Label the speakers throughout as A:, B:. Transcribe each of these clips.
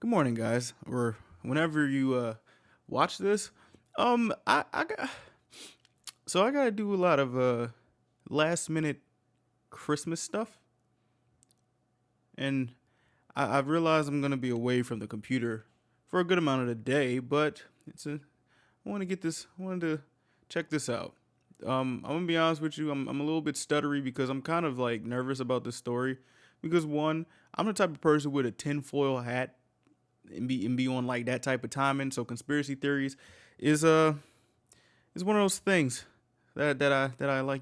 A: Good morning, guys, or whenever you watch this. I got I gotta do a lot of last minute Christmas stuff, and I've realized I'm gonna be away from the computer for a good amount of the day. But I want to get this. I wanted to check this out. I'm gonna be honest with you. I'm a little bit stuttery because I'm kind of like nervous about this story because one, I'm the type of person with a tinfoil hat and be on like that type of timing. So conspiracy theories is is one of those things that I like,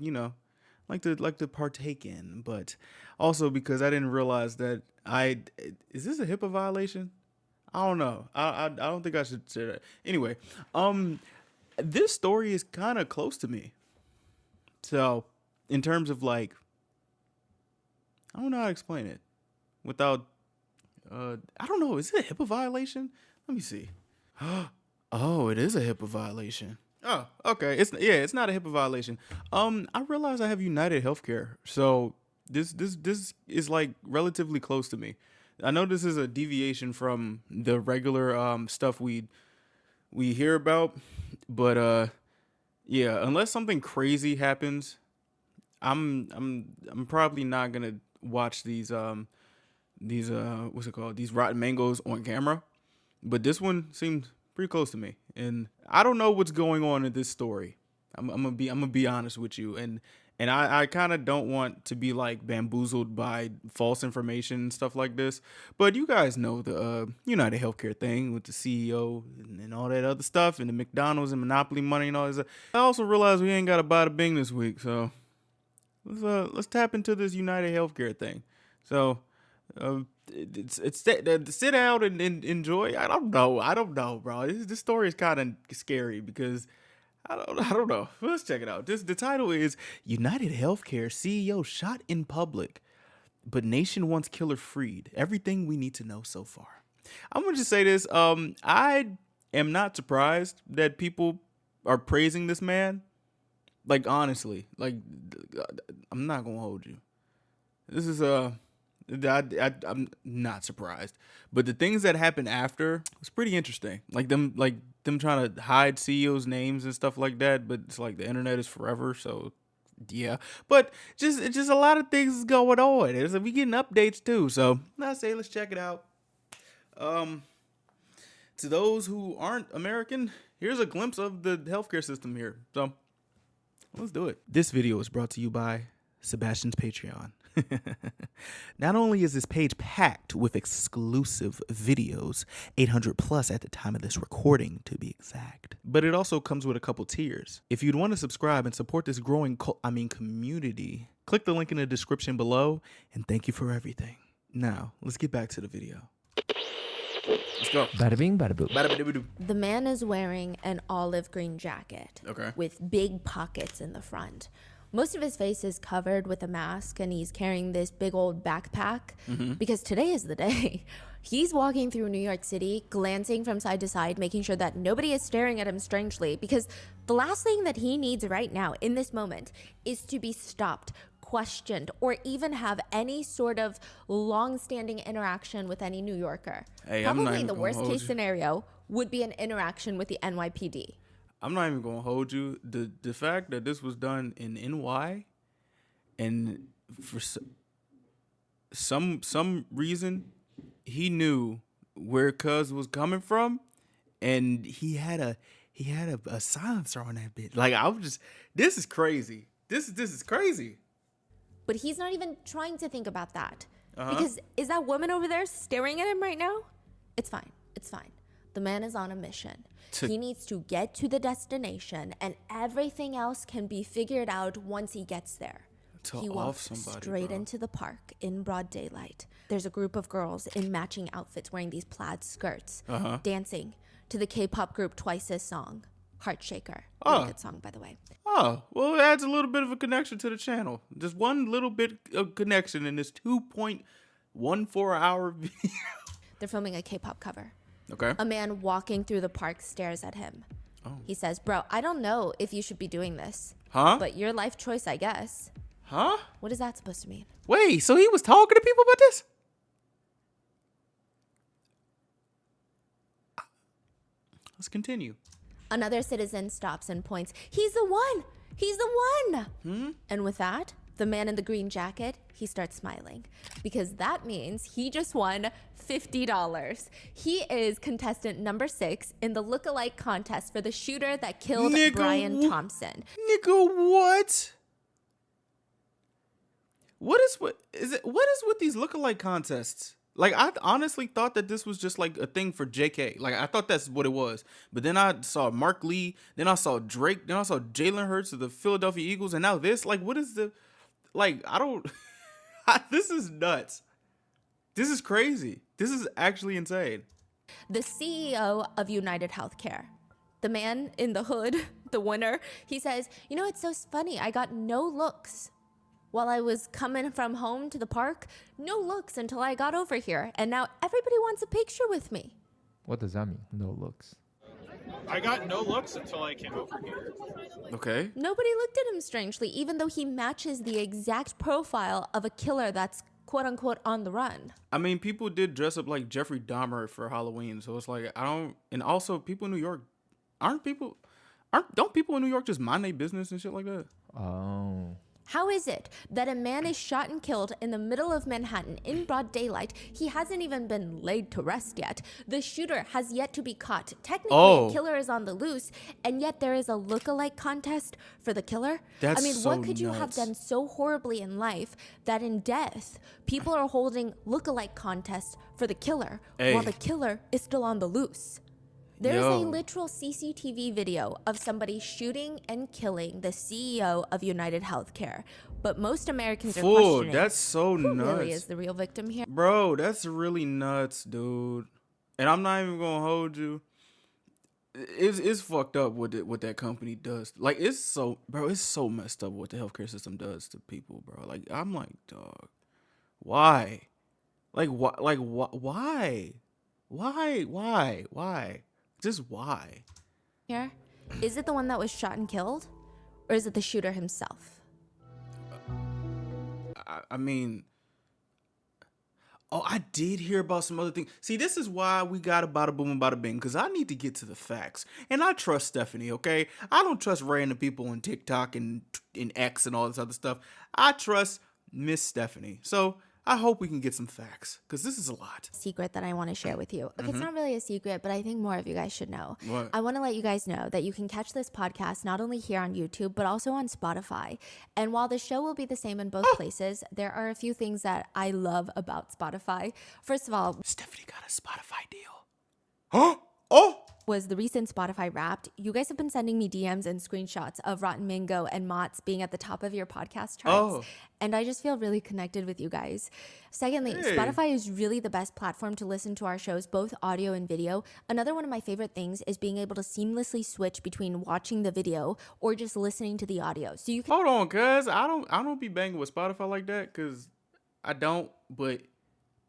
A: like to partake in. But also because I didn't realize that I is this a HIPAA violation? I don't know. I don't think I should say that. Anyway, this story is kind of close to me. So in terms of like, I don't know how to explain it without I don't know. Is it a HIPAA violation? Let me see. Oh, it is a HIPAA violation. Oh, okay. It's not a HIPAA violation. I realize I have United Healthcare, so this is like relatively close to me. I know this is a deviation from the regular stuff we hear about, but yeah, unless something crazy happens, I'm probably not gonna watch these what's it called, these rotten mangoes on camera. But this one seemed pretty close to me, and I don't know what's going on in this story. I'm gonna be honest with you, and I kind of don't want to be like bamboozled by false information and stuff like this. But you guys know the United Healthcare thing with the CEO and all that other stuff, and the McDonald's and monopoly money and all this. I also realized we ain't got to buy the Bing this week, so let's tap into this United Healthcare thing. So sit out and enjoy. I don't know, bro. This story is kind of scary because I don't know. Let's check it out. The title is United Healthcare CEO shot in public, but nation wants killer freed. Everything we need to know so far. I'm gonna just say this. I am not surprised that people are praising this man. Like honestly, like I'm not gonna hold you. This is I'm not surprised, but the things that happened after was pretty interesting. Like them trying to hide CEOs' names and stuff like that. But it's like the internet is forever, so yeah. But it's just a lot of things is going on. We getting updates too. So I say let's check it out. Um, to those who aren't American, here's a glimpse of the healthcare system here. So let's do it. This video is brought to you by Sebastine's Patreon. Not only is this page packed with exclusive videos, 800 plus at the time of this recording to be exact, but it also comes with a couple tiers. If you'd want to subscribe and support this growing community, click the link in the description below, and thank you for everything. Now, let's get back to the video. Let's go.
B: Bada bing, bada boo.
A: Bada bada bada.
C: The man is wearing an olive green jacket
A: Okay.
C: with big pockets in the front. Most of his face is covered with a mask, and he's carrying this big old backpack because today is the day. He's walking through New York City, glancing from side to side, making sure that nobody is staring at him strangely, because the last thing that he needs right now in this moment is to be stopped, questioned, or even have any sort of long-standing interaction with any New Yorker.
A: Hey, I'm not
C: Probably
A: even
C: the
A: gonna
C: worst
A: hold
C: case
A: you.
C: scenario would be an interaction with the NYPD.
A: I'm not even gonna hold you. The fact that this was done in NY, and for some reason, he knew where Cuz was coming from, and he had a silencer on that bit. Like I was just, this is crazy. This is crazy.
C: But he's not even trying to think about that. Because is that woman over there staring at him right now? It's fine. It's fine. The man is on a mission. He needs to get to the destination, and everything else can be figured out once he gets there. He walks straight into the park in broad daylight. There's a group of girls in matching outfits wearing these plaid skirts, dancing to the K-pop group Twice's song, Heart Shaker. Really good song, by the way.
A: Oh, well, it adds a little bit of a connection to the channel. Just one little bit of connection in this 2.14 hour video.
C: They're filming a K-pop cover.
A: Okay.
C: A man walking through the park stares at him. He says, "Bro, I don't know if you should be doing this.
A: Huh?
C: But your life choice, I guess."
A: Huh?
C: What is that supposed to mean?
A: Wait, so he was talking to people about this? Let's continue.
C: Another citizen stops and points. He's the one. He's the one. And with that, the man in the green jacket, he starts smiling because that means he just won $50. He is contestant number 6 in the look-alike contest for the shooter that killed Brian Thompson.
A: Nigga, what? What is with these look-alike contests? Like, I honestly thought that this was just like a thing for JK. Like, I thought that's what it was. But then I saw Mark Lee, then I saw Drake, then I saw Jalen Hurts of the Philadelphia Eagles, and now this. Like, what is the, like, I don't, this is nuts. This is crazy. This is actually insane.
C: The CEO of United Healthcare, the man in the hood, the winner, he says, you know, it's so funny. I got no looks while I was coming from home to the park. No looks until I got over here. And now everybody wants a picture with me.
B: What does that mean? No looks.
D: I got no looks until I came over here.
A: Okay.
C: Nobody looked at him strangely, even though he matches the exact profile of a killer that's quote unquote on the run.
A: I mean, people did dress up like Jeffrey Dahmer for Halloween. So it's like, and also people in New York, don't people in New York just mind their business and shit like that?
B: Oh.
C: How is it that a man is shot and killed in the middle of Manhattan in broad daylight? He hasn't even been laid to rest yet. The shooter has yet to be caught. Technically, a killer is on the loose, and yet there is a look-alike contest for the killer.
A: That's
C: what could you have done so horribly in life that in death, people are holding look-alike contests for the killer while the killer is still on the loose? There is a literal CCTV video of somebody shooting and killing the CEO of United Healthcare. But most Americans are questioning,
A: that's so
C: who
A: nuts.
C: really is the real victim here?
A: Bro, that's really nuts, dude. And I'm not even gonna hold you. It's fucked up what that company does. Like, it's so messed up what the healthcare system does to people, bro. Like, I'm like, dog, why? Like, why? Just why?
C: Here, is it the one that was shot and killed, or is it the shooter himself?
A: I mean, I did hear about some other things. See, this is why we got a bada boom and bada bing, because I need to get to the facts. And I trust Stephanie, okay? I don't trust random people on TikTok and in X and all this other stuff. I trust Miss Stephanie. So I hope we can get some facts, because this is a lot.
C: Secret that I want to share with you. It's not really a secret, but I think more of you guys should know.
A: What?
C: I want to let you guys know that you can catch this podcast not only here on YouTube, but also on Spotify. And while the show will be the same in both places, there are a few things that I love about Spotify. First of all,
A: Stephanie got a Spotify deal. Huh? Oh!
C: Was the recent Spotify Wrapped. You guys have been sending me DMs and screenshots of Rotten Mango and Mott's being at the top of your podcast charts. And I just feel really connected with you guys. Secondly, Spotify is really the best platform to listen to our shows, both audio and video. Another one of my favorite things is being able to seamlessly switch between watching the video or just listening to the audio. So you can
A: Hold on, cuz I don't be banging with Spotify like that, cuz I don't, but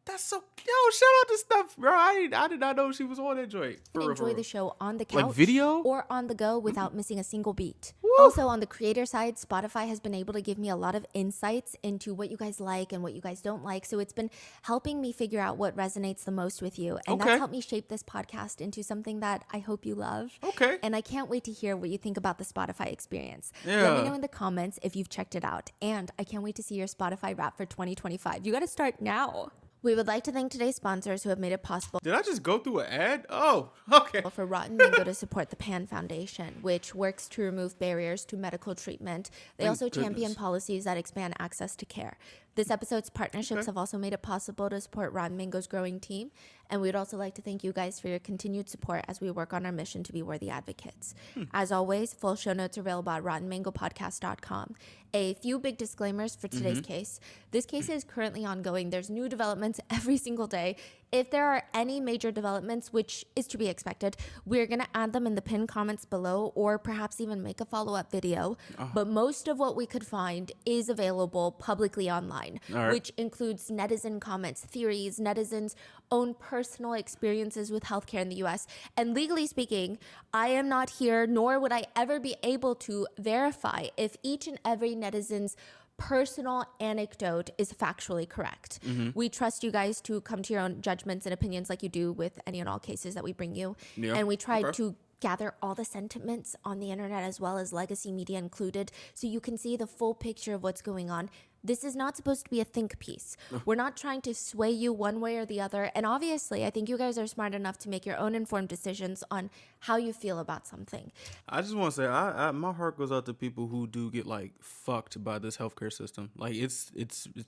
A: that's so, shout out to Steph, bro. I did not know she was on that joint.
C: enjoy the show on the couch
A: like video
C: or on the go without missing a single beat. Also, on the creator side, Spotify has been able to give me a lot of insights into what you guys like and what you guys don't like. So it's been helping me figure out what resonates the most with you. And that's helped me shape this podcast into something that I hope you love.
A: Okay.
C: And I can't wait to hear what you think about the Spotify experience.
A: Yeah.
C: Let me know in the comments if you've checked it out. And I can't wait to see your Spotify Wrap for 2025. You got to start now. We would like to thank today's sponsors who have made it possible.
A: Did I just go through an ad? Oh, okay.
C: For Rotten Mango to support the PAN Foundation, which works to remove barriers to medical treatment. They also champion policies that expand access to care. This episode's partnerships have also made it possible to support Rotten Mango's growing team. And we'd also like to thank you guys for your continued support as we work on our mission to be worthy advocates. As always, full show notes are available at rottenmangopodcast.com. A few big disclaimers for today's case. This case is currently ongoing. There's new developments every single day. If there are any major developments, which is to be expected, we're going to add them in the pinned comments below or perhaps even make a follow-up video. But most of what we could find is available publicly online, which includes netizen comments, theories, netizens' own personal experiences with healthcare in the US. And legally speaking, I am not here, nor would I ever be able to verify if each and every netizen's personal anecdote is factually correct. We trust you guys to come to your own judgments and opinions like you do with any and all cases that we bring you.
A: Yeah.
C: And we try
A: Okay.
C: to gather all the sentiments on the internet as well as legacy media included so you can see the full picture of what's going on. This is not supposed to be a think piece. We're not trying to sway you one way or the other. And obviously, I think you guys are smart enough to make your own informed decisions on how you feel about something.
A: I just want to say, I my heart goes out to people who do get like fucked by this healthcare system. Like it's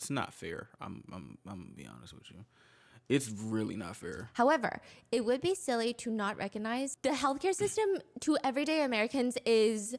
A: not fair. I'm gonna be honest with you. It's really not fair.
C: However, it would be silly to not recognize the healthcare system to everyday Americans is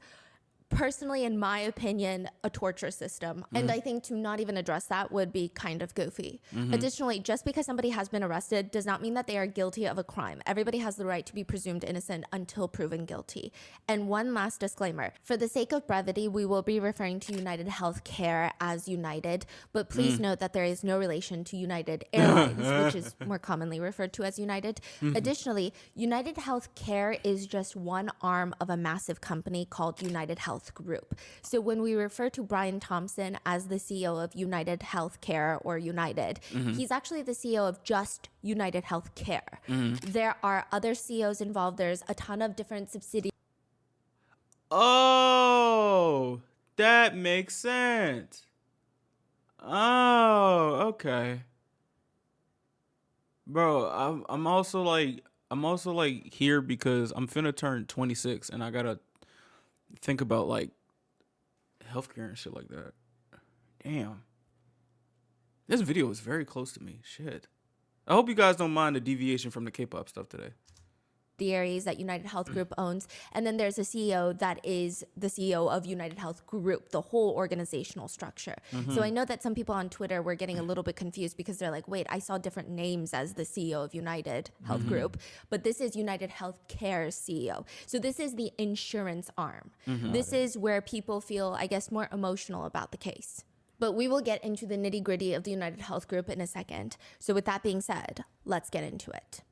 C: personally, in my opinion, a torture system. And I think to not even address that would be kind of goofy. Additionally, just because somebody has been arrested does not mean that they are guilty of a crime. Everybody has the right to be presumed innocent until proven guilty. And one last disclaimer. For the sake of brevity, we will be referring to United Healthcare as United, but please note that there is no relation to United Airlines, which is more commonly referred to as United. Additionally, United Healthcare is just one arm of a massive company called United Health Group. So when we refer to Brian Thompson as the CEO of United Healthcare or United, he's actually the CEO of just United Healthcare. There are other CEOs involved. There's a ton of different subsidiaries.
A: Oh, that makes sense. Oh, okay. Bro, I'm also like here because I'm finna turn 26 and I gotta think about like healthcare and shit like that. Damn. This video is very close to me. Shit. I hope you guys don't mind the deviation from the K-pop stuff today.
C: That United Health Group owns. And then there's a CEO that is the CEO of United Health Group, the whole organizational structure. So I know that some people on Twitter were getting a little bit confused because they're like, wait, I saw different names as the CEO of United Health Group, but this is United Healthcare's CEO. So this is the insurance arm. This is where people feel, I guess, more emotional about the case. But we will get into the nitty gritty of the United Health Group in a second. So with that being said, let's get into it.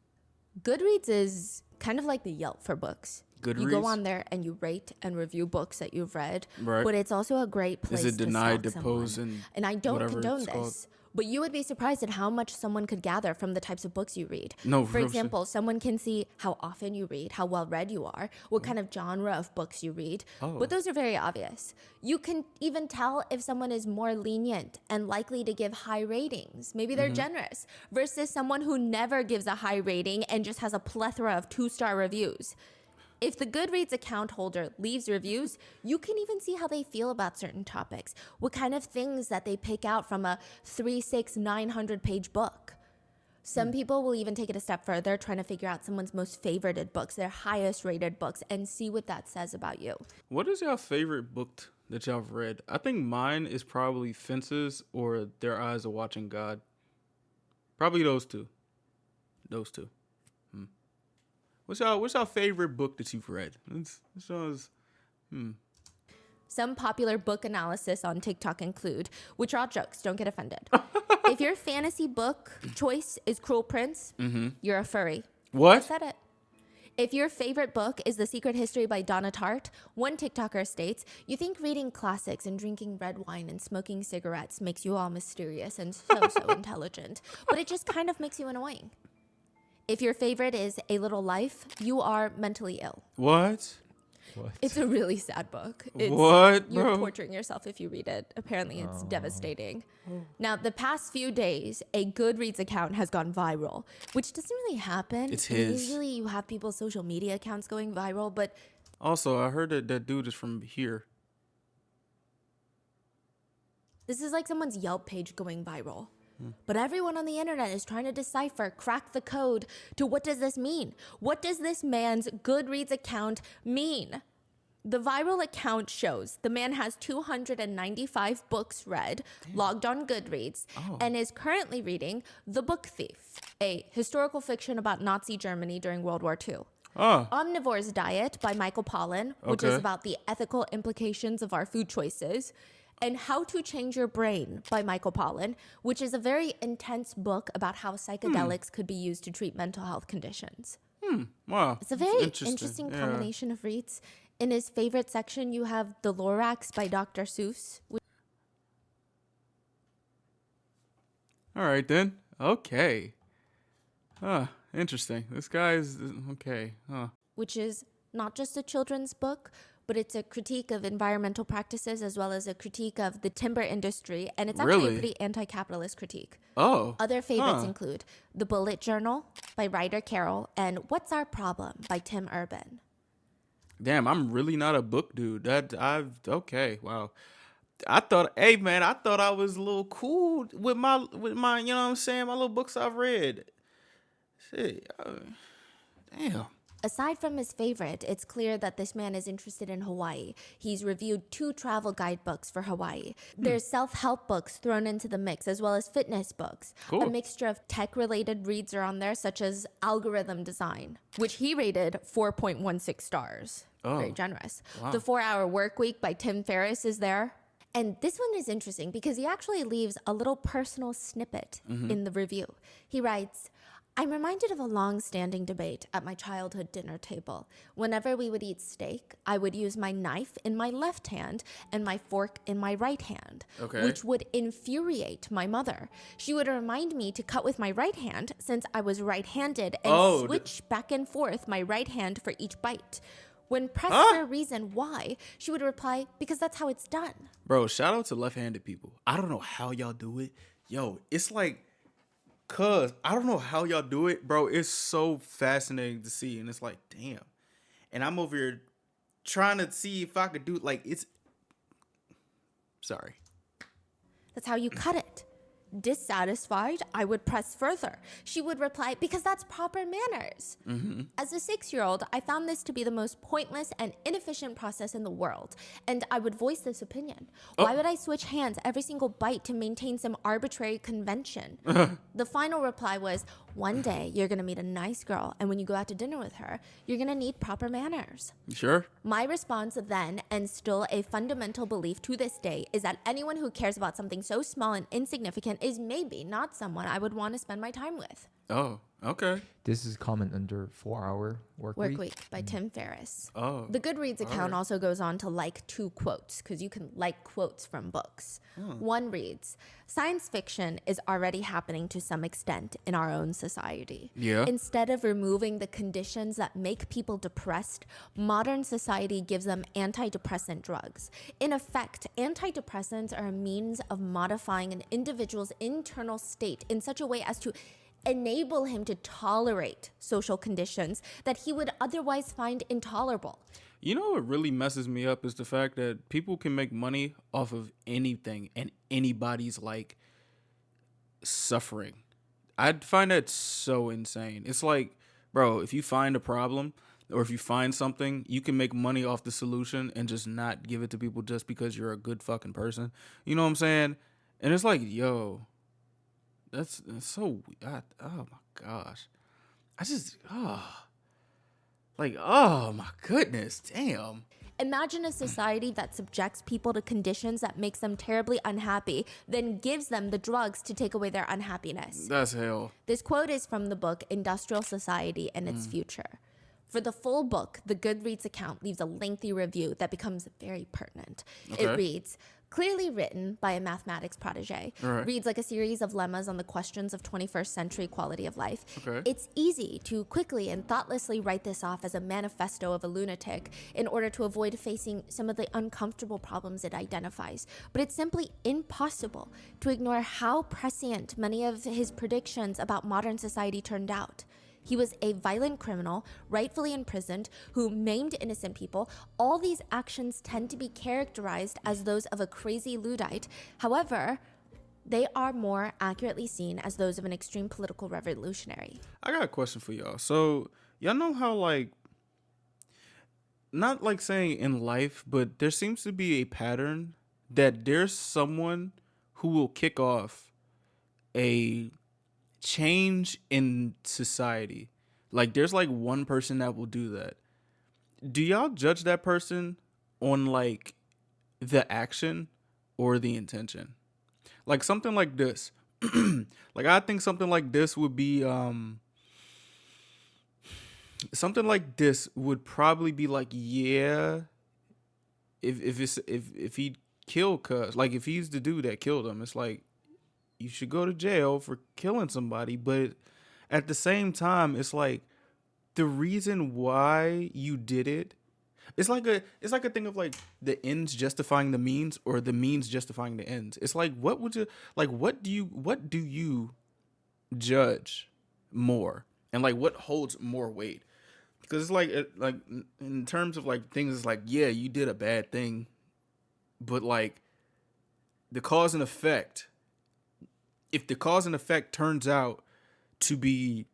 C: Goodreads is kind of like the Yelp for books.
A: Goodreads?
C: You go on there and you rate and review books that you've read,
A: Right.
C: but it's also a great place
A: Is it
C: to
A: denied,
C: stalk
A: depose,
C: someone.
A: and
C: I don't
A: whatever
C: condone
A: it's called?
C: this, but you would be surprised at how much someone could gather from the types of books you read.
A: No,
C: For
A: real
C: example, someone can see how often you read, how well read you are, what kind of genre of books you read, but those are very obvious. You can even tell if someone is more lenient and likely to give high ratings. Maybe they're generous versus someone who never gives a high rating and just has a plethora of 2-star reviews. If the Goodreads account holder leaves reviews, you can even see how they feel about certain topics, what kind of things that they pick out from a 900 page book. Some people will even take it a step further, trying to figure out someone's most favorited books, their highest rated books, and see what that says about you.
A: What is your favorite book that y'all have read? I think mine is probably Fences or Their Eyes Are Watching God. Probably those two. Those two. What's y'all favorite book that you've read?
C: Some popular book analysis on TikTok include, which are all jokes, don't get offended. If your fantasy book choice is Cruel Prince, you're a furry. I
A: What?
C: said it. If your favorite book is The Secret History by Donna Tartt, one TikToker states, you think reading classics and drinking red wine and smoking cigarettes makes you all mysterious and so intelligent, but it just kind of makes you annoying. If your favorite is A Little Life, you are mentally ill.
A: What?
C: It's a really sad book.
A: What,
C: You're
A: bro?
C: torturing yourself if you read it. Apparently, it's devastating. Now, the past few days, a Goodreads account has gone viral, which doesn't really happen.
A: It's
C: I mean,
A: his.
C: Usually, you have people's social media accounts going viral, but
A: Also, I heard that dude is from here.
C: this is like someone's Yelp page going viral. But everyone on the internet is trying to decipher, crack the code to what does this mean? What does this man's Goodreads account mean? The viral account shows the man has 295 books read, logged on Goodreads, and is currently reading The Book Thief, a historical fiction about Nazi Germany during World War II. Omnivore's Diet by Michael Pollan, which is
A: Okay.
C: about the ethical implications of our food choices, and How to Change Your Brain by Michael Pollan, which is a very intense book about how psychedelics could be used to treat mental health conditions.
A: Wow.
C: It's a very
A: interesting.
C: interesting
A: Yeah.
C: combination of reads. In his favorite section, you have The Lorax by Dr. Seuss.
A: All right then. Okay. Huh. Interesting. This guy's okay. Huh.
C: which is not just a children's book, but it's a critique of environmental practices as well as a critique of the timber industry. And it's actually a
A: Really?
C: pretty anti capitalist critique.
A: Oh.
C: Other favorites
A: Huh.
C: include The Bullet Journal by Ryder Carroll and What's Our Problem by Tim Urban.
A: Damn, I'm really not a book dude. Okay, wow. I thought, hey man, I thought I was a little cool with my, you know what I'm saying, my little books I've read. Shit, damn.
C: Aside from his favorite, it's clear that this man is interested in Hawaii. He's reviewed 2 travel guidebooks for Hawaii. There's self-help books thrown into the mix, as well as fitness books.
A: Cool.
C: A mixture of tech-related reads are on there, such as algorithm design, which he rated 4.16 stars.
A: Oh,
C: Very generous.
A: wow.
C: The 4-Hour Workweek by Tim Ferriss is there. And this one is interesting because he actually leaves a little personal snippet in the review. He writes, I'm reminded of a long-standing debate at my childhood dinner table. Whenever we would eat steak, I would use my knife in my left hand and my fork in my right hand,
A: Okay.
C: which would infuriate my mother. She would remind me to cut with my right hand since I was right-handed and switch back and forth my right hand for each bite. When pressed for a reason why, she would reply, because that's how it's done.
A: Bro, shout out to left-handed people. I don't know how y'all do it. Yo, it's like, cuz, I don't know how y'all do it, bro. It's so fascinating to see. And it's like, damn. And I'm over here trying to see if I could do it. Like, it's, sorry.
C: That's how you cut it. Dissatisfied, I would press further. She would reply, because that's proper manners. As a 6-year-old, I found this to be the most pointless and inefficient process in the world, and I would voice this opinion. Why would I switch hands every single bite to maintain some arbitrary convention? The final reply was, one day you're gonna meet a nice girl, and when you go out to dinner with her, you're gonna need proper manners.
A: You sure?
C: My response then, and still a fundamental belief to this day, is that anyone who cares about something so small and insignificant is maybe not someone I would want to spend my time with.
A: Oh, okay.
B: This is common under 4-Hour Work Week.
C: Workweek by Tim Ferriss.
A: Oh.
C: The Goodreads account also goes on to like 2 quotes, because you can like quotes from books. One reads, science fiction is already happening to some extent in our own society.
A: Yeah.
C: Instead of removing the conditions that make people depressed, modern society gives them antidepressant drugs. In effect, antidepressants are a means of modifying an individual's internal state in such a way as to enable him to tolerate social conditions that he would otherwise find intolerable.
A: You know what really messes me up is the fact that people can make money off of anything and anybody's like suffering. I find that so insane. It's like, bro, if you find a problem or if you find something, you can make money off the solution and just not give it to people just because you're a good fucking person. You know what I'm saying? And it's like, yo, that's so, oh my gosh. Oh my goodness, damn.
C: Imagine a society that subjects people to conditions that makes them terribly unhappy, then gives them the drugs to take away their unhappiness.
A: That's hell.
C: This quote is from the book Industrial Society and Its Future. For the full book, the Goodreads account leaves a lengthy review that becomes very pertinent.
A: Okay.
C: It reads, clearly written by a mathematics protege,
A: Right.
C: reads like a series of lemmas on the questions of 21st century quality of life.
A: Okay.
C: It's easy to quickly and thoughtlessly write this off as a manifesto of a lunatic in order to avoid facing some of the uncomfortable problems it identifies. But it's simply impossible to ignore how prescient many of his predictions about modern society turned out. He was a violent criminal, rightfully imprisoned, who maimed innocent people. All these actions tend to be characterized as those of a crazy Luddite. However, they are more accurately seen as those of an extreme political revolutionary.
A: I got a question for y'all. So, y'all know how, like, not like saying in life, but there seems to be a pattern that there's someone who will kick off a change in society. Like, there's like one person that will do that. Do y'all judge that person on like the action or the intention? Like something like this. Like I think something like this would be something like this would probably be like, yeah, if he killed Cuz, like if he's the dude that killed him, it's like you should go to jail for killing somebody. But at the same time, it's like the reason why you did it. It's like a thing of like the ends justifying the means or the means justifying the ends. It's like what do you judge more, and like what holds more weight? Because it's like in terms of like things, it's like, yeah, you did a bad thing, but like the cause and effect, if the cause and effect turns out to be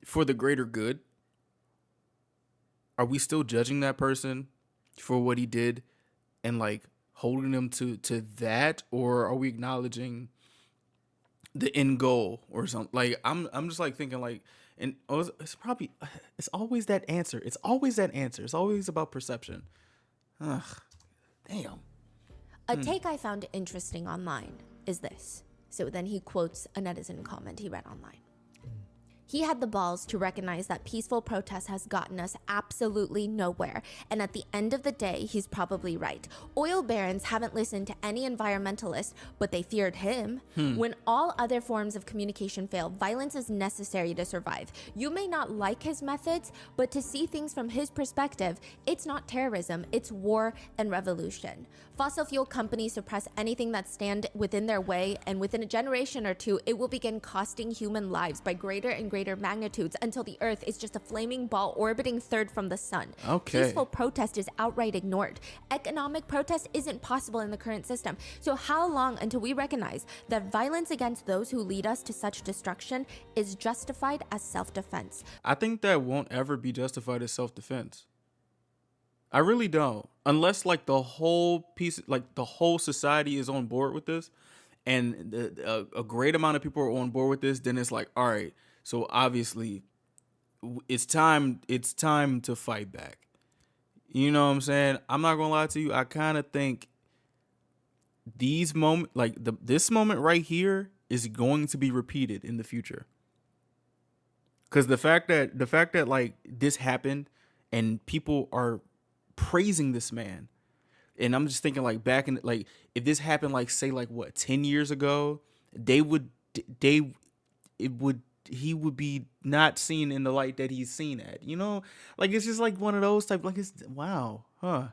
A: for the greater good, are we still judging that person for what he did and like holding them to that, or are we acknowledging the end goal or something? Like I'm just like thinking like, and it's always that answer. It's always that answer. It's always about perception. Ugh, damn.
C: A take I found interesting online is this. So then he quotes a netizen comment he read online. He had the balls to recognize that peaceful protest has gotten us absolutely nowhere. And at the end of the day, he's probably right. Oil barons haven't listened to any environmentalist, but they feared him. When all other forms of communication fail, violence is necessary to survive. You may not like his methods, but to see things from his perspective, it's not terrorism, it's war and revolution. Fossil fuel companies suppress anything that stand within their way, and within a generation or two, it will begin costing human lives by greater and greater magnitudes until the Earth is just a flaming ball orbiting third from the sun.
A: Okay.
C: Peaceful protest is outright ignored. Economic protest isn't possible in the current system. So how long until we recognize that violence against those who lead us to such destruction is justified as self-defense?
A: I think that won't ever be justified as self-defense. I really don't. Unless like the whole piece, like the whole society is on board with this, and a great amount of people are on board with this, then it's like, all right, so obviously it's time to fight back. You know what I'm saying? I'm not gonna lie to you. I kind of think this moment right here is going to be repeated in the future. Because the fact that like this happened and people are praising this man, and I'm just thinking like back in like if this happened like say like what 10 years ago, he would be not seen in the light that he's seen at, you know? Like it's just like one of those type, like it's wow, huh?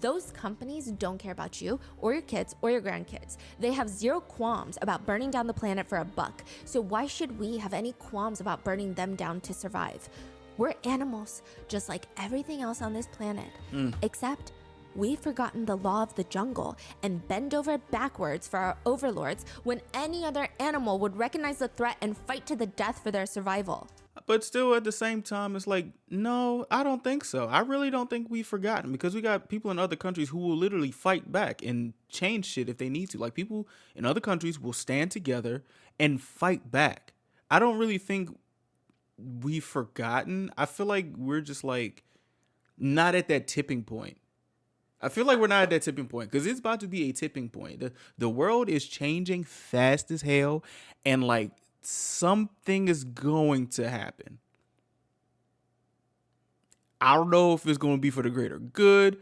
C: Those companies don't care about you or your kids or your grandkids. They have zero qualms about burning down the planet for a buck. So why should we have any qualms about burning them down to survive? We're animals, just like everything else on this planet. Except we've forgotten the law of the jungle and bend over backwards for our overlords when any other animal would recognize the threat and fight to the death for their survival.
A: But still, at the same time, it's like, no, I don't think so. I really don't think we've forgotten, because we got people in other countries who will literally fight back and change shit if they need to. Like people in other countries will stand together and fight back. I don't really think we've forgotten. I feel like we're just like not at that tipping point. I feel like we're not at that tipping point because it's about to be a tipping point. The world is changing fast as hell, and like something is going to happen. I don't know if it's going to be for the greater good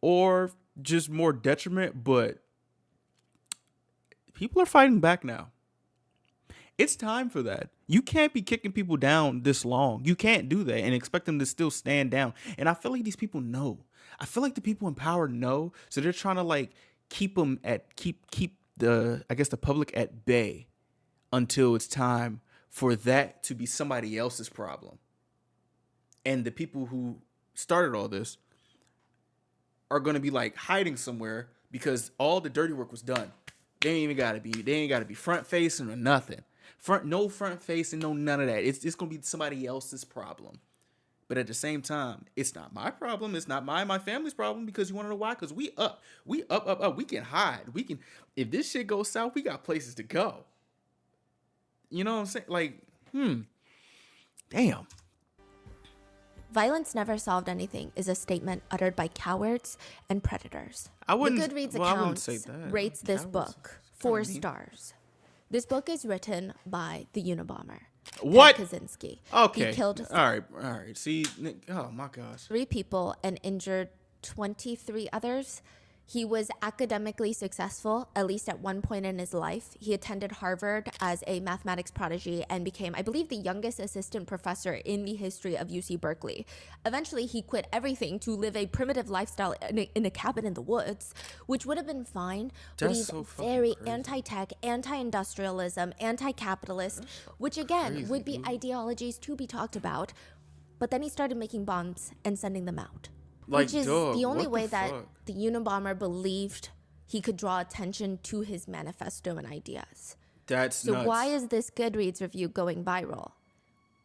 A: or just more detriment, but people are fighting back now. It's time for that. You can't be kicking people down this long. You can't do that and expect them to still stand down. And I feel like these people know. I feel like the people in power know, so they're trying to like keep the public at bay until it's time for that to be somebody else's problem. And the people who started all this are going to be like hiding somewhere because all the dirty work was done. They ain't got to be front facing or nothing. No front facing, no none of that. It's going to be somebody else's problem. But at the same time, it's not my problem. It's not my family's problem, because you want to know why? Because we up. We can hide. If this shit goes south, we got places to go. You know what I'm saying? Like, damn.
C: Violence never solved anything is a statement uttered by cowards and predators.
A: I wouldn't.
C: The Goodreads
A: I wouldn't
C: account
A: say that.
C: rates this
A: Cowards.
C: book 4 stars. This book is written by the Unabomber.
A: What?
C: Ted Kaczynski.
A: Okay.
C: He killed
A: All right. See, oh my gosh.
C: 3 people and injured 23 others. He was academically successful, at least at one point in his life. He attended Harvard as a mathematics prodigy and became, I believe, the youngest assistant professor in the history of UC Berkeley. Eventually, he quit everything to live a primitive lifestyle in a cabin in the woods, which would have been fine, but
A: That's
C: he's
A: so fucking
C: very
A: crazy.
C: anti-tech, anti-industrialism, anti-capitalist, which again
A: crazy,
C: would be
A: dude.
C: ideologies to be talked about. But then he started making bombs and sending them out.
A: Like,
C: Which is
A: dog,
C: the only
A: what
C: way
A: the
C: that
A: fuck?
C: the Unabomber believed he could draw attention to his manifesto and ideas.
A: That's
C: So
A: nuts.
C: why is this Goodreads review going viral?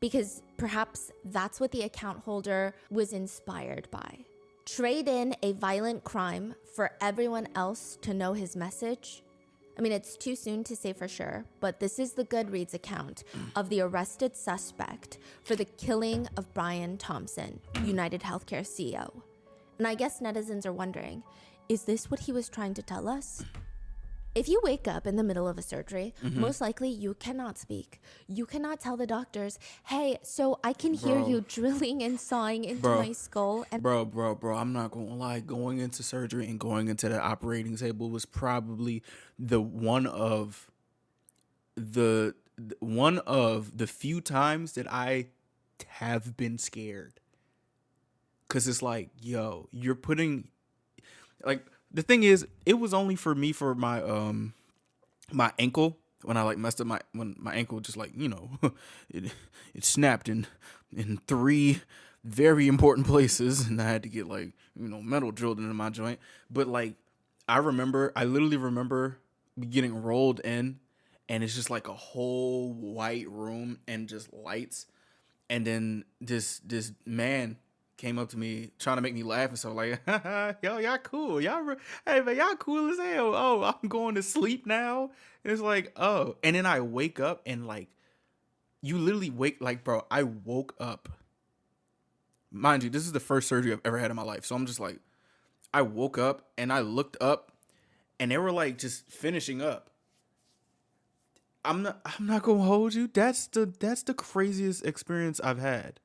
C: Because perhaps that's what the account holder was inspired by. Trade in a violent crime for everyone else to know his message? I mean, it's too soon to say for sure, but this is the Goodreads account of the arrested suspect for the killing of Brian Thompson, United Healthcare CEO. And I guess netizens are wondering, is this what he was trying to tell us? If you wake up in the middle of a surgery, most likely you cannot speak. You cannot tell the doctors, hey, so I can hear
A: Bro.
C: you drilling and sawing into
A: Bro.
C: my skull. And
A: Bro, I'm not gonna lie. Going into surgery and going into the operating table was probably one of the few times that I have been scared. Cause it's like, yo, you're putting, like, the thing is, it was only for me for my my ankle when I like messed up when my ankle just like, you know, it snapped in 3 very important places, and I had to get, like, you know, metal drilled into my joint. But like, I literally remember getting rolled in, and it's just like a whole white room and just lights, and then this man came up to me trying to make me laugh and so like, yo, y'all cool, hey man, y'all cool as hell. Oh, I'm going to sleep now. And it's like, oh, and then I wake up and like, you literally wake, like, bro, I woke up. Mind you, this is the first surgery I've ever had in my life, so I'm just like, I woke up and I looked up, and they were like just finishing up. I'm not gonna hold you. That's the craziest experience I've had.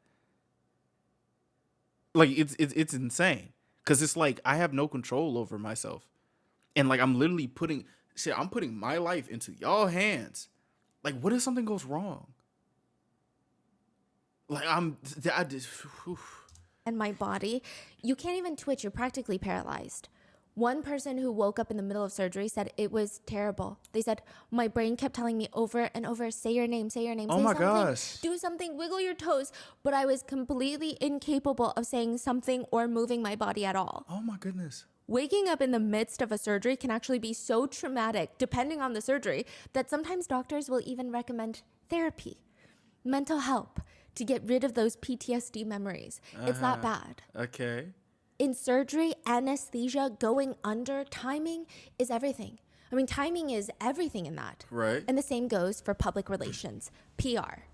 A: Like, it's insane, because it's like I have no control over myself, and like I'm literally putting my life into y'all hands. Like, what if something goes wrong? Like, I just
C: and my body, you can't even twitch. You're practically paralyzed. One person who woke up in the middle of surgery said it was terrible. They said, my brain kept telling me over and over, say your name, say your name.
A: Oh
C: say
A: my
C: something,
A: gosh.
C: do something, wiggle your toes. But I was completely incapable of saying something or moving my body at all.
A: oh my goodness.
C: Waking up in the midst of a surgery can actually be so traumatic, depending on the surgery, that sometimes doctors will even recommend therapy, mental help, to get rid of those PTSD memories. It's that bad.
A: Okay.
C: In surgery, anesthesia, going under, timing is everything. I mean, timing is everything in that.
A: Right.
C: And the same goes for public relations, PR.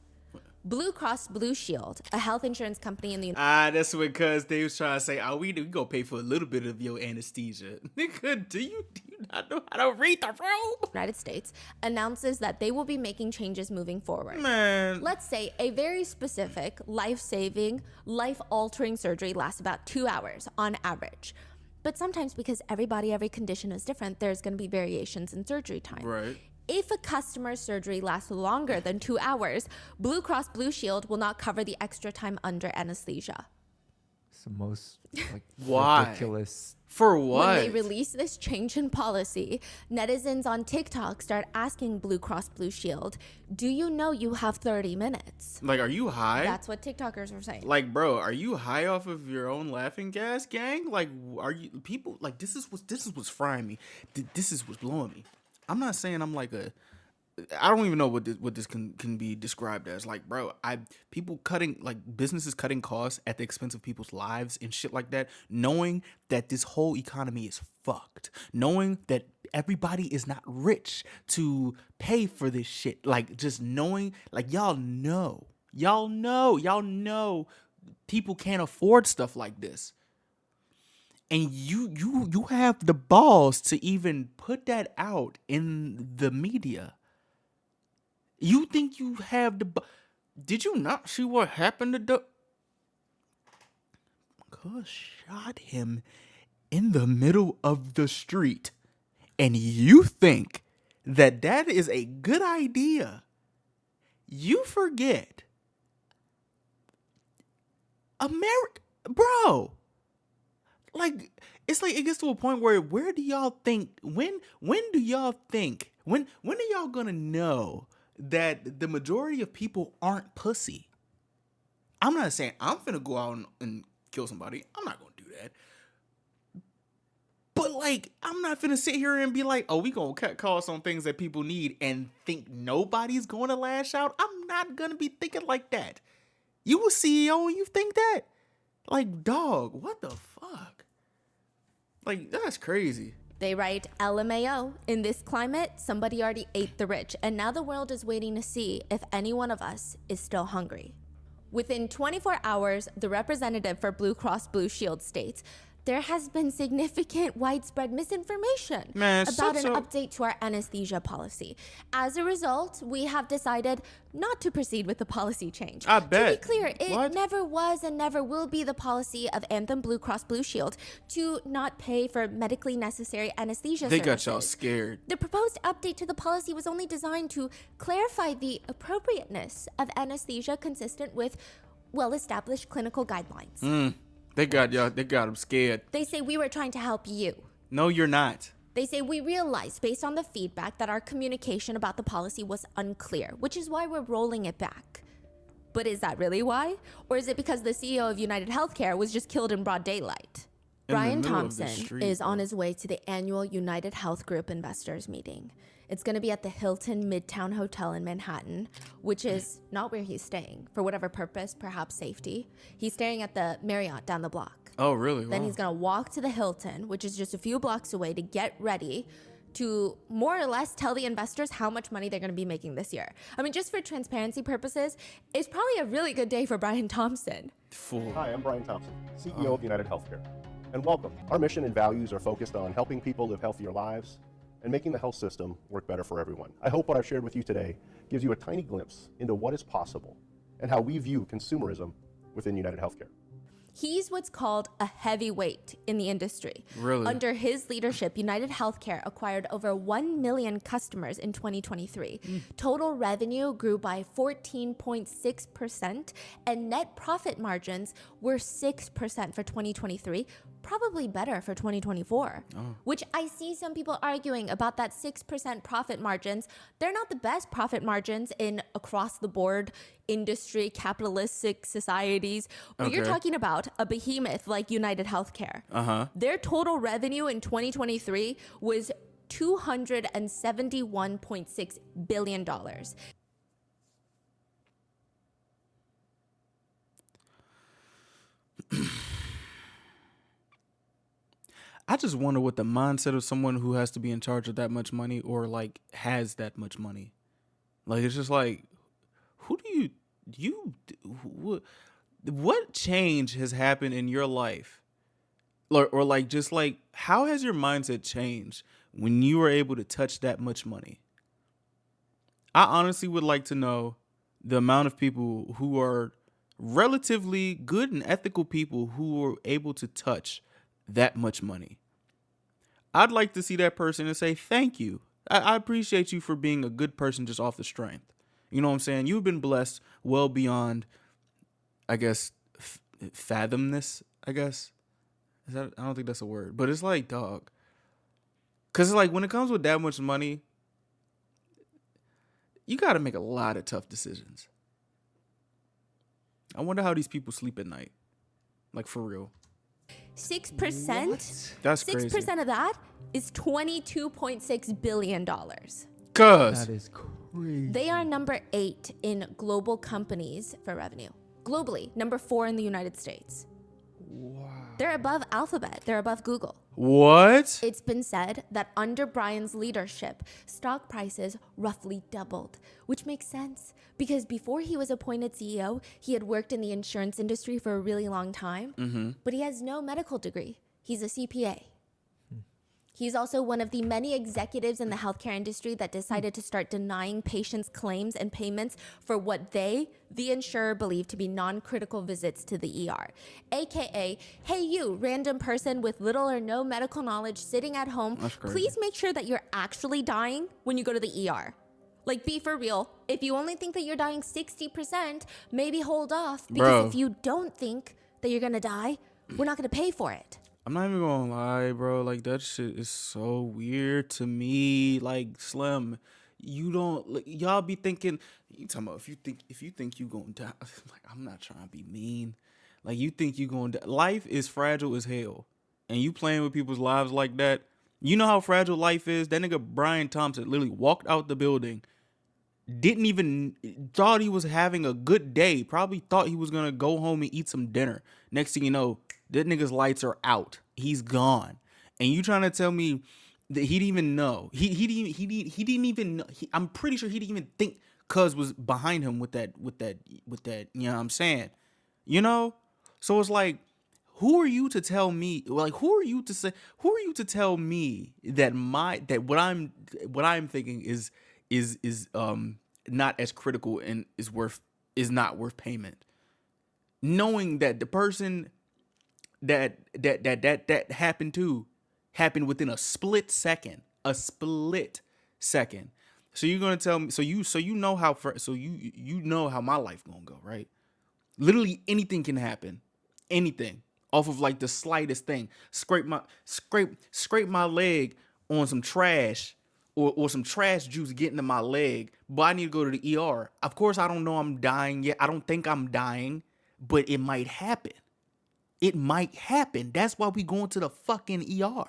C: Blue Cross Blue Shield, a health insurance company in the
A: That's because they was trying to say, we gonna pay for a little bit of your anesthesia. Nigga, do you not know how to read the room?
C: United States, announces that they will be making changes moving forward.
A: Man.
C: Let's say a very specific, life-saving, life-altering surgery lasts about 2 hours on average. But sometimes, because every condition is different, there's going to be variations in surgery time.
A: Right.
C: If a customer's surgery lasts longer than 2 hours, Blue Cross Blue Shield will not cover the extra time under anesthesia.
B: It's the most like
A: Why?
B: ridiculous.
A: For what?
C: When they release this change in policy, netizens on TikTok start asking Blue Cross Blue Shield, do you know you have 30 minutes?
A: Like, are you high?
C: That's what TikTokers were saying.
A: Like, bro, are you high off of your own laughing gas, gang? Like, are you people like this is what's frying me. This is what's blowing me. I'm not saying I'm like I don't even know what this can be described as. Like, bro, people cutting, like, businesses cutting costs at the expense of people's lives and shit like that, knowing that this whole economy is fucked, knowing that everybody is not rich to pay for this shit. Like, just knowing, like, y'all know people can't afford stuff like this. And you have the balls to even put that out in the media. You think you have the... Did you not see what happened to the... Cuz shot him in the middle of the street, and you think that that is a good idea, you forget America, bro. Like, it's like it gets to a point where do y'all think when do y'all think when are y'all gonna know that the majority of people aren't pussy? I'm not saying I'm finna go out and kill somebody. I'm not gonna do that. But like, I'm not finna sit here and be like, oh, we gonna cut costs on things that people need and think nobody's gonna lash out. I'm not gonna be thinking like that. You a CEO and you think that? Like, dog, what the fuck? Like, that's crazy.
C: They write LMAO. In this climate, somebody already ate the rich, and now the world is waiting to see if any one of us is still hungry. Within 24 hours, the representative for Blue Cross Blue Shield states, there has been significant widespread misinformation about an update to our anesthesia policy. As a result, we have decided not to proceed with the policy change.
A: I bet.
C: To be clear, it never was and never will be the policy of Anthem Blue Cross Blue Shield to not pay for medically necessary anesthesia
A: They
C: services.
A: got y'all scared.
C: The proposed update to the policy was only designed to clarify the appropriateness of anesthesia consistent with well-established clinical guidelines.
A: They got y'all. They got them scared.
C: They say we were trying to help you.
A: No, you're not.
C: They say we realized based on the feedback that our communication about the policy was unclear, which is why we're rolling it back. But is that really why? Or is it because the CEO of United Healthcare was just killed in broad daylight? Brian Thompson is on his way to the annual United Health Group investors meeting. It's going to be at the Hilton Midtown Hotel in Manhattan, which is not where he's staying. For whatever purpose, perhaps safety. He's staying at the Marriott down the block.
A: Oh, really?
C: Then
A: Wow.
C: he's going to walk to the Hilton, which is just a few blocks away, to get ready to more or less tell the investors how much money they're going to be making this year. I mean, just for transparency purposes, it's probably a really good day for Brian Thompson.
A: Fool.
E: Hi, I'm Brian Thompson, CEO of United Healthcare. And welcome. Our mission and values are focused on helping people live healthier lives and making the health system work better for everyone. I hope what I've shared with you today gives you a tiny glimpse into what is possible and how we view consumerism within United Healthcare.
C: He's what's called a heavyweight in the industry.
A: Really?
C: Under his leadership, United Healthcare acquired over 1 million customers in 2023. Total revenue grew by 14.6%, and net profit margins were 6% for 2023, probably better for 2024. Which I see some people arguing about that 6% profit margins. They're not the best profit margins in across the board industry, capitalistic societies. But you're talking about a behemoth like United Healthcare. Their total revenue in 2023 was $271.6 billion.
A: I just wonder what the mindset of someone who has to be in charge of that much money or like has that much money. Like, it's just like, who do what change has happened in your life? Or like, just like, how has your mindset changed when you were able to touch that much money? I honestly would like to know the amount of people who are relatively good and ethical people who are able to touch that much money. I'd like to see that person and say, thank you. I appreciate you for being a good person just off the strength. You know what I'm saying? You've been blessed well beyond, I guess, fathomness, I guess. I don't think that's a word. But it's like, dog. Because like when it comes with that much money, you got to make a lot of tough decisions. I wonder how these people sleep at night. Like, for real.
C: 6%?
A: That's crazy.
C: 6% of that is $22.6 billion.
A: Cuz.
B: That is crazy.
C: They are number 8 in global companies for revenue. Globally, number 4 in the United States. Wow. They're above Alphabet. They're above Google.
A: What?
C: It's been said that under Brian's leadership, stock prices roughly doubled, which makes sense because before he was appointed CEO, he had worked in the insurance industry for a really long time, but he has no medical degree. He's a CPA. He's also one of the many executives in the healthcare industry that decided to start denying patients' claims and payments for what they, the insurer, believe to be non-critical visits to the ER. AKA, hey you, random person with little or no medical knowledge sitting at home, please make sure that you're actually dying when you go to the ER. Like, be for real. If you only think that you're dying 60%, maybe hold off, because if you don't think that you're gonna die, we're not gonna pay for it.
A: I'm not even gonna lie, bro. Like, that shit is so weird to me. Like, Slim, you don't, like, y'all be thinking, you talking about if you think you gonna die. Like, I'm not trying to be mean. Like, you think you gonna die. Life is fragile as hell, and you playing with people's lives like that. You know how fragile life is. That nigga Brian Thompson literally walked out the building, didn't even thought he was having a good day. Probably thought he was gonna go home and eat some dinner. Next thing you know, that nigga's lights are out. He's gone. And you trying to tell me that he didn't even know? He didn't even know. I'm pretty sure he didn't even think Cuz was behind him with that. You know what I'm saying? You know? So it's like, who are you to tell me? Like, who are you to tell me that what I'm thinking is not as critical and is not worth payment? Knowing that the person that happened within a split second. So you're gonna tell me? So you know how my life gonna go, right? Literally anything can happen, anything off of like the slightest thing. Scrape my leg on some trash, or some trash juice getting to my leg, but I need to go to the ER. Of course, I don't know I'm dying yet. I don't think I'm dying, but it might happen. It might happen. That's why we going to the fucking ER.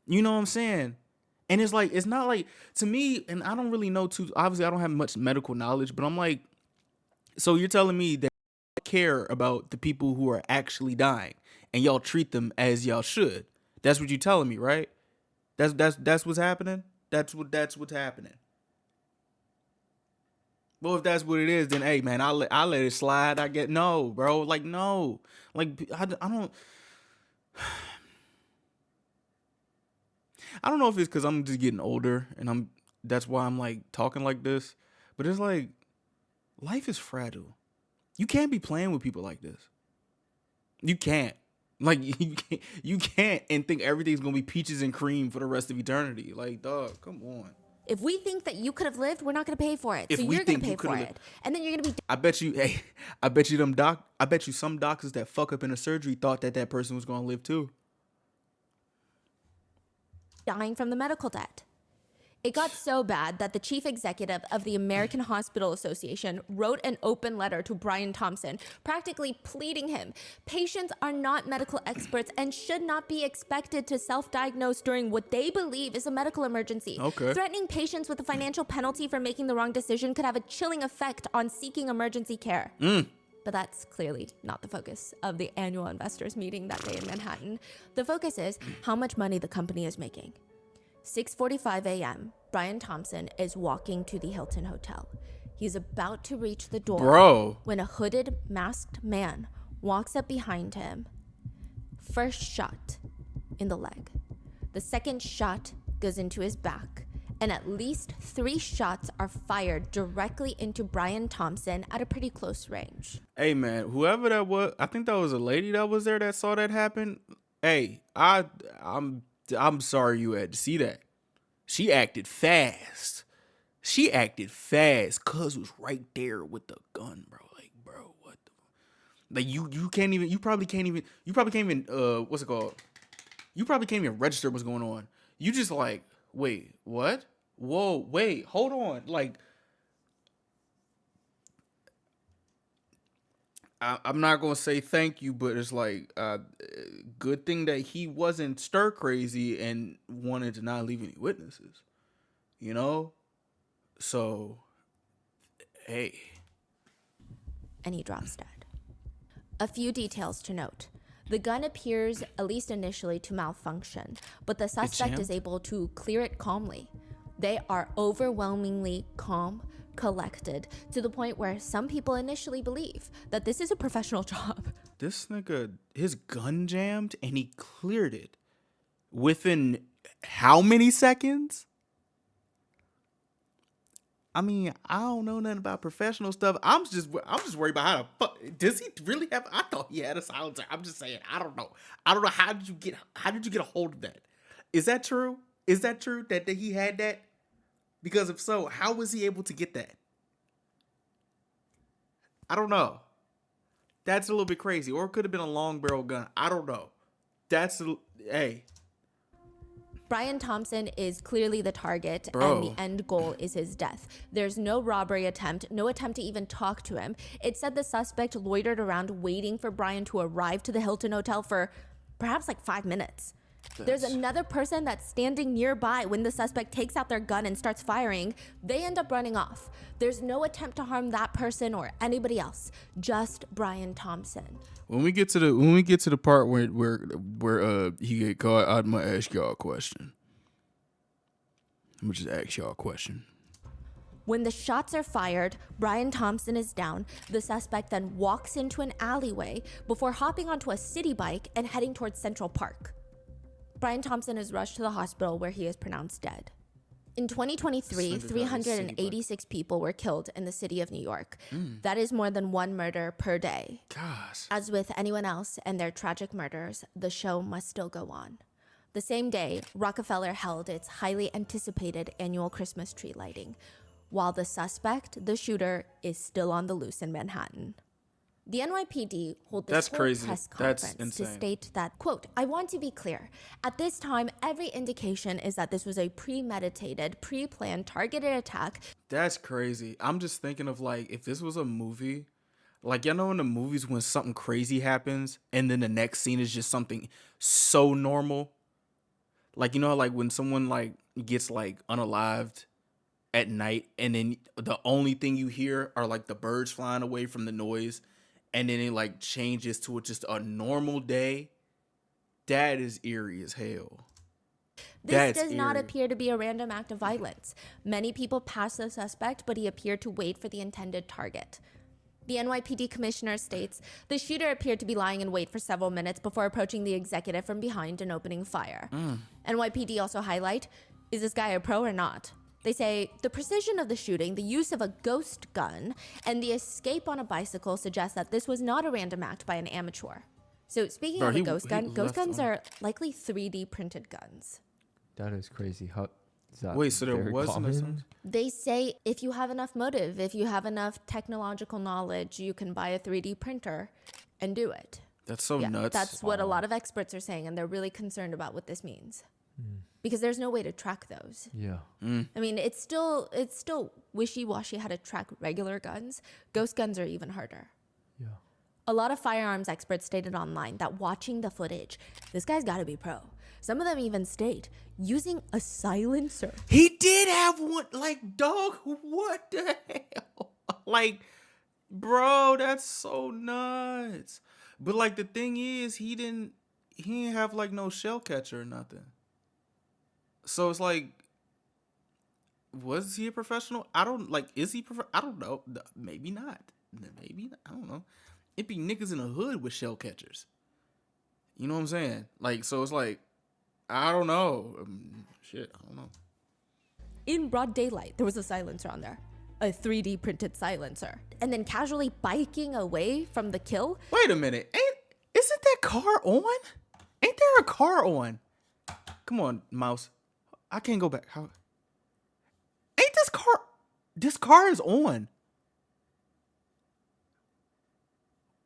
A: You know what I'm saying? And it's like, it's not like, to me, and I don't really know obviously I don't have much medical knowledge, but I'm like, so you're telling me that you care about the people who are actually dying and y'all treat them as y'all should. That's what you're telling me, right? That's what's happening? That's what's happening. Well, if that's what it is, then hey, man, I'll let it slide. I get no, bro. Like, no, like I don't know if it's because I'm just getting older and that's why I'm like talking like this. But it's like, life is fragile. You can't be playing with people like this. You can't. Like, you can't and think everything's gonna be peaches and cream for the rest of eternity. Like, dog, come on.
C: If we think that you could have lived, we're not going to pay for it. So you're going to pay for it. And then you're going to be...
A: I bet you some doctors that fuck up in a surgery thought that person was going to live too.
C: dying from the medical debt. It got so bad that the chief executive of the American Hospital Association wrote an open letter to Brian Thompson, practically pleading him. Patients are not medical experts and should not be expected to self-diagnose during what they believe is a medical emergency.
A: Okay.
C: Threatening patients with a financial penalty for making the wrong decision could have a chilling effect on seeking emergency care. But that's clearly not the focus of the annual investors meeting that day in Manhattan. The focus is how much money the company is making. 6:45 a.m., Brian Thompson is walking to the Hilton Hotel. He's about to reach the door when a hooded, masked man walks up behind him. First shot in the leg. The second shot goes into his back. And at least 3 shots are fired directly into Brian Thompson at a pretty close range.
A: Hey, man, whoever that was, I think that was a lady that was there that saw that happen. Hey, I'm sorry you had to see that. She acted fast. Cuz was right there with the gun, bro. Like, bro, what the... Like, you probably can't even what's it called? You probably can't even register what's going on. You just like, wait, what? Whoa, wait, hold on. Like, I'm not going to say thank you, but it's like, good thing that he wasn't stir crazy and wanted to not leave any witnesses, you know? So, hey.
C: And he drops dead. A few details to note. The gun appears, at least initially, to malfunction, but the suspect is able to clear it calmly. They are overwhelmingly calm, collected, to the point where some people initially believe that this is a professional job.
A: This nigga, his gun jammed and he cleared it within how many seconds? I mean, I don't know nothing about professional stuff. I'm just worried about how the fuck does he really have? I thought he had a silencer. I'm just saying, I don't know. How did you get a hold of that? Is that true? Is that true that he had that? Because if so, how was he able to get that? I don't know. That's a little bit crazy. Or it could have been a long barrel gun. I don't know. Hey.
C: Brian Thompson is clearly the target,
A: Bro.
C: and the end goal is his death. There's no robbery attempt, no attempt to even talk to him. It said the suspect loitered around waiting for Brian to arrive to the Hilton Hotel for perhaps like 5 minutes. There's another person that's standing nearby when the suspect takes out their gun and starts firing. They end up running off. There's no attempt to harm that person or anybody else, just Brian Thompson.
A: When we get to the part where he get caught, I'm gonna ask y'all a question. I'm gonna just ask y'all a question.
C: When the shots are fired, Brian Thompson is down. The suspect then walks into an alleyway before hopping onto a city bike and heading towards Central Park. Brian Thompson is rushed to the hospital where he is pronounced dead. In 2023, 386 people were killed in the city of New York. That is more than one murder per day.
A: Gosh.
C: As with anyone else and their tragic murders, the show must still go on. The same day, Rockefeller held its highly anticipated annual Christmas tree lighting, while the suspect, the shooter, is still on the loose in Manhattan. The NYPD hold this whole press conference to state that, quote, "I want to be clear. At this time, every indication is that this was a premeditated, pre-planned, targeted attack."
A: That's crazy. I'm just thinking of like if this was a movie, like y'all know in the movies when something crazy happens and then the next scene is just something so normal. Like, you know, like when someone like gets like unalived at night and then the only thing you hear are like the birds flying away from the noise. And then it like changes to just a normal day. That is eerie as hell.
C: This does not appear to be a random act of violence. Many people passed the suspect, but he appeared to wait for the intended target. The NYPD commissioner states, the shooter appeared to be lying in wait for several minutes before approaching the executive from behind and opening fire. NYPD also highlight, is this guy a pro or not? They say the precision of the shooting, the use of a ghost gun, and the escape on a bicycle suggest that this was not a random act by an amateur. So speaking of a ghost gun, ghost guns are likely 3D printed guns.
B: That is crazy. How is that?
A: Wait, so there wasn't a...
C: They say if you have enough motive, if you have enough technological knowledge, you can buy a 3D printer and do it.
A: That's so nuts.
C: That's what a lot of experts are saying, and they're really concerned about what this means. Because there's no way to track those.
B: Yeah.
C: I mean, it's still wishy-washy how to track regular guns. Ghost guns are even harder.
B: Yeah.
C: A lot of firearms experts stated online that watching the footage, this guy's got to be pro. Some of them even state using a silencer.
A: He did have one. Like, dog, what the hell? Like, bro, that's so nuts. But like the thing is, he didn't have like no shell catcher or nothing. So it's like, was he a professional? Is he I don't know. Maybe not. I don't know. It be niggas in the hood with shell catchers. You know what I'm saying? Like, so it's like, I don't know. I don't know.
C: In broad daylight, there was a silencer on there. A 3D printed silencer. And then casually biking away from the kill.
A: Wait a minute. Isn't that car on? Ain't there a car on? Come on, mouse. I can't go back. How? Ain't this car? This car is on.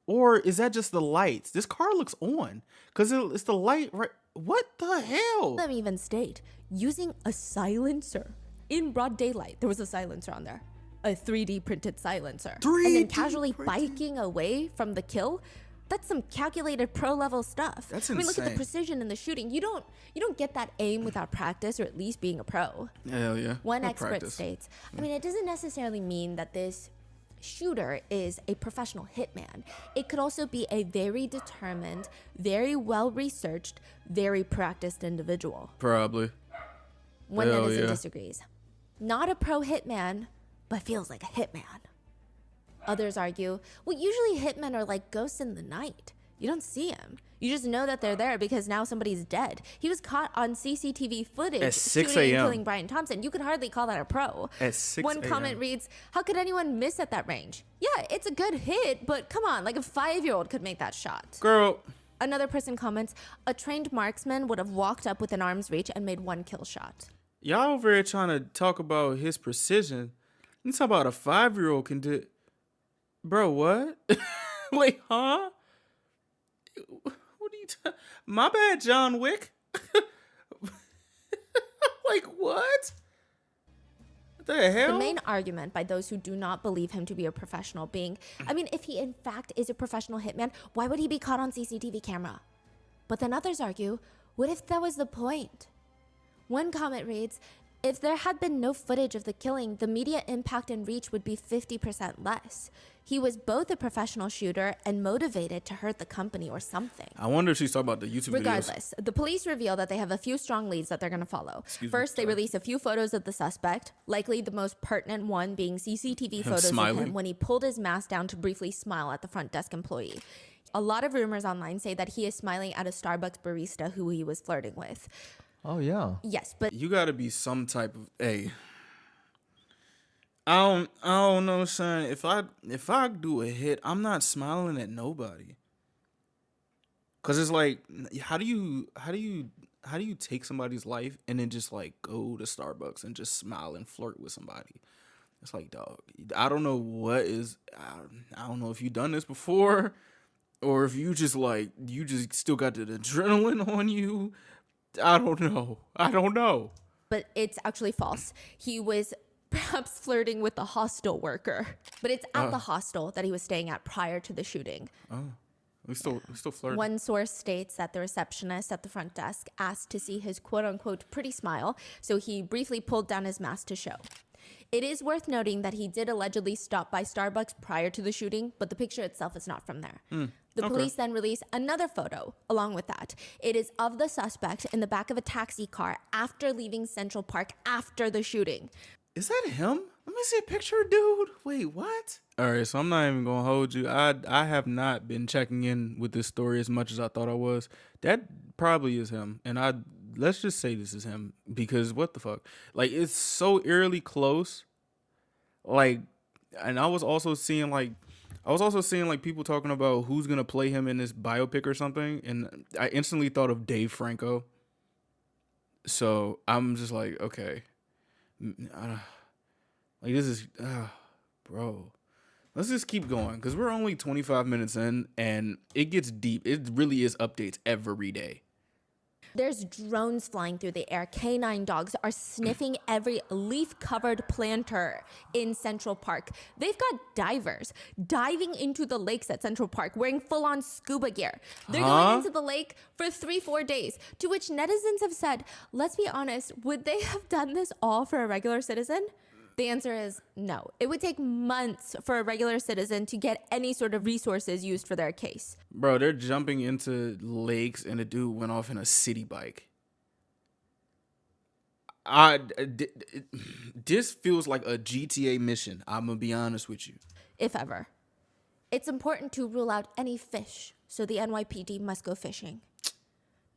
A: Or is that just the lights? This car looks on. Because it's the light, right? What the hell?
C: Them even state using a silencer. In broad daylight, there was a silencer on there. A 3D printed silencer. And then casually biking away from the kill. That's some calculated pro level stuff.
A: That's
C: insane. I mean, look at the precision in the shooting. You don't get that aim without practice or at least being a pro.
A: Hell yeah.
C: One expert states, I mean, it doesn't necessarily mean that this shooter is a professional hitman. It could also be a very determined, very well researched, very practiced individual.
A: Probably.
C: One netizen disagrees. Not a pro hitman, but feels like a hitman. Others argue, well, usually hitmen are like ghosts in the night. You don't see them. You just know that they're there because now somebody's dead. He was caught on CCTV footage
A: At 6
C: shooting and
A: a.m.
C: killing Brian Thompson. You could hardly call that a pro.
A: At 6
C: One comment
A: a.m.
C: reads, how could anyone miss at that range? Yeah, it's a good hit, but come on, like a 5-year-old could make that shot.
A: Girl.
C: Another person comments, a trained marksman would have walked up within arm's reach and made one kill shot.
A: Y'all over here trying to talk about his precision. You talk about a 5-year-old can do. Bro, what? Like, huh? What are you my bad, John Wick. Like, what? What the hell?
C: The main argument by those who do not believe him to be a professional being, I mean, if he in fact is a professional hitman, why would he be caught on CCTV camera? But then others argue, what if that was the point? One comment reads, if there had been no footage of the killing, the media impact and reach would be 50% less. He was both a professional shooter and motivated to hurt the company or something.
A: I wonder if she's talking about the YouTube
C: Regardless, the police reveal that they have a few strong leads that they're going to follow. First, they release a few photos of the suspect, likely the most pertinent one being CCTV photos of him when he pulled his mask down to briefly smile at the front desk employee. A lot of rumors online say that he is smiling at a Starbucks barista who he was flirting with.
B: Oh, yeah.
C: Yes, but
A: You gotta be some type of I don't know, son. If I do a hit, I'm not smiling at nobody. Cause it's like, how do you take somebody's life and then just like go to Starbucks and just smile and flirt with somebody? It's like, dog, I don't know I don't know if you've done this before, or if you just still got the adrenaline on you. I don't know.
C: But it's actually false. He was perhaps flirting with the hostel worker. But it's at the hostel that he was staying at prior to the shooting.
A: We still flirting.
C: One source states that the receptionist at the front desk asked to see his quote-unquote pretty smile, so he briefly pulled down his mask to show. It is worth noting that he did allegedly stop by Starbucks prior to the shooting, but the picture itself is not from there. The police then release another photo along with that. It is of the suspect in the back of a taxi car after leaving Central Park after the shooting.
A: Is that him? Let me see a picture, dude. Wait, what? All right, so I'm not even gonna hold you. I have not been checking in with this story as much as I thought I was. That probably is him, and let's just say this is him because what the fuck? Like, it's so eerily close. Like, and I was also seeing like people talking about who's gonna play him in this biopic or something, and I instantly thought of Dave Franco. So I'm just like, okay. Like, this is, bro. Let's just keep going because we're only 25 minutes in and it gets deep. It really is updates every day.
C: There's drones flying through the air. Canine dogs are sniffing every leaf-covered planter in Central Park. They've got divers diving into the lakes at Central Park wearing full-on scuba gear. They're going into the lake for 3-4 days, to which netizens have said, let's be honest, would they have done this all for a regular citizen? The answer is no. It would take months for a regular citizen to get any sort of resources used for their case.
A: Bro, they're jumping into lakes and a dude went off in a city bike. This feels like a GTA mission. I'm going to be honest with you.
C: If ever. It's important to rule out any fish, so the NYPD must go fishing.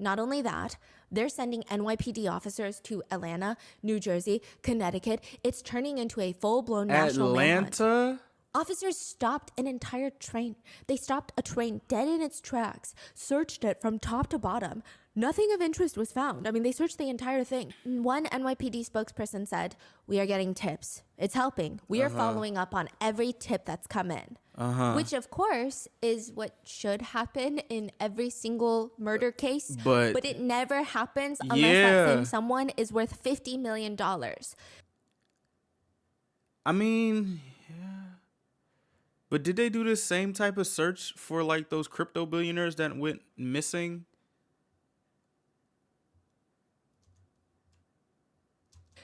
C: Not only that, they're sending NYPD officers to Atlanta, New Jersey, Connecticut. It's turning into a full-blown national manhunt.
A: Atlanta?
C: Officers stopped an entire train. They stopped a train dead in its tracks, searched it from top to bottom. Nothing of interest was found. I mean, they searched the entire thing. One NYPD spokesperson said, "We are getting tips. It's helping. We are following up on every tip that's come in." Which, of course, is what should happen in every single murder case. But it never happens unless that same someone is worth $50 million.
A: I mean, yeah. But did they do the same type of search for like those crypto billionaires that went missing?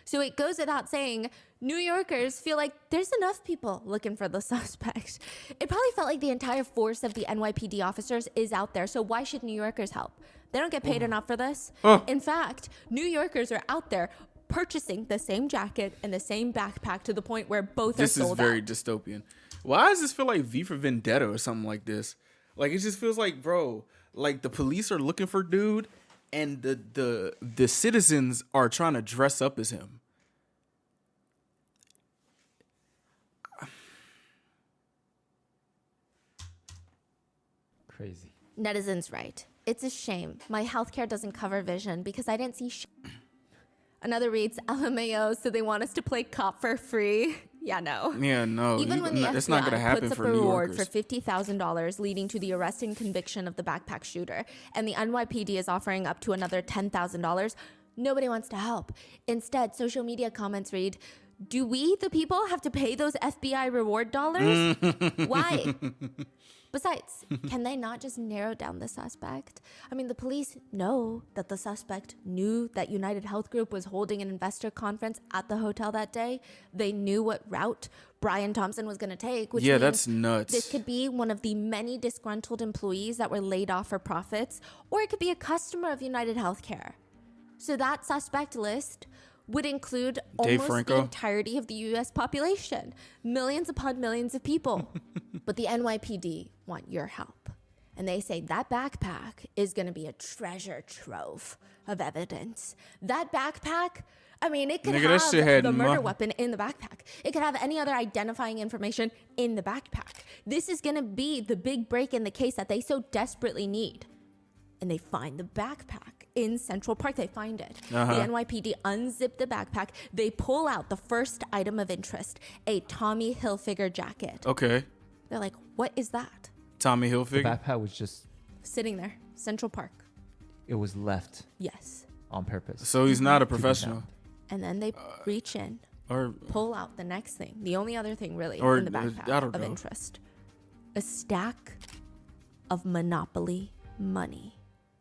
C: So it goes without saying, New Yorkers feel like there's enough people looking for the suspect. It probably felt like the entire force of the NYPD officers is out there, so why should New Yorkers help? They don't get paid enough for this. In fact, New Yorkers are out there purchasing the same jacket and the same backpack to the point where both are sold out.
A: This is very dystopian. Why does this feel like V for Vendetta or something like this? Like, it just feels like, bro, like the police are looking for dude, and the citizens are trying to dress up as him.
B: Crazy.
C: Netizens right. It's a shame. My healthcare doesn't cover vision because I didn't see Another reads, LMAO, so they want us to play cop for free. Yeah, no.
A: Yeah, no.
C: Even when the
A: That's not gonna
C: FBI
A: happen
C: puts up
A: for
C: a
A: New
C: reward
A: Yorkers.
C: for $50,000, leading to the arrest and conviction of the backpack shooter, and the NYPD is offering up to another $10,000, nobody wants to help. Instead, social media comments read, do we, the people, have to pay those FBI reward dollars? Why? Besides, can they not just narrow down the suspect? I mean, the police know that the suspect knew that United Health Group was holding an investor conference at the hotel that day. They knew what route Brian Thompson was going to take, which
A: Yeah,
C: means
A: that's nuts.
C: this could be one of the many disgruntled employees that were laid off for profits, or it could be a customer of United Healthcare. So that suspect list would include
A: Dave
C: almost
A: Franco?
C: the entirety of the U.S. population, millions upon millions of people. But the NYPD want your help. And they say that backpack is going to be a treasure trove of evidence. That backpack, I mean, it could
A: Nigga, that shit
C: have
A: had
C: the murder
A: mo-
C: weapon in the backpack. It could have any other identifying information in the backpack. This is going to be the big break in the case that they so desperately need. And they find the backpack in Central Park. They find it. The NYPD unzip the backpack. They pull out the first item of interest, a Tommy Hilfiger jacket.
A: Okay.
C: They're like, what is that?
A: Tommy
B: The
A: Hilfiger.
B: backpack was just,
C: Sitting there, Central Park.
B: it was left
C: Yes.
B: on purpose.
A: So he's not a
B: Keep him
A: professional.
B: down.
C: And then they reach in,
A: Or
C: pull out the next thing, the only other thing really
A: Or,
C: in the backpack
A: I don't
C: of
A: know.
C: interest. A stack of Monopoly money.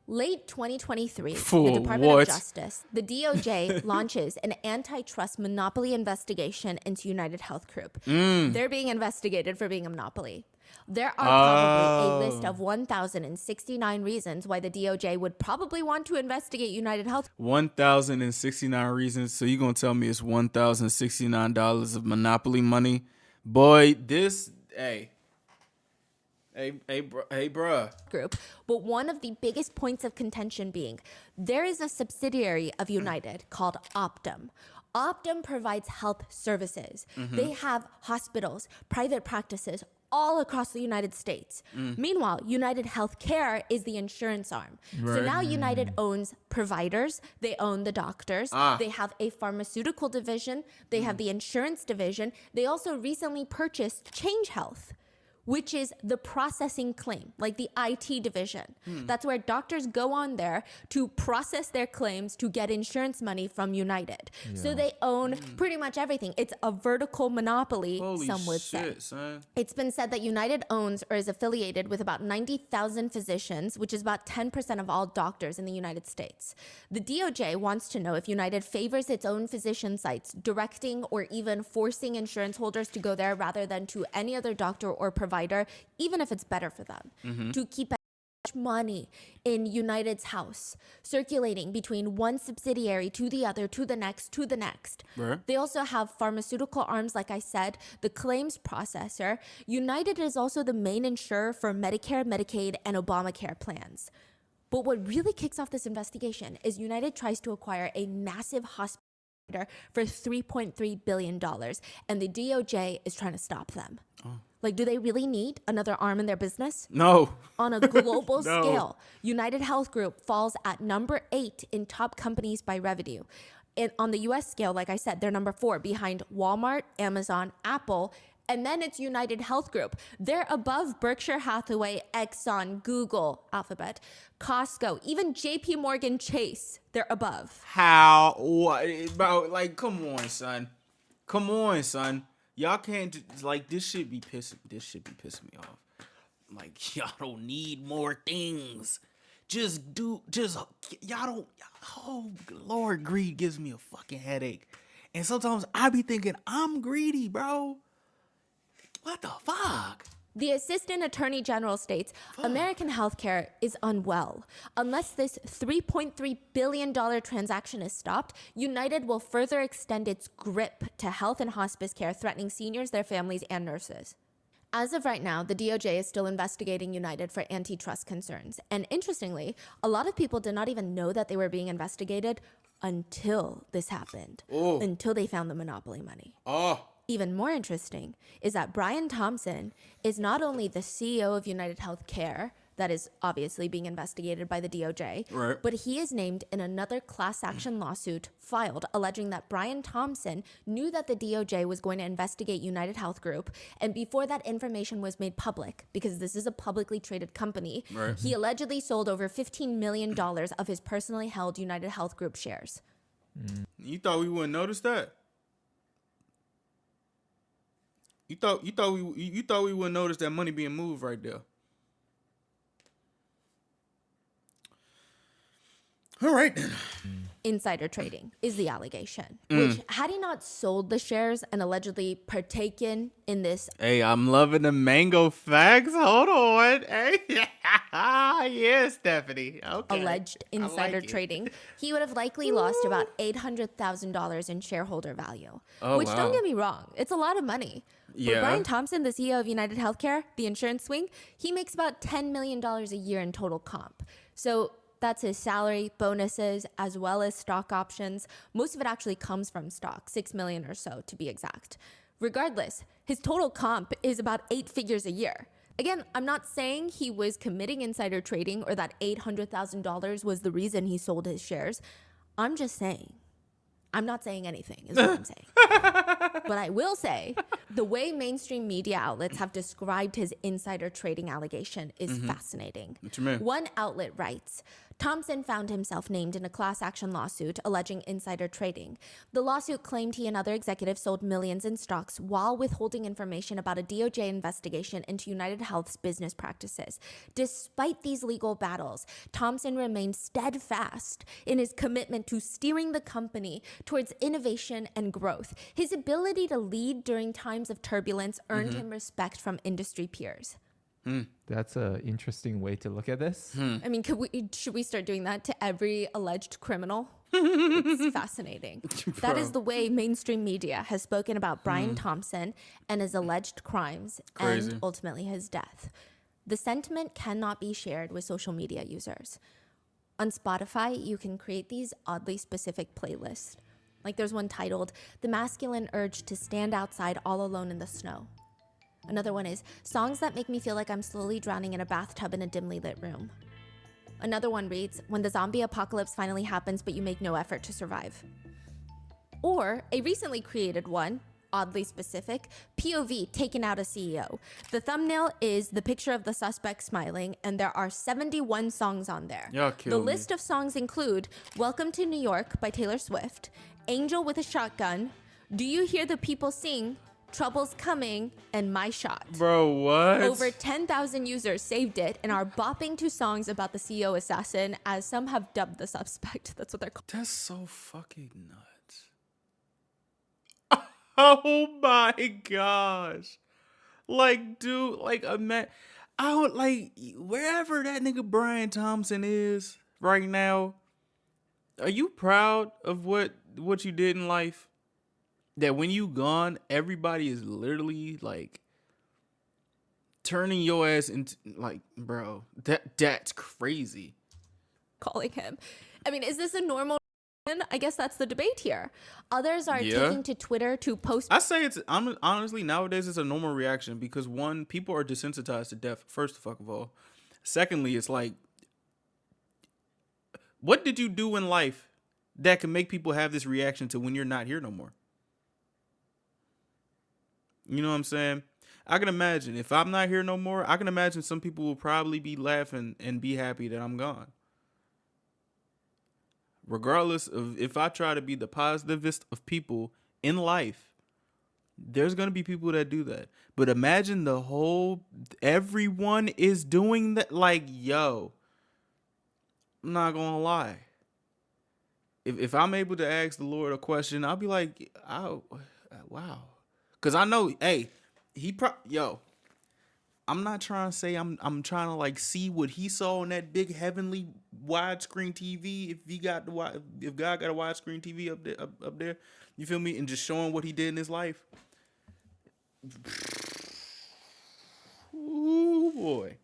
C: Late 2023,
A: For
C: the Department
A: what?
C: of Justice, the DOJ launches an antitrust monopoly investigation into United Health Group. They're being investigated for being a monopoly. There are probably a list of 1,069 reasons why the DOJ would probably want to investigate United Health
A: 1,069 reasons. So you gonna tell me it's $1,069 of Monopoly money? Boy, this Hey, bruh.
C: Group. But one of the biggest points of contention being there is a subsidiary of United called Optum. Optum provides health services. They have hospitals, private practices all across the United States. Meanwhile, United Healthcare is the insurance arm. So now United owns providers, they own the doctors, they have a pharmaceutical division, they have the insurance division. They also recently purchased Change Health, which is the processing claim, like the IT division. That's where doctors go on there to process their claims to get insurance money from United. So they own pretty much everything. It's a vertical monopoly,
A: Holy
C: some would
A: shit,
C: say.
A: son.
C: It's been said that United owns or is affiliated with about 90,000 physicians, which is about 10% of all doctors in the United States. The DOJ wants to know if United favors its own physician sites, directing or even forcing insurance holders to go there rather than to any other doctor or provider, even if it's better for them, to keep money in United's house, circulating between one subsidiary to the other, to the next, to the next.
A: Right.
C: They also have pharmaceutical arms, like I said, the claims processor. United is also the main insurer for Medicare, Medicaid, and Obamacare plans. But what really kicks off this investigation is United tries to acquire a massive hospital for $3.3 billion, and the DOJ is trying to stop them. Like, do they really need another arm in their business?
A: No.
C: On a global
A: No.
C: scale, United Health Group falls at number 8 in top companies by revenue. On the US scale, like I said, they're number 4 behind Walmart, Amazon, Apple, and then it's United Health Group. They're above Berkshire Hathaway, Exxon, Google, Alphabet, Costco, even JP Morgan Chase. They're above.
A: How? What? Bro, like, come on, son. Come on, son. Y'all can't like this shit be pissing me off. Like, y'all don't need more things. Y'all don't. Oh Lord, greed gives me a fucking headache. And sometimes I be thinking I'm greedy, bro. What the fuck?
C: The Assistant Attorney General states American healthcare is unwell. Unless this $3.3 billion transaction is stopped, United will further extend its grip to health and hospice care, threatening seniors, their families, and nurses. As of right now, the DOJ is still investigating United for antitrust concerns. And interestingly, a lot of people did not even know that they were being investigated until this happened, until they found the monopoly money. Even more interesting is that Brian Thompson is not only the CEO of United Healthcare, that is obviously being investigated by the DOJ,
A: Right.
C: but he is named in another class action lawsuit filed alleging that Brian Thompson knew that the DOJ was going to investigate United Health Group, and before that information was made public, because this is a publicly traded company,
A: Right.
C: he allegedly sold over $15 million of his personally held United Health Group shares.
A: You thought we wouldn't notice that? You thought we wouldn't notice that money being moved right there? All right.
C: Insider trading is the allegation, which had he not sold the shares and allegedly partaken in this
A: Hey, I'm loving the mango facts. Hold on. Hey, yeah, Stephanie. Okay.
C: alleged
A: I like
C: insider
A: it.
C: trading, he would have likely lost about $800,000 in shareholder value.
A: Oh,
C: Which,
A: wow.
C: don't get me wrong, it's a lot of money.
A: Yeah.
C: But Brian Thompson, the CEO of United Healthcare, the insurance swing, he makes about $10 million a year in total comp. So that's his salary, bonuses, as well as stock options. Most of it actually comes from stock, 6 million or so to be exact. Regardless, his total comp is about 8 figures a year. Again, I'm not saying he was committing insider trading or that $800,000 was the reason he sold his shares. I'm just saying. I'm not saying anything, is what I'm saying. But I will say, the way mainstream media outlets have described his insider trading allegation is fascinating.
A: What you mean?
C: One outlet writes, Thompson found himself named in a class action lawsuit alleging insider trading. The lawsuit claimed he and other executives sold millions in stocks while withholding information about a DOJ investigation into United Health's business practices. Despite these legal battles, Thompson remained steadfast in his commitment to steering the company towards innovation and growth. His ability to lead during times of turbulence earned him respect from industry peers.
B: That's an interesting way to look at this.
C: I mean, should we start doing that to every alleged criminal? It's fascinating. That is the way mainstream media has spoken about Brian Thompson and his alleged crimes
A: Crazy.
C: and ultimately his death. The sentiment cannot be shared with social media users. On Spotify, you can create these oddly specific playlists. Like there's one titled, The Masculine Urge to Stand Outside All Alone in the Snow. Another one is songs that make me feel like I'm slowly drowning in a bathtub in a dimly lit room. Another one reads, when the zombie apocalypse finally happens, but you make no effort to survive. Or a recently created one, oddly specific, POV taken out a CEO. The thumbnail is the picture of the suspect smiling, and there are 71 songs on there.
A: Y'all
C: The
A: kill me.
C: list of songs include Welcome to New York by Taylor Swift, Angel with a Shotgun, Do You Hear the People Sing, Trouble's Coming, and My Shot.
A: Bro, what?
C: Over 10,000 users saved it and are bopping to songs about the CEO assassin, as some have dubbed the suspect. That's what they're called.
A: That's so fucking nuts. Oh my gosh. Like, dude, like, I don't, like, wherever that nigga Brian Thompson is right now, are you proud of what you did in life? That when you gone, everybody is literally, like, turning your ass into, like, bro, that's crazy.
C: Calling him. I mean, is this a normal? I guess that's the debate here. Others are
A: Yeah.
C: taking to Twitter to post.
A: I say honestly, nowadays it's a normal reaction because one, people are desensitized to death, first of all. Secondly, it's like, what did you do in life that can make people have this reaction to when you're not here no more? You know what I'm saying? I can imagine if I'm not here no more, I can imagine some people will probably be laughing and be happy that I'm gone. Regardless of if I try to be the positivist of people in life, there's going to be people that do that. But imagine everyone is doing that. Like, yo, I'm not going to lie. If I'm able to ask the Lord a question, I'll be like, oh, wow. Because I know, hey, I'm not trying to say I'm trying to like see what he saw on that big heavenly widescreen TV. If God got a widescreen TV up there, you feel me, and just showing what he did in his life. Ooh, boy.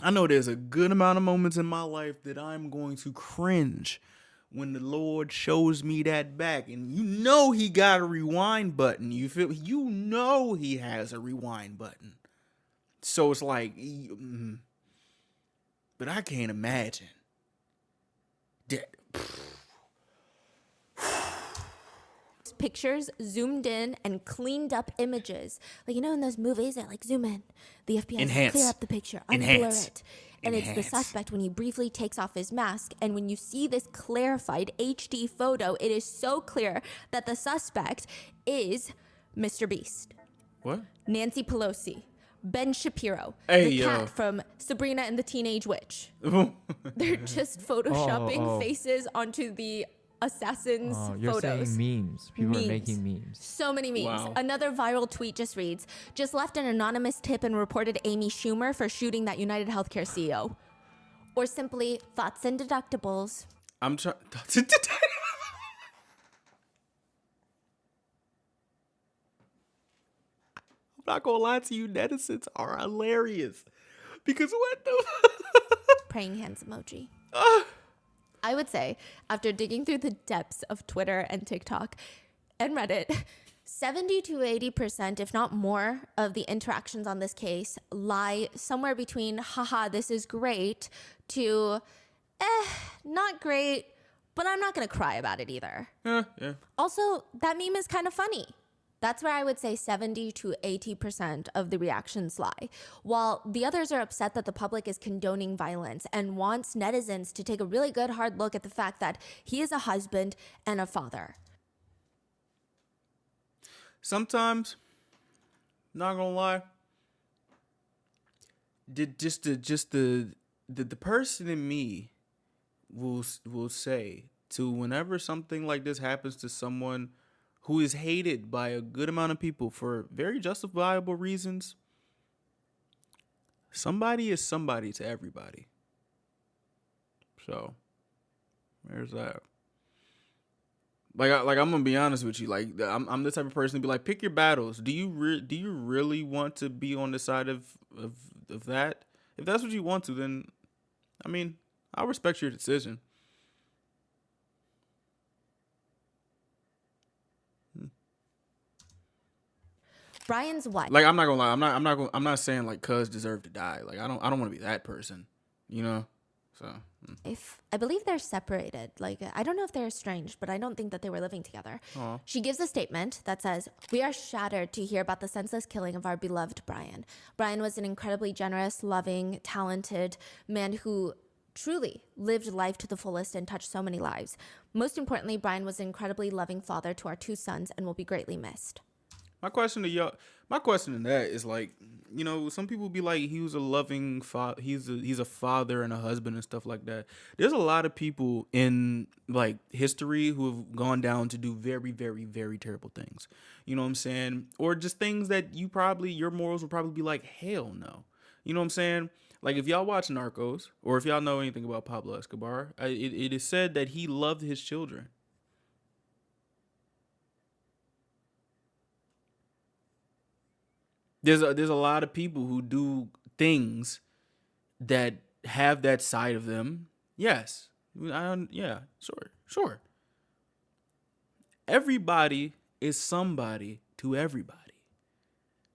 A: I know there's a good amount of moments in my life that I'm going to cringe when the Lord shows me that back. And you know he got a rewind button. You feel? You know he has a rewind button. So it's like, but I can't imagine that.
C: Pictures zoomed in and cleaned up images. Like, you know, in those movies that like zoom in, the FBI
A: Enhance.
C: clear up the picture, unblur
A: Enhance.
C: it. And it's the
A: Enhance.
C: suspect when he briefly takes off his mask. And when you see this clarified HD photo, it is so clear that the suspect is Mr. Beast,
A: What?
C: Nancy Pelosi, Ben Shapiro,
A: Hey,
C: the
A: yo.
C: cat from Sabrina and the Teenage Witch. They're just photoshopping faces onto the assassins'
B: Oh, you're
C: photos.
B: saying memes. People
C: Memes.
B: are making memes.
C: So many memes.
A: Wow.
C: Another viral tweet just reads, just left an anonymous tip and reported Amy Schumer for shooting that United Healthcare CEO. Or simply, thoughts and deductibles.
A: I'm trying. I'm not gonna lie to you, netizens are hilarious. Because what the?
C: Praying hands emoji. I would say, after digging through the depths of Twitter and TikTok and Reddit, 70 to 80%, if not more, of the interactions on this case lie somewhere between, haha, this is great, to, not great, but I'm not going to cry about it either.
A: Yeah.
C: Also, that meme is kind of funny. That's where I would say 70 to 80% of the reactions lie. While the others are upset that the public is condoning violence and wants netizens to take a really good hard look at the fact that he is a husband and a father.
A: Sometimes, not gonna lie, the person in me will say to whenever something like this happens to someone who is hated by a good amount of people for very justifiable reasons, somebody is somebody to everybody. So, there's that. Like I'm gonna be honest with you. Like I'm the type of person to be like, pick your battles. Do you really want to be on the side of that? If that's what you want to, then I mean, I'll respect your decision.
C: Brian's wife.
A: Like I'm not gonna lie. I'm not saying like cuz deserve to die. Like I don't want to be that person. You know. So.
C: I believe they're separated. Like, I don't know if they're estranged, but I don't think that they were living together.
A: Aww.
C: She gives a statement that says, "We are shattered to hear about the senseless killing of our beloved Brian. Brian was an incredibly generous, loving, talented man who truly lived life to the fullest and touched so many lives. Most importantly, Brian was an incredibly loving father to our 2 sons and will be greatly missed."
A: My question to that is like, you know, some people be like, he was a loving father, he's a father and a husband and stuff like that. There's a lot of people in like history who have gone down to do very, very, very terrible things. You know what I'm saying? Or just things that your morals would probably be like, hell no. You know what I'm saying? Like if y'all watch Narcos, or if y'all know anything about Pablo Escobar, it is said that he loved his children. There's a lot of people who do things that have that side of them. Yes. Yeah, sure. Everybody is somebody to everybody.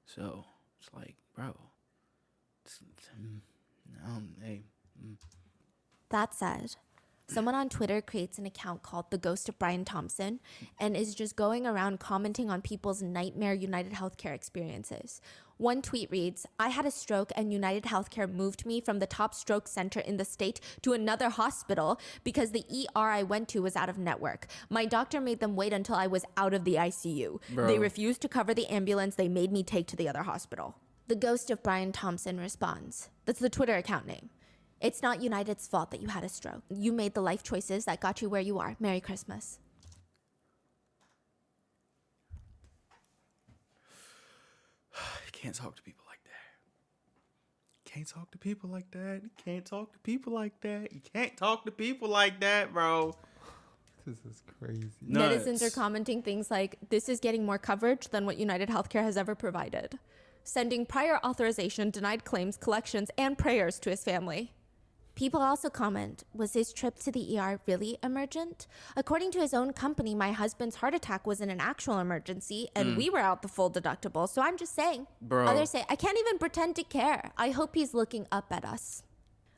A: So, it's like, bro. Hey.
C: That said, someone on Twitter creates an account called The Ghost of Brian Thompson and is just going around commenting on people's nightmare United Healthcare experiences. One tweet reads, "I had a stroke and United Healthcare moved me from the top stroke center in the state to another hospital because the ER I went to was out of network. My doctor made them wait until I was out of the ICU.
A: Bro.
C: They refused to cover the ambulance they made me take to the other hospital." The Ghost of Brian Thompson responds, that's the Twitter account name, "It's not United's fault that you had a stroke. You made the life choices that got you where you are. Merry Christmas."
A: You can't talk to people like that. Can't talk to people like that. You can't talk to people like that. You can't talk to people like that, bro.
B: This is crazy.
C: Netizens are commenting things like, this is getting more coverage than what United Healthcare has ever provided. Sending prior authorization, denied claims, collections, and prayers to his family. People also comment, was his trip to the ER really emergent? According to his own company, my husband's heart attack wasn't an actual emergency, and we were out the full deductible, so I'm just saying.
A: Bro.
C: Others say, I can't even pretend to care. I hope he's looking up at us.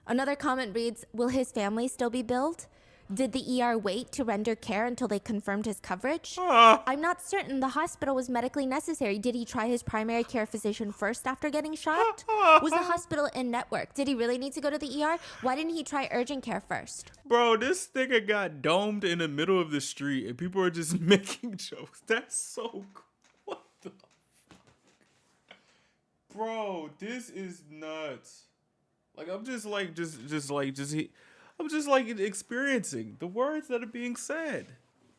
C: Another comment reads, will his family still be billed? Did the ER wait to render care until they confirmed his coverage? I'm not certain the hospital was medically necessary. Did he try his primary care physician first after getting shot? Was the hospital in network? Did he really need to go to the ER? Why didn't he try urgent care first?
A: Bro, this nigga got domed in the middle of the street and people are just making jokes. That's so... What the... Bro, this is nuts. Like, I'm just experiencing the words that are being said.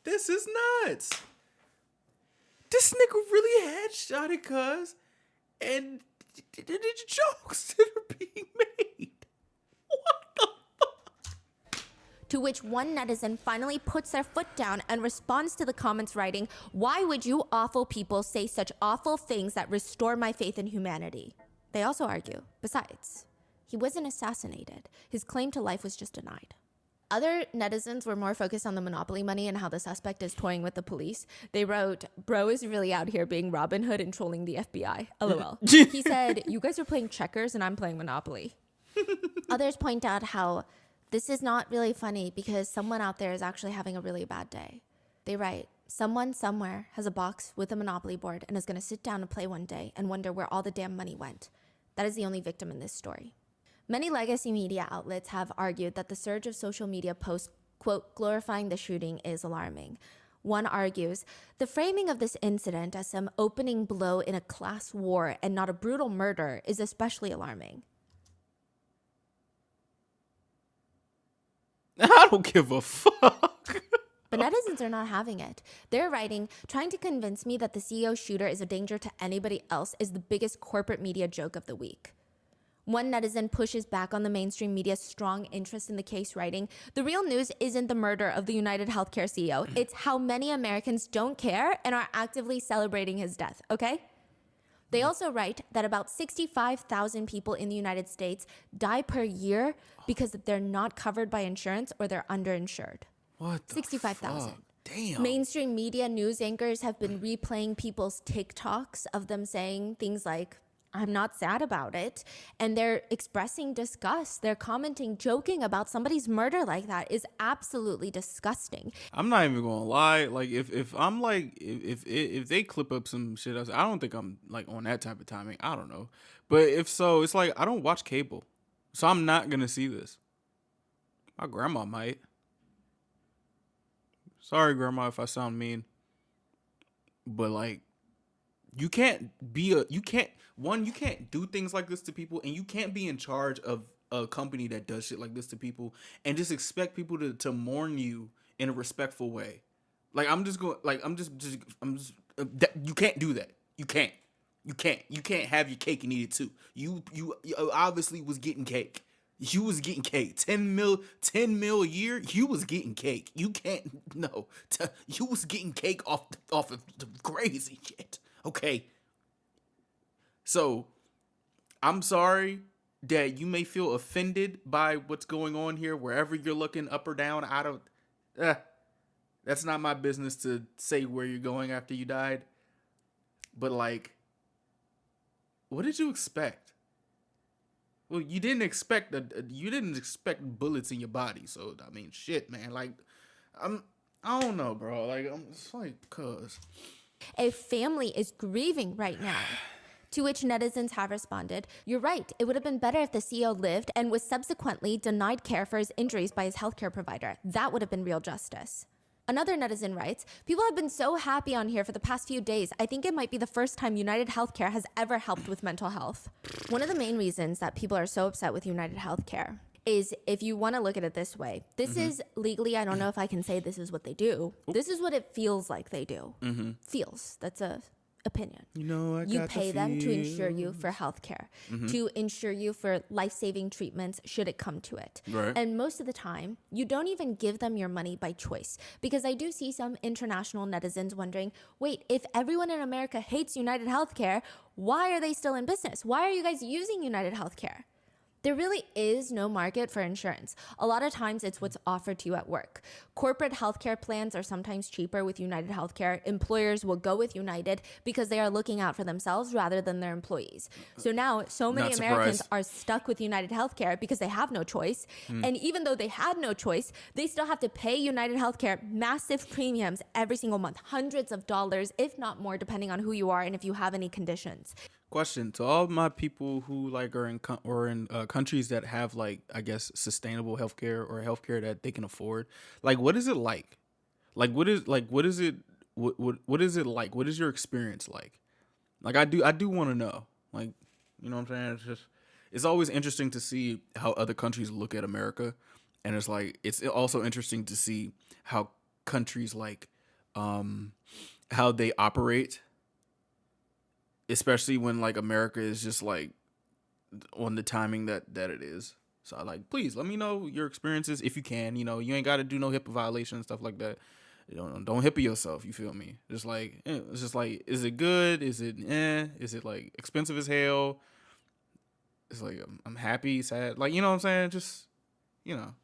A: This is nuts. This nigga really headshotted cuz, and the jokes that are being made. What the fuck?
C: To which one netizen finally puts their foot down and responds to the comments writing, why would you awful people say such awful things that restore my faith in humanity? They also argue, besides, he wasn't assassinated. His claim to life was just denied. Other netizens were more focused on the monopoly money and how the suspect is toying with the police. They wrote, bro is really out here being Robin Hood and trolling the FBI. LOL. He said, you guys are playing checkers and I'm playing Monopoly. Others point out how this is not really funny because someone out there is actually having a really bad day. They write, someone somewhere has a box with a Monopoly board and is going to sit down and play one day and wonder where all the damn money went. That is the only victim in this story. Many legacy media outlets have argued that the surge of social media posts, quote, glorifying the shooting is alarming. One argues, the framing of this incident as some opening blow in a class war and not a brutal murder is especially alarming.
A: I don't give a fuck.
C: But netizens are not having it. They're writing, trying to convince me that the CEO shooter is a danger to anybody else is the biggest corporate media joke of the week. One netizen pushes back on the mainstream media's strong interest in the case, writing, the real news isn't the murder of the United Healthcare CEO. It's how many Americans don't care and are actively celebrating his death, okay? They also write that about 65,000 people in the United States die per year because they're not covered by insurance or they're underinsured.
A: What the
C: 65,000.
A: fuck? Damn.
C: Mainstream media news anchors have been replaying people's TikToks of them saying things like, I'm not sad about it. And they're expressing disgust. They're commenting, joking about somebody's murder like that is absolutely disgusting.
A: I'm not even gonna lie. Like, if I'm like, if they clip up some shit, I don't think I'm like on that type of timing. I don't know. But if so, it's like I don't watch cable, so I'm not gonna see this. My grandma might. Sorry, grandma, if I sound mean. But like, you can't do things like this to people, and you can't be in charge of a company that does shit like this to people and just expect people to mourn you in a respectful way. Like, you can't do that. You can't have your cake and eat it too. You obviously was getting cake. You was getting cake. 10 mil a year. You was getting cake. You can't, no. You was getting cake off of the crazy shit. Okay. So, I'm sorry that you may feel offended by what's going on here, wherever you're looking, up or down. That's not my business to say where you're going after you died. But like, what did you expect? Well, you didn't expect bullets in your body. So I mean, shit, man. Like, I don't know, bro. Like, I'm just like, cuz.
C: A family is grieving right now. To which netizens have responded, you're right, it would have been better if the CEO lived and was subsequently denied care for his injuries by his healthcare provider. That would have been real justice. Another netizen writes, people have been so happy on here for the past few days. I think it might be the first time United Healthcare has ever helped with mental health. One of the main reasons that people are so upset with United Healthcare is, if you want to look at it this way, this is legally, I don't know if I can say this is what they do. This is what it feels like they do. Feels. That's a opinion.
A: You know,
C: You pay them to insure you for healthcare, to insure you for life-saving treatments should it come to it.
A: Right.
C: And most of the time, you don't even give them your money by choice. Because I do see some international netizens wondering, wait, if everyone in America hates United Healthcare, why are they still in business? Why are you guys using United Healthcare? There really is no market for insurance. A lot of times it's what's offered to you at work. Corporate healthcare plans are sometimes cheaper with United Healthcare. Employers will go with United because they are looking out for themselves rather than their employees. So now so many
A: Not
C: Americans
A: surprised.
C: are stuck with United Healthcare because they have no choice. And even though they had no choice, they still have to pay United Healthcare massive premiums every single month, hundreds of dollars, if not more, depending on who you are and if you have any conditions.
A: Question to all my people who like are in countries that have like, I guess, sustainable healthcare or healthcare that they can afford. Like, what is it like? What is it like? What is it like? What is your experience like? Like, I do want to know. Like, you know what I'm saying? It's always interesting to see how other countries look at America, and it's also interesting to see how countries like how they operate. Especially when like America is just like on the timing that it is. So I like, please let me know your experiences if you can. You know, you ain't got to do no HIPAA violation and stuff like that. You know, don't HIPAA yourself. You feel me? Just like, it's just like, is it good? Is it Is it like expensive as hell? It's like I'm happy, sad. Like, you know what I'm saying? Just, you know.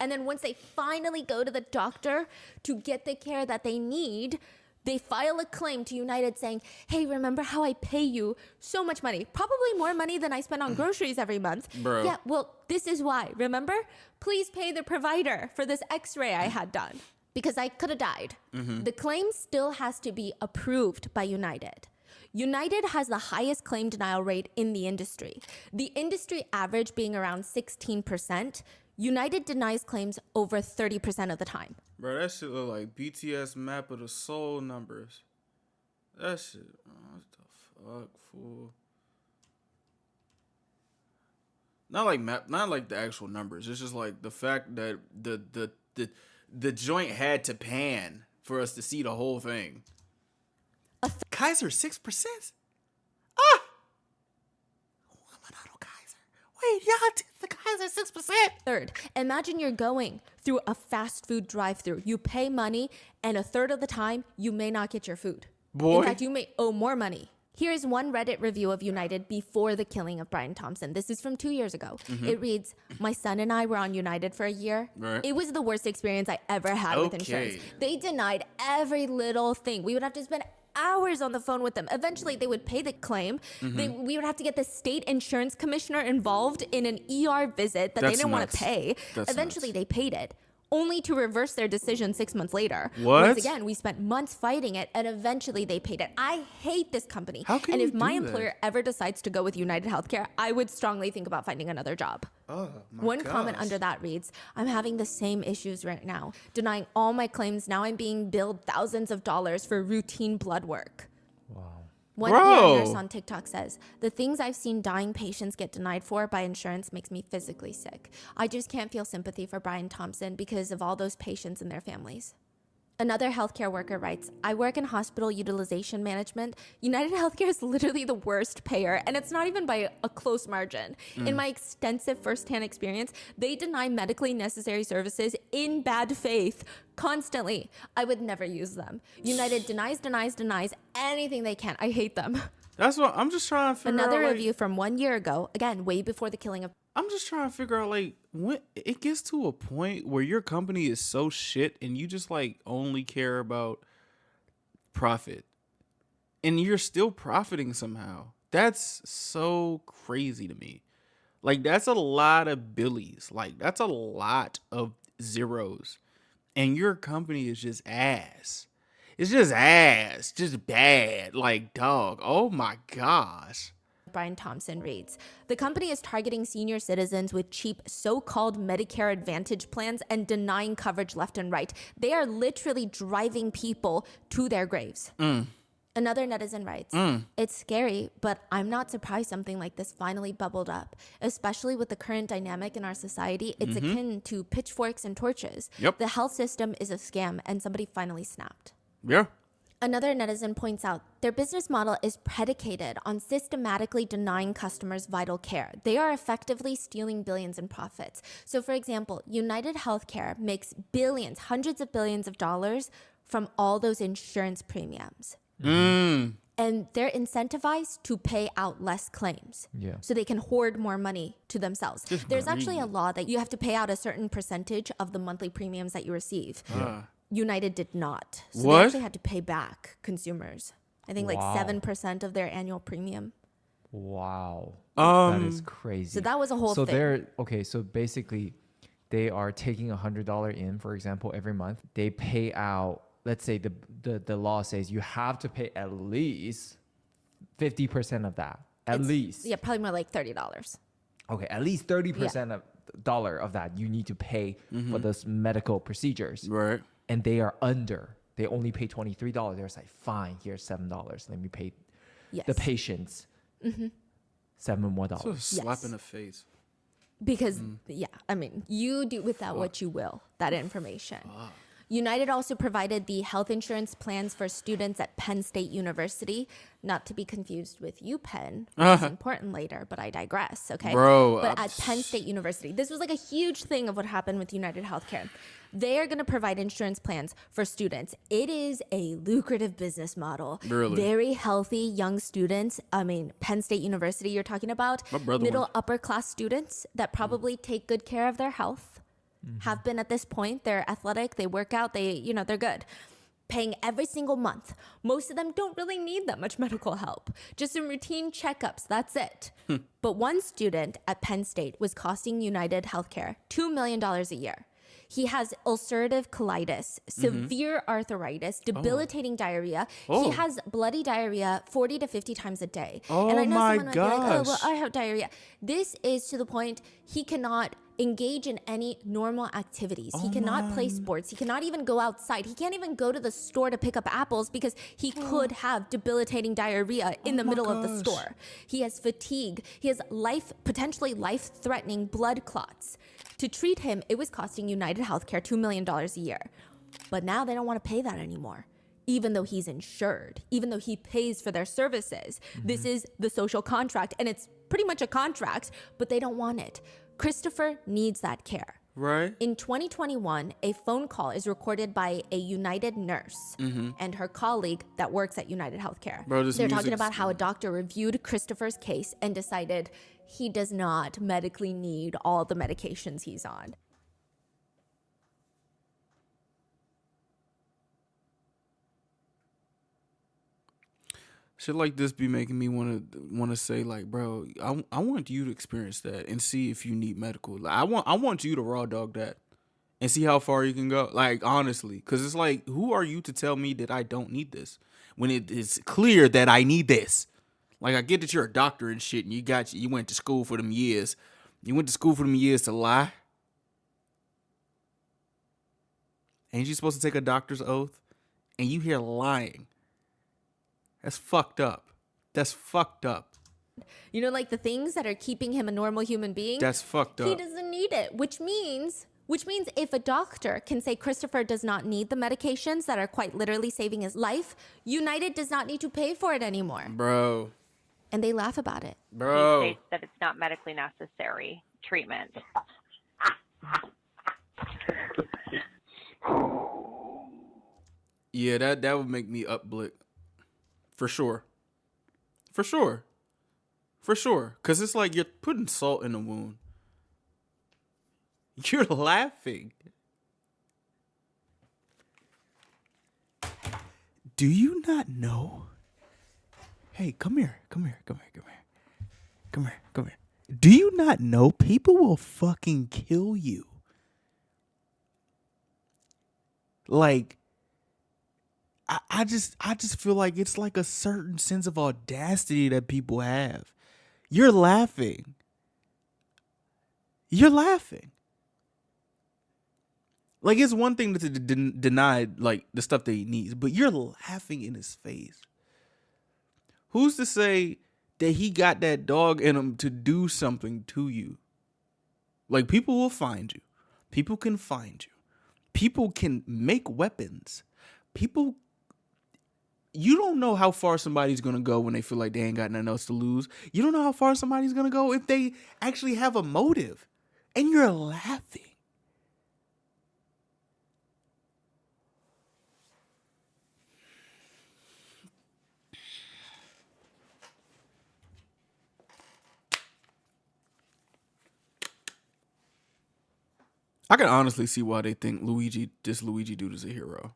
C: And then once they finally go to the doctor to get the care that they need, they file a claim to United saying, hey, remember how I pay you so much money? Probably more money than I spend on groceries every month.
A: Bro.
C: Yeah, well, this is why. Remember? Please pay the provider for this x-ray I had done because I could have died. The claim still has to be approved by United. United has the highest claim denial rate in the industry. The industry average being around 16%. United denies claims over 30% of the time.
A: Bro, that shit look like BTS map of the soul numbers. That shit, what the fuck, fool? Not like the actual numbers. It's just like the fact that the joint had to pan for us to see the whole thing. Kaiser 6%? Ah! I'm not on Kaiser. Wait, y'all did the Kaiser 6%?
C: Third, imagine you're going through a fast food drive-thru. You pay money, and a third of the time, you may not get your food.
A: Boy.
C: In fact, you may owe more money. Here's one Reddit review of United before the killing of Brian Thompson. This is from 2 years ago. It reads, my son and I were on United for a year.
A: Right.
C: It was the worst experience I ever had with insurance.
A: Okay.
C: They denied every little thing. We would have to spend hours on the phone with them. Eventually, they would pay the claim. We would have to get the state insurance commissioner involved in an ER visit that they
A: That's
C: didn't want
A: nuts.
C: to pay.
A: That's
C: Eventually,
A: nuts.
C: they paid it, only to reverse their decision 6 months later.
A: What?
C: Once again, we spent months fighting it, and eventually they paid it. I hate this company.
A: How can
C: and
A: you
C: if my
A: do that?
C: employer ever decides to go with United Healthcare, I would strongly think about finding another job.
A: Oh, my
C: One comment
A: gosh.
C: under that reads, I'm having the same issues right now. Denying all my claims, now I'm being billed thousands of dollars for routine blood work.
B: Wow.
C: One
A: Bro.
C: ER nurse on TikTok says, the things I've seen dying patients get denied for by insurance makes me physically sick. I just can't feel sympathy for Brian Thompson because of all those patients and their families. Another healthcare worker writes, I work in hospital utilization management. United Healthcare is literally the worst payer, and it's not even by a close margin. In my extensive firsthand experience, they deny medically necessary services in bad faith constantly. I would never use them. United denies anything they can. I hate them.
A: That's what I'm just trying to figure
C: Another
A: out. Like,
C: review from 1 year ago, again, way before the killing of
A: I'm just trying to figure out, like, when it gets to a point where your company is so shit and you just, like, only care about profit. And you're still profiting somehow. That's so crazy to me. Like, that's a lot of billies. Like, that's a lot of zeros. And your company is just ass. It's just ass. Just bad. Like, dog. Oh, my gosh.
C: Brian Thompson reads, the company is targeting senior citizens with cheap so-called Medicare Advantage plans and denying coverage left and right. They are literally driving people to their graves. Another netizen writes, it's scary, but I'm not surprised something like this finally bubbled up. Especially with the current dynamic in our society, it's akin to pitchforks and torches.
A: Yep.
C: The health system is a scam, and somebody finally snapped.
A: Yeah.
C: Another netizen points out their business model is predicated on systematically denying customers vital care. They are effectively stealing billions in profits. So, for example, United Healthcare makes billions, hundreds of billions of dollars from all those insurance premiums. And they're incentivized to pay out less claims.
B: Yeah.
C: So they can hoard more money to themselves. There's actually a law that you have to pay out a certain percentage of the monthly premiums that you receive. United did not. So
A: What?
C: they actually had to pay back consumers. I think like
B: Wow.
C: 7% of their annual premium.
B: Wow. That is crazy.
C: So that was a whole
B: so
C: thing.
B: they're okay. So basically, they are taking $100 in, for example, every month. They pay out. Let's say the law says you have to pay at least 50% of that. At least.
C: Yeah, probably more like $30.
B: Okay, at least 30% of dollar of that you need to pay for those medical procedures.
A: Right.
B: And they are under. They only pay $23. They're like, fine, here's $7. Let me pay
C: Yes.
B: the patients $7 more
A: So a
B: dollars.
A: slap in the face.
C: Because, yeah, I mean, you do with that what you will, that information. United also provided the health insurance plans for students at Penn State University, not to be confused with UPenn, which is important later, but I digress, okay?
A: Bro,
C: But at Penn State University, this was like a huge thing of what happened with United Healthcare. They are going to provide insurance plans for students. It is a lucrative business model.
A: Really?
C: Very healthy young students. I mean, Penn State University, you're talking about
A: My brother
C: middle,
A: went.
C: upper class students that probably take good care of their health. Have been at this point. They're athletic, they work out, they're good. Paying every single month. Most of them don't really need that much medical help. Just some routine checkups, that's it. But one student at Penn State was costing United Healthcare $2 million a year. He has ulcerative colitis, severe arthritis, debilitating diarrhea. He has bloody diarrhea 40 to 50 times a day.
A: Oh
C: and I know
A: my
C: someone might be like, oh, well,
A: gosh.
C: I have diarrhea. This is to the point he cannot engage in any normal activities. He cannot play sports. He cannot even go outside. He can't even go to the store to pick up apples because he could have debilitating diarrhea in the middle of the store. He has fatigue. He has potentially life-threatening blood clots. To treat him, it was costing United Healthcare $2 million a year. But now they don't want to pay that anymore. Even though he's insured, even though he pays for their services. This is the social contract, and it's pretty much a contract, but they don't want it. Christopher needs that care.
A: Right.
C: In 2021, a phone call is recorded by a United nurse and her colleague that works at United Healthcare.
A: Bro, this
C: They're talking
A: music's-
C: about how a doctor reviewed Christopher's case and decided he does not medically need all the medications he's on.
A: Shit like this be making me wanna say like, bro, I want you to experience that and see if you need medical. Like, I want you to raw dog that and see how far you can go. Like honestly, because it's like, who are you to tell me that I don't need this when it is clear that I need this? Like I get that you're a doctor and shit, and you went to school for them years. You went to school for them years to lie. Ain't you supposed to take a doctor's oath? And you here lying. That's fucked up. That's fucked up.
C: You know, like the things that are keeping him a normal human being.
A: That's fucked
C: He
A: up.
C: doesn't need it, which means if a doctor can say Christopher does not need the medications that are quite literally saving his life, United does not need to pay for it anymore.
A: Bro.
C: And they laugh about it.
F: He
A: Bro.
F: states that it's not medically necessary treatment.
A: Yeah, that would make me upblick. For sure. For sure. For sure. Because it's like you're putting salt in the wound. You're laughing. Do you not know? Hey, come here. Come here. Come here. Come here. Come here. Come here. Do you not know people will fucking kill you? Like, I just feel like it's like a certain sense of audacity that people have. You're laughing. You're laughing. Like, it's one thing to deny like the stuff that he needs, but you're laughing in his face. Who's to say that he got that dog in him to do something to you? Like, people will find you. People can find you. People can make weapons. People You don't know how far somebody's gonna go when they feel like they ain't got nothing else to lose. You don't know how far somebody's gonna go if they actually have a motive, and you're laughing. I can honestly see why they think this Luigi dude is a hero.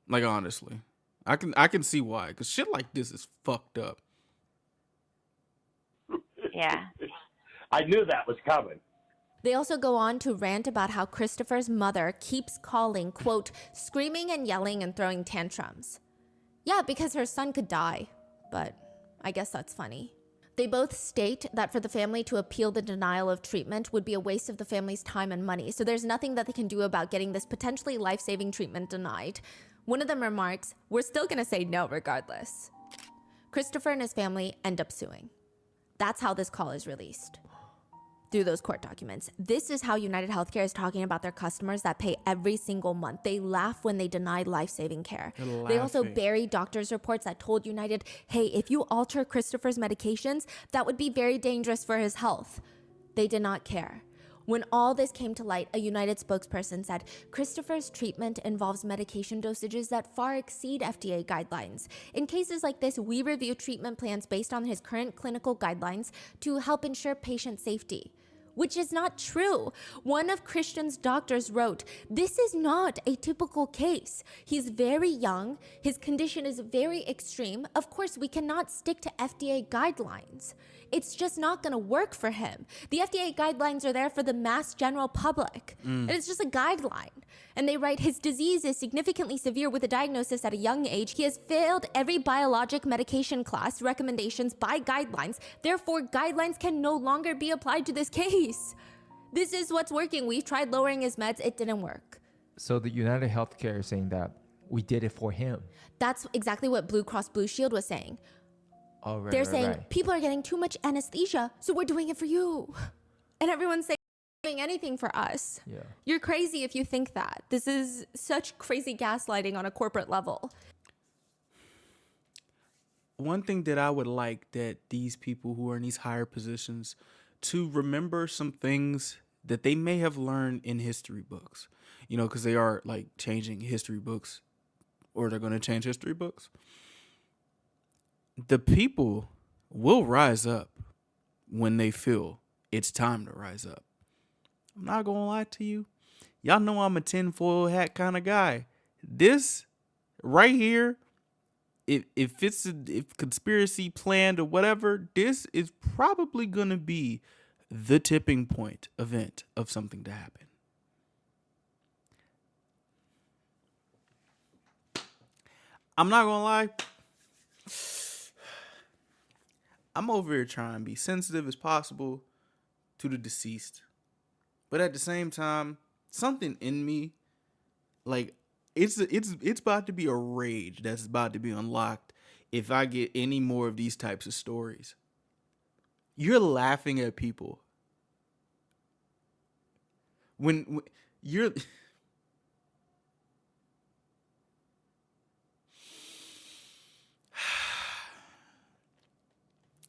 A: Like, honestly, I can see why, because shit like this is fucked up.
F: Yeah.
E: I knew that was coming.
C: They also go on to rant about how Christopher's mother keeps calling, quote, screaming and yelling and throwing tantrums. Yeah, because her son could die, but I guess that's funny. They both state that for the family to appeal the denial of treatment would be a waste of the family's time and money, so there's nothing that they can do about getting this potentially life-saving treatment denied. One of them remarks, "We're still gonna say no regardless." Christopher and his family end up suing. That's how this call is released. Through those court documents. This is how United Healthcare is talking about their customers that pay every single month. They laugh when they deny life-saving care. They also bury doctors' reports that told United, hey, if you alter Christopher's medications, that would be very dangerous for his health. They did not care. When all this came to light, a United spokesperson said, Christopher's treatment involves medication dosages that far exceed FDA guidelines. In cases like this, we review treatment plans based on his current clinical guidelines to help ensure patient safety. Which is not true. One of Christian's doctors wrote, this is not a typical case. He's very young. His condition is very extreme. Of course, we cannot stick to FDA guidelines. It's just not going to work for him. The FDA guidelines are there for the mass general public. And it's just a guideline. And they write, his disease is significantly severe with a diagnosis at a young age. He has failed every biologic medication class recommendations by guidelines. Therefore, guidelines can no longer be applied to this case. This is what's working. We've tried lowering his meds. It didn't work.
B: So the United Healthcare is saying that we did it for him.
C: That's exactly what Blue Cross Blue Shield was saying.
B: Oh, right,
C: They're
B: right,
C: saying,
B: right.
C: people are getting too much anesthesia, so we're doing it for you. And everyone's saying, doing anything for us.
B: Yeah.
C: You're crazy if you think that. This is such crazy gaslighting on a corporate level.
A: One thing that I would like that these people who are in these higher positions to remember some things that they may have learned in history books, you know, because they are like changing history books, or they're going to change history books. The people will rise up when they feel it's time to rise up. I'm not going to lie to you. Y'all know I'm a tinfoil hat kind of guy. This right here, if it's if conspiracy planned or whatever, this is probably going to be the tipping point event of something to happen. I'm not going to lie. I'm over here trying to be sensitive as possible to the deceased. But at the same time, something in me, like, it's about to be a rage that's about to be unlocked if I get any more of these types of stories. You're laughing at people. When you're...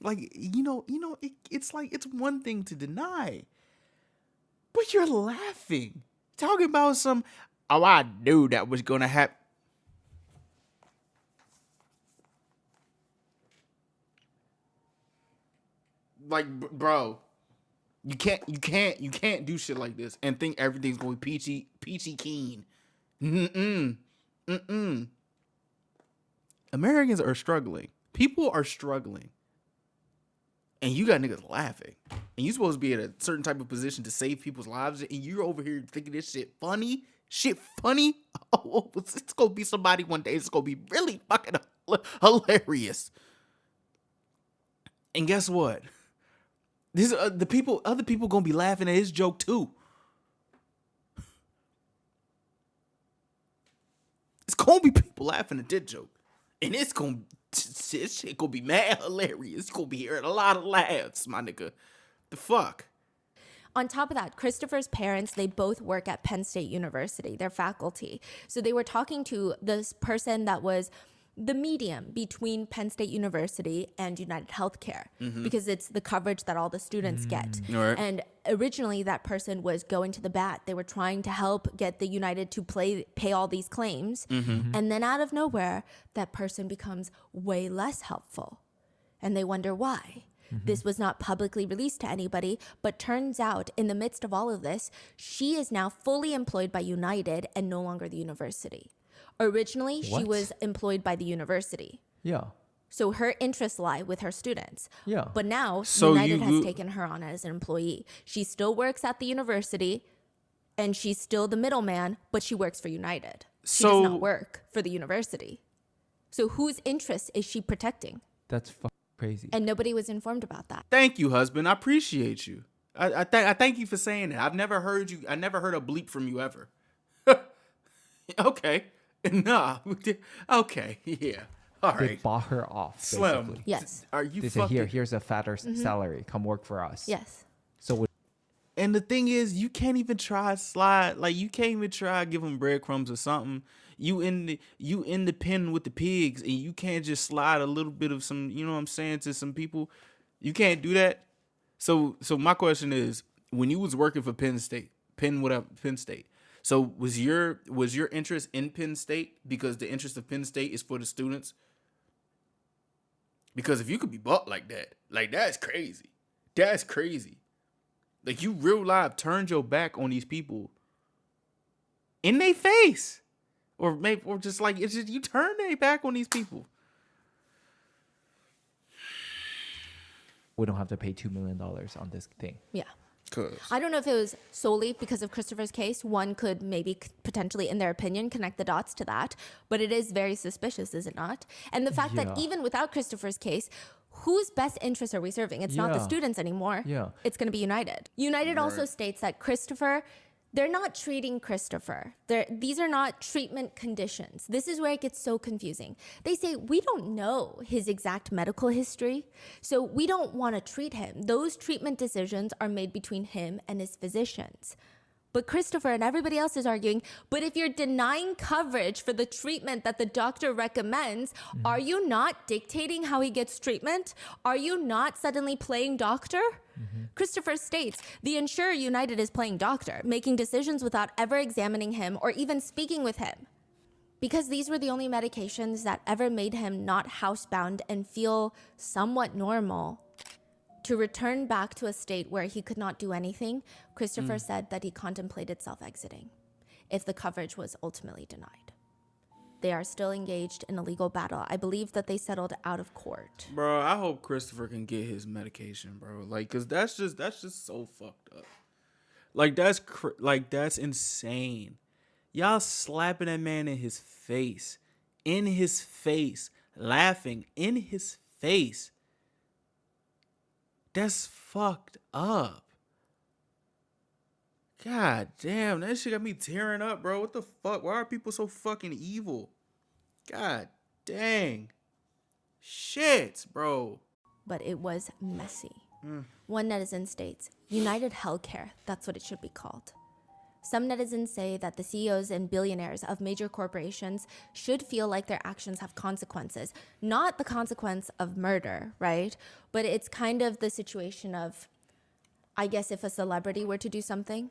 A: Like, it's like, it's one thing to deny, but you're laughing. Talking about some, oh, I knew that was going to happen. Like, bro, you can't do shit like this and think everything's going to be peachy keen. Americans are struggling. People are struggling. And you got niggas laughing. And you supposed to be in a certain type of position to save people's lives. And you're over here thinking this shit funny. Shit funny? Oh, it's going to be somebody one day. It's going to be really fucking hilarious. And guess what? These are other people going to be laughing at his joke too. It's going to be people laughing at this joke. And it's going to... This shit gonna be mad hilarious. Gonna be hearing a lot of laughs, my nigga. The fuck?
C: On top of that, Christopher's parents, they both work at Penn State University. They're faculty. So they were talking to this person that was the medium between Penn State University and United Healthcare because it's the coverage that all the students get.
A: All right.
C: And originally that person was going to the bat. They were trying to help get the United to pay all these claims. And then out of nowhere, that person becomes way less helpful. And they wonder why. This was not publicly released to anybody, but turns out in the midst of all of this, she is now fully employed by United and no longer the university. Originally, she
B: What?
C: was employed by the university.
B: Yeah.
C: So her interests lie with her students.
B: Yeah.
C: But now
A: So
C: United has
A: you-
C: taken her on as an employee. She still works at the university and she's still the middleman, but she works for United. She does
A: So-
C: not work for the university. So whose interests is she protecting?
B: That's fucking crazy.
C: And nobody was informed about that.
A: Thank you, husband. I appreciate you. I thank you for saying that. I never heard a bleep from you ever. Okay. Nah. Okay. Yeah. All
B: They
A: right.
B: bought her off.
A: Slim.
B: Basically.
C: Yes.
A: Are you
B: They said,
A: fucking...
B: here's a fatter salary. Come work for us.
C: Yes.
B: So what?
A: And the thing is, you can't even try slide. Like, you can't even try give them breadcrumbs or something. You in the pen with the pigs, and you can't just slide a little bit of some, you know what I'm saying, to some people. You can't do that. So my question is, when you was working for Penn State, so was your interest in Penn State because the interest of Penn State is for the students? Because if you could be bought like that, that's crazy. That's crazy. Like, you real life turned your back on these people in their face. Or maybe, or just like, it's just, you turn their back on these people.
B: We don't have to pay $2 million on this thing.
C: Yeah.
A: Cause
C: I don't know if it was solely because of Christopher's case. One could maybe potentially, in their opinion, connect the dots to that. But it is very suspicious, is it not? And the fact that
B: Yeah.
C: even without Christopher's case, whose best interests are we serving? It's not the
B: Yeah.
C: students anymore.
B: Yeah.
C: It's going to be United. United also states that Christopher, they're not treating Christopher. These are not treatment conditions. This is where it gets so confusing. They say, we don't know his exact medical history, so we don't want to treat him. Those treatment decisions are made between him and his physicians. But Christopher and everybody else is arguing, but if you're denying coverage for the treatment that the doctor recommends, are you not dictating how he gets treatment? Are you not suddenly playing doctor? Christopher states, the insurer United is playing doctor, making decisions without ever examining him or even speaking with him. Because these were the only medications that ever made him not housebound and feel somewhat normal. To return back to a state where he could not do anything, Christopher said that he contemplated self-exiting if the coverage was ultimately denied. They are still engaged in a legal battle. I believe that they settled out of court.
A: bro, I hope Christopher can get his medication, bro. Like, cause that's just so fucked up. Like, that's insane. Y'all slapping that man in his face, laughing in his face. That's fucked up. God damn, that shit got me tearing up, bro. What the fuck? Why are people so fucking evil? God dang. Shit, bro.
C: But it was messy. One netizen states, United Healthcare, that's what it should be called. Some netizens say that the CEOs and billionaires of major corporations should feel like their actions have consequences. Not the consequence of murder, right? But it's kind of the situation of, I guess if a celebrity were to do something,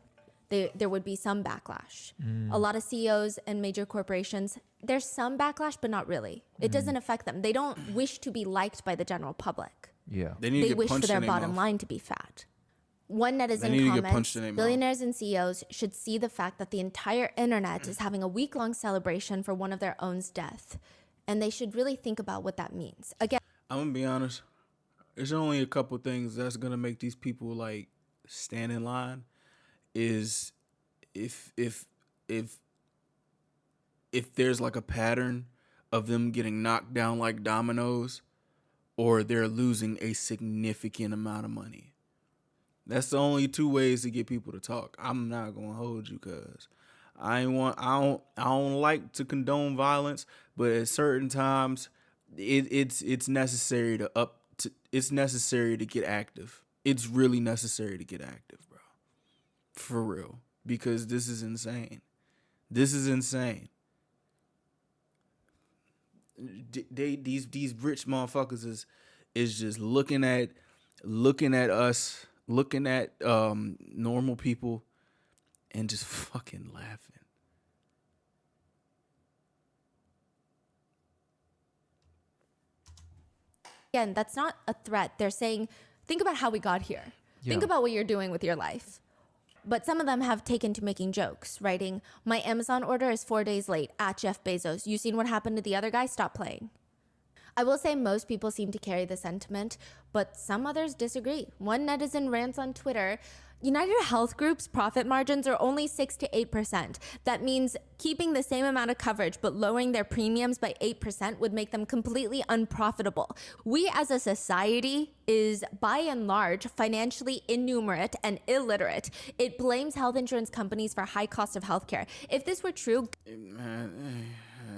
C: there would be some backlash. A lot of CEOs and major corporations, there's some backlash, but not really. It doesn't affect them. They don't wish to be liked by the general public.
B: Yeah.
A: They need to
C: They
A: get
C: wish for
A: punched
C: their
A: in their
C: bottom
A: mouth.
C: line to be fat. One
A: They
C: netizen
A: need to get
C: comments,
A: punched in their mouth.
C: billionaires and CEOs should see the fact that the entire internet is having a week-long celebration for one of their own's death. And they should really think about what that means. Again,
A: I'm gonna be honest. There's only a couple things that's gonna make these people like stand in line. Is if there's like a pattern of them getting knocked down like dominoes, or they're losing a significant amount of money. That's the only two ways to get people to talk. I'm not gonna hold you, cause I don't like to condone violence, but at certain times it's necessary it's necessary to get active. It's really necessary to get active, bro. For real. Because this is insane. This is insane. these rich motherfuckers is just looking at us, looking at normal people, and just fucking laughing.
C: Again, that's not a threat. They're saying, think about how we got here. Think
B: Yeah.
C: about what you're doing with your life. But some of them have taken to making jokes, writing, my Amazon order is 4 days late at Jeff Bezos. You seen what happened to the other guy? Stop playing. I will say most people seem to carry the sentiment, but some others disagree. One netizen rants on Twitter, United Health Group's profit margins are only 6 to 8%. That means keeping the same amount of coverage but lowering their premiums by 8% would make them completely unprofitable. We as a society is by and large financially innumerate and illiterate. It blames health insurance companies for high cost of healthcare. If this were true,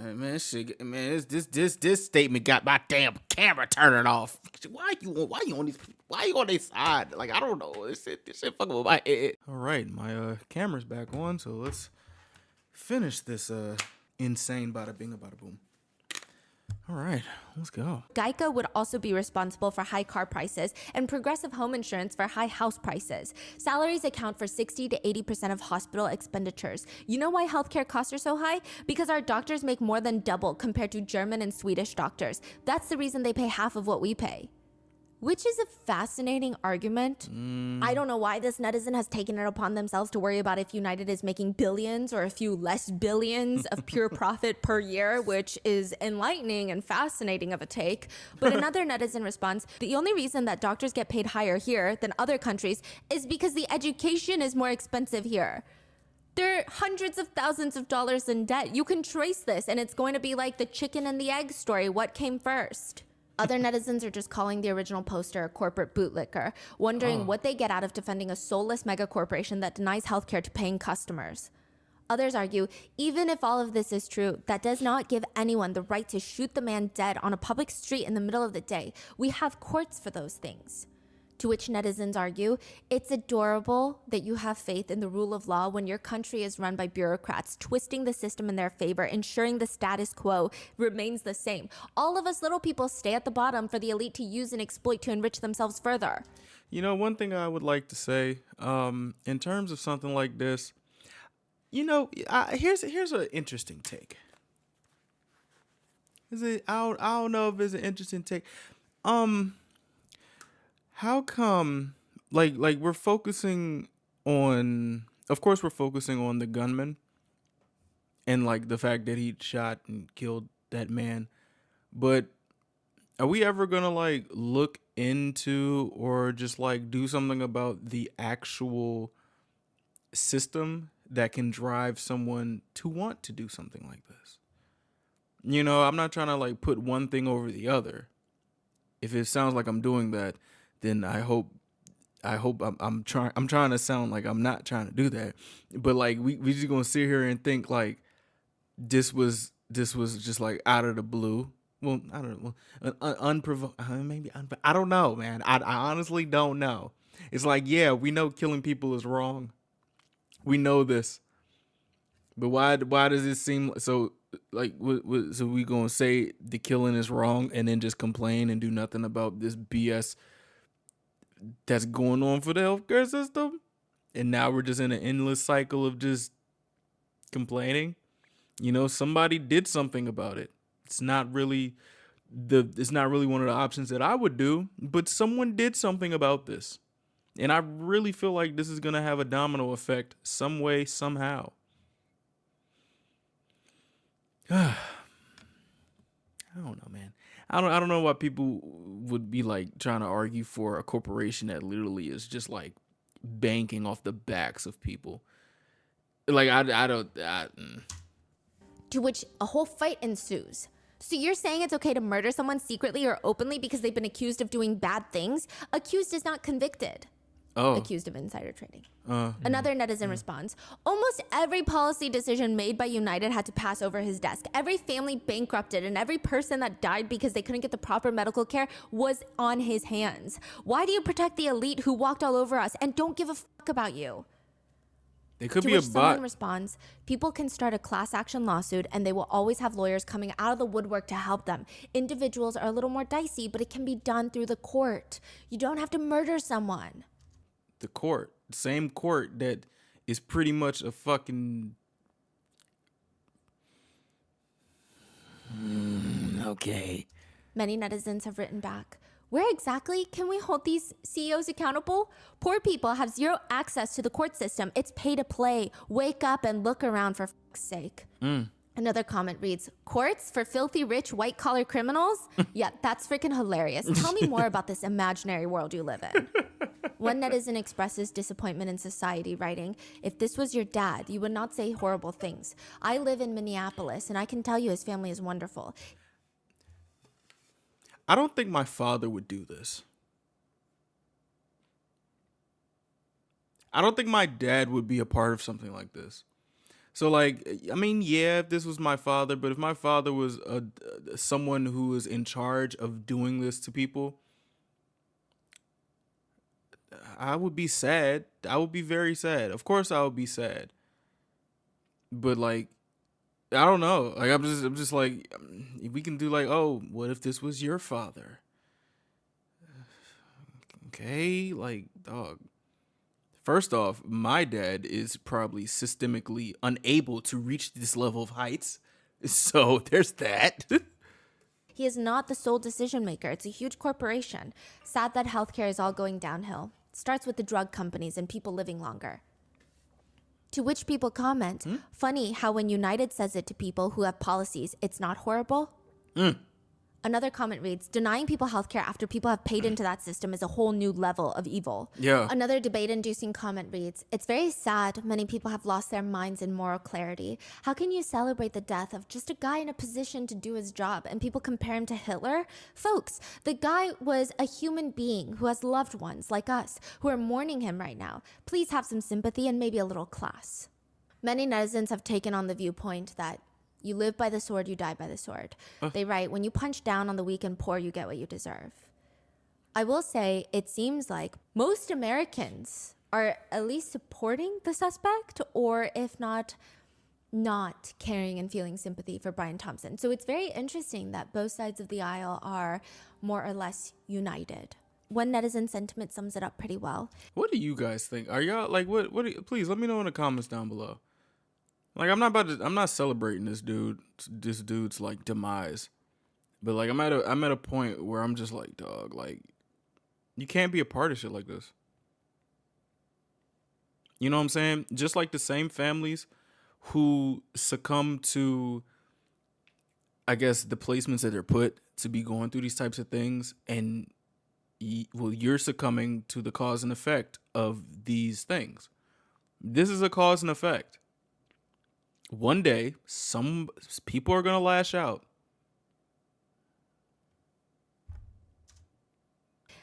A: Man, this statement got my damn camera turning off. Why you on this side? Like, I don't know. This shit fucking with my head. All right, my camera's back on, so let's finish this insane bada bing bada boom. All right, let's go.
C: Geico would also be responsible for high car prices and Progressive Home Insurance for high house prices. Salaries account for 60 to 80% of hospital expenditures. You know why healthcare costs are so high? Because our doctors make more than double compared to German and Swedish doctors. That's the reason they pay half of what we pay. Which is a fascinating argument. I don't know why this netizen has taken it upon themselves to worry about if United is making billions or a few less billions of pure profit per year, which is enlightening and fascinating of a take. But another netizen responds, the only reason that doctors get paid higher here than other countries is because the education is more expensive here. They're hundreds of thousands of dollars in debt. You can trace this, and it's going to be like the chicken and the egg story. What came first? Other netizens are just calling the original poster a corporate bootlicker, wondering what they get out of defending a soulless mega corporation that denies healthcare to paying customers. Others argue, even if all of this is true, that does not give anyone the right to shoot the man dead on a public street in the middle of the day. We have courts for those things. To which netizens argue, it's adorable that you have faith in the rule of law when your country is run by bureaucrats, twisting the system in their favor, ensuring the status quo remains the same. All of us little people stay at the bottom for the elite to use and exploit to enrich themselves further.
A: You know, one thing I would like to say, in terms of something like this, you know, here's an interesting take. I don't know if it's an interesting take. How come, like we're focusing on, of course we're focusing on the gunman and like the fact that he shot and killed that man, but are we ever gonna like look into or just like do something about the actual system that can drive someone to want to do something like this? You know, I'm not trying to like put one thing over the other. If it sounds like I'm doing that, then I hope I'm trying to sound like I'm not trying to do that. But like we just gonna sit here and think like this was just like out of the blue. Well, I don't know, unprovoked. I don't know, man. I honestly don't know. It's like, yeah, we know killing people is wrong. We know this, but why does it seem so? Like, so we gonna say the killing is wrong and then just complain and do nothing about this BS that's going on for the healthcare system? And now we're just in an endless cycle of just complaining. You know, somebody did something about it. It's not really one of the options that I would do, but someone did something about this. And I really feel like this is going to have a domino effect some way, somehow. I don't know, man. I don't know why people would be like trying to argue for a corporation that literally is just like banking off the backs of people. Like
C: To which a whole fight ensues. So you're saying it's okay to murder someone secretly or openly because they've been accused of doing bad things? Accused is not convicted. Accused of insider trading. Another netizen responds, almost every policy decision made by United had to pass over his desk. Every family bankrupted and every person that died because they couldn't get the proper medical care was on his hands. Why do you protect the elite who walked all over us and don't give a fuck about you?
A: It could
C: To
A: be a
C: which someone
A: bot.
C: responds, people can start a class action lawsuit and they will always have lawyers coming out of the woodwork to help them. Individuals are a little more dicey, but it can be done through the court. You don't have to murder someone.
A: The court, same court that is pretty much a fucking. Okay.
C: Many netizens have written back, where exactly can we hold these CEOs accountable? Poor people have zero access to the court system. It's pay to play. Wake up and look around for fuck's sake. Another comment reads, courts for filthy rich white collar criminals? Yeah, that's freaking hilarious. Tell me more about this imaginary world you live in. One netizen expresses disappointment in society, writing, if this was your dad, you would not say horrible things. I live in Minneapolis, and I can tell you his family is wonderful.
A: I don't think my father would do this. I don't think my dad would be a part of something like this. So, like, I mean, yeah, if this was my father, but if my father was someone who was in charge of doing this to people, I would be sad. I would be very sad. Of course, I would be sad. But like, I don't know. Like, I'm just like, we can do like, oh, what if this was your father? Okay, like, dog. First off, my dad is probably systemically unable to reach this level of heights. So there's that.
C: He is not the sole decision maker. It's a huge corporation. Sad that healthcare is all going downhill. Starts with the drug companies and people living longer. To which people comment, funny how when United says it to people who have policies, it's not horrible. Another comment reads, denying people healthcare after people have paid into that system is a whole new level of evil.
A: Yeah.
C: Another debate-inducing comment reads, it's very sad many people have lost their minds in moral clarity. How can you celebrate the death of just a guy in a position to do his job and people compare him to Hitler? Folks, the guy was a human being who has loved ones like us who are mourning him right now. Please have some sympathy and maybe a little class. Many netizens have taken on the viewpoint that you live by the sword, you die by the sword. They write, when you punch down on the weak and poor, you get what you deserve. I will say, it seems like most Americans are at least supporting the suspect, or if not caring and feeling sympathy for Brian Thompson. So it's very interesting that both sides of the aisle are more or less united. One netizen sentiment sums it up pretty well.
A: What do you guys think? Are y'all like what please let me know in the comments down below. Like, I'm not celebrating this dude's like demise. But like I'm at a point where I'm just like, dog, like, you can't be a part of shit like this. You know what I'm saying? Just like the same families who succumb to, I guess, the placements that they're put to be going through these types of things, and you're succumbing to the cause and effect of these things. This is a cause and effect. One day, some people are going to lash out.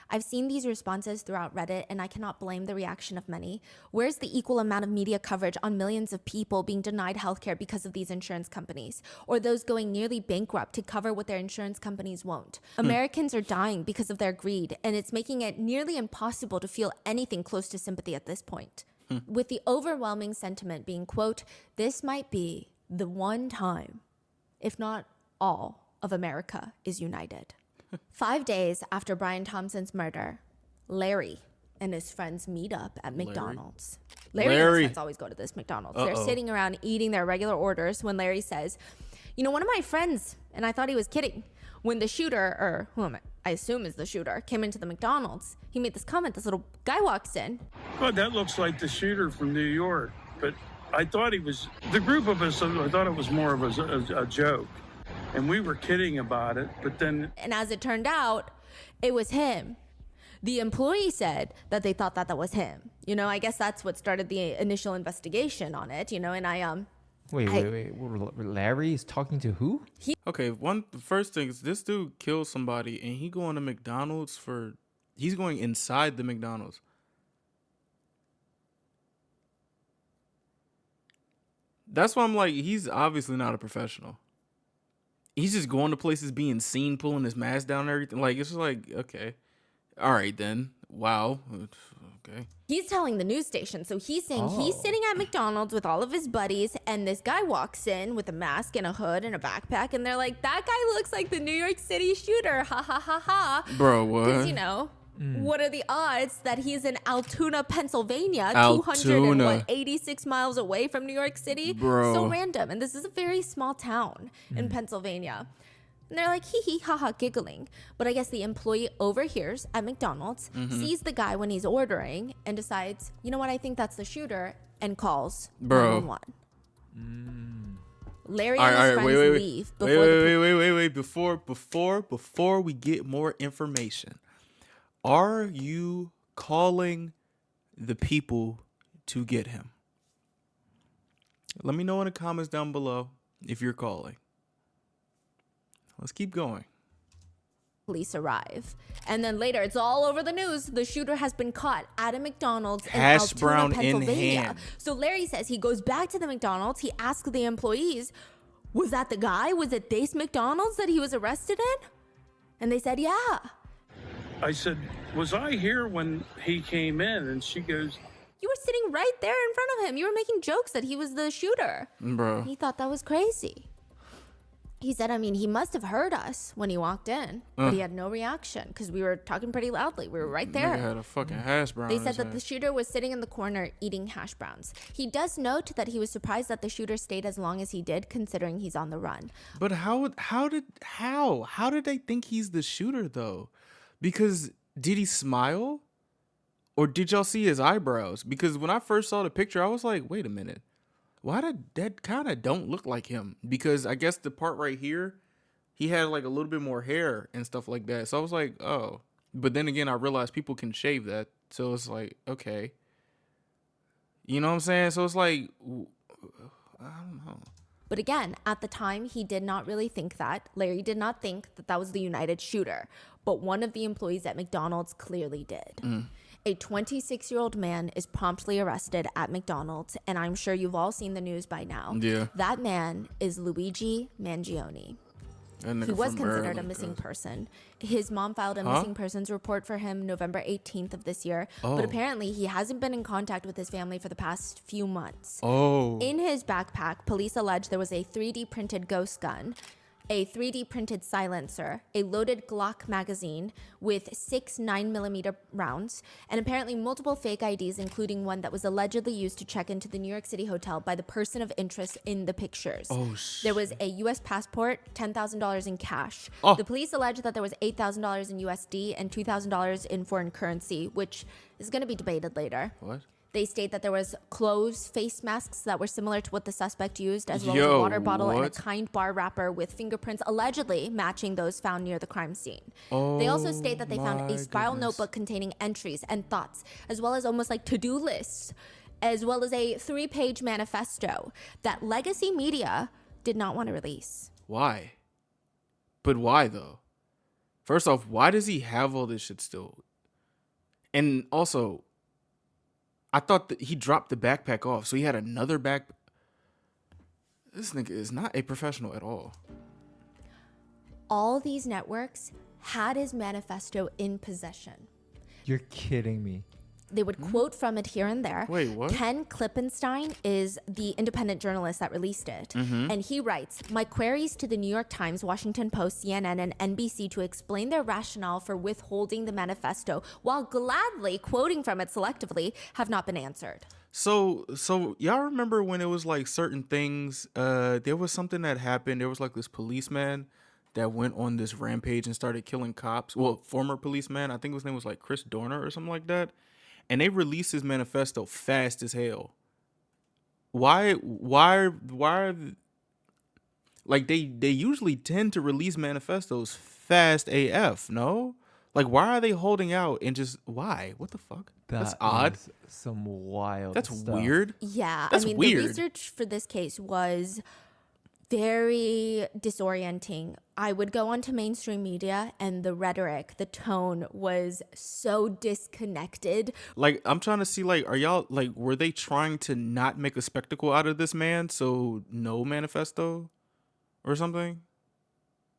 C: I've seen these responses throughout Reddit, and I cannot blame the reaction of many. Where's the equal amount of media coverage on millions of people being denied healthcare because of these insurance companies, or those going nearly bankrupt to cover what their insurance companies won't? Americans are dying because of their greed, and it's making it nearly impossible to feel anything close to sympathy at this point. With the overwhelming sentiment being, quote, this might be the one time, if not all, of America is united. 5 days after Brian Thompson's murder, Larry and his friends meet up at McDonald's. Larry and his friends always go to this McDonald's. They're sitting around eating their regular orders when Larry says, you know, one of my friends, and I thought he was kidding, when the shooter, or who I assume is the shooter, came into the McDonald's, he made this comment. This little guy walks in.
G: God, that looks like the shooter from New York. But I thought he was, the group of us, I thought it was more of a joke. And we were kidding about it, but then...
C: And as it turned out, it was him. The employee said that they thought that was him. You know, I guess that's what started the initial investigation on it, you know, and
B: Wait. Larry is talking to who?
A: Okay, the first thing is this dude killed somebody and he going to McDonald's he's going inside the McDonald's. That's why I'm like, he's obviously not a professional. He's just going to places being seen, pulling his mask down and everything. Like, it's just like, okay. All right, then. Wow. Okay.
C: He's telling the news station. So he's saying he's sitting at McDonald's with all of his buddies, and this guy walks in with a mask and a hood and a backpack, and they're like, that guy looks like the New York City shooter. Ha ha ha ha.
A: Bro, what?
C: Because, you know, what are the odds that he's in Altoona, Pennsylvania,
A: Altoona.
C: 286 miles away from New York City?
A: Bro.
C: So random. And this is a very small town in Pennsylvania. And they're like, hee hee, ha ha, giggling. But I guess the employee overhears at McDonald's, sees the guy when he's ordering, and decides, you know what, I think that's the shooter, and calls
A: Bro.
C: 911. Larry and his friends leave before the
A: Before we get more information, are you calling the people to get him? Let me know in the comments down below if you're calling. Let's keep going.
C: police arrive. And then later, it's all over the news. The shooter has been caught at a McDonald's in
A: Hash
C: Altoona,
A: brown in
C: Pennsylvania.
A: hand.
C: So Larry says he goes back to the McDonald's. He asks the employees, was that the guy? Was it this McDonald's that he was arrested in? And they said, yeah.
G: I said, was I here when he came in? And she goes,
C: You were sitting right there in front of him. You were making jokes that he was the shooter.
A: Bro.
C: He thought that was crazy. He said, I mean, he must have heard us when he walked in, but he had no reaction because we were talking pretty loudly. We were right there.
A: Nigga had a fucking hash brown.
C: They
A: in
C: said
A: his
C: that
A: hand.
C: the shooter was sitting in the corner eating hash browns. He does note that he was surprised that the shooter stayed as long as he did, considering he's on the run.
A: But how did they think he's the shooter though? Because did he smile? Or did y'all see his eyebrows? Because when I first saw the picture, I was like, wait a minute. Why did that kind of don't look like him? Because I guess the part right here, he had like a little bit more hair and stuff like that. So I was like, oh. But then again, I realized people can shave that. So it's like, okay. You know what I'm saying? So it's like, I don't know.
C: But again, at the time, he did not really think that. Larry did not think that that was the United shooter. But one of the employees at McDonald's clearly did. A 26-year-old man is promptly arrested at McDonald's, and I'm sure you've all seen the news by now.
A: Yeah.
C: That man is Luigi Mangione.
A: That nigga
C: He was
A: from
C: considered a
A: Maryland,
C: missing
A: cuz.
C: person. His mom filed a missing persons report for him November 18th of this year. But apparently he hasn't been in contact with his family for the past few months.
A: Oh.
C: In his backpack, police allege there was a 3D printed ghost gun, a 3D printed silencer, a loaded Glock magazine with 6 9mm rounds, and apparently multiple fake IDs, including one that was allegedly used to check into the New York City hotel by the person of interest in the pictures.
A: Oh, shit.
C: There was a U.S. passport, $10,000 in cash.
A: Oh.
C: The police allege that there was $8,000 in USD and $2,000 in foreign currency, which is going to be debated later.
A: What?
C: They state that there was clothes, face masks that were similar to what the suspect used, as well as
A: Yo,
C: a water bottle and a
A: what?
C: kind bar wrapper with fingerprints allegedly matching those found near the crime scene. They also state that they found
A: my
C: a spiral
A: goodness.
C: notebook containing entries and thoughts, as well as almost like to-do lists, as well as a 3-page manifesto that legacy media did not want to release.
A: Why? But why though? First off, why does he have all this shit still? And also, I thought that he dropped the backpack off, so he had another back. This nigga is not a professional at all.
C: All these networks had his manifesto in possession.
B: You're kidding me.
C: They would quote from it here and there.
A: Wait, what?
C: Ken Klippenstein is the independent journalist that released it. And he writes, my queries to the New York Times, Washington Post, CNN, and NBC to explain their rationale for withholding the manifesto while gladly quoting from it selectively have not been answered.
A: So y'all remember when it was like certain things, there was something that happened. There was like this policeman that went on this rampage and started killing cops. Well, former policeman, I think his name was like Chris Dorner or something like that. And they released his manifesto fast as hell. Why like they usually tend to release manifestos fast AF, no? Like why are they holding out and just why? What the fuck? That's odd.
B: is some wild
A: That's
B: stuff.
A: weird.
C: Yeah,
A: That's
C: I mean,
A: weird.
C: the research for this case was very disorienting. I would go onto mainstream media and the rhetoric, the tone was so disconnected.
A: Like I'm trying to see like are y'all like were they trying to not make a spectacle out of this man so no manifesto or something?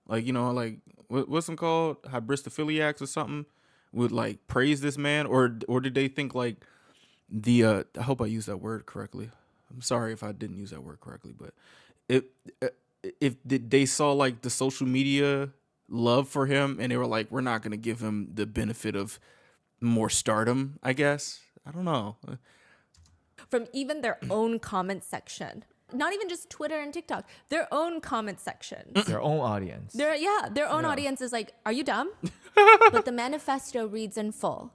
A: Like, you know, like what's them called? Hybristophiliacs or something? would like praise this man, or did they think like I hope I used that word correctly. I'm sorry if I didn't use that word correctly, but if they saw like the social media love for him and they were like, we're not gonna give him the benefit of more stardom, I guess. I don't know.
C: From even their own comment section. Not even just Twitter and TikTok, their own comment sections.
B: Their own audience.
C: Their own audience is like, are you dumb? But the manifesto reads in full.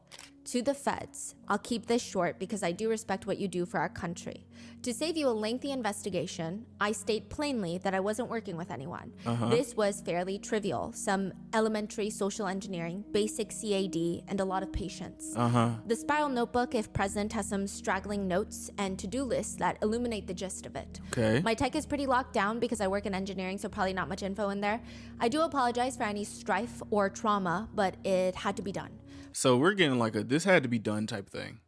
C: To the feds, I'll keep this short because I do respect what you do for our country. To save you a lengthy investigation, I state plainly that I wasn't working with anyone. This was fairly trivial, some elementary social engineering, basic CAD, and a lot of patience. The spiral notebook, if present, has some straggling notes and to-do lists that illuminate the gist of it.
A: Okay.
C: My tech is pretty locked down because I work in engineering, so probably not much info in there. I do apologize for any strife or trauma, but it had to be done.
A: So we're getting like a this had to be done type thing.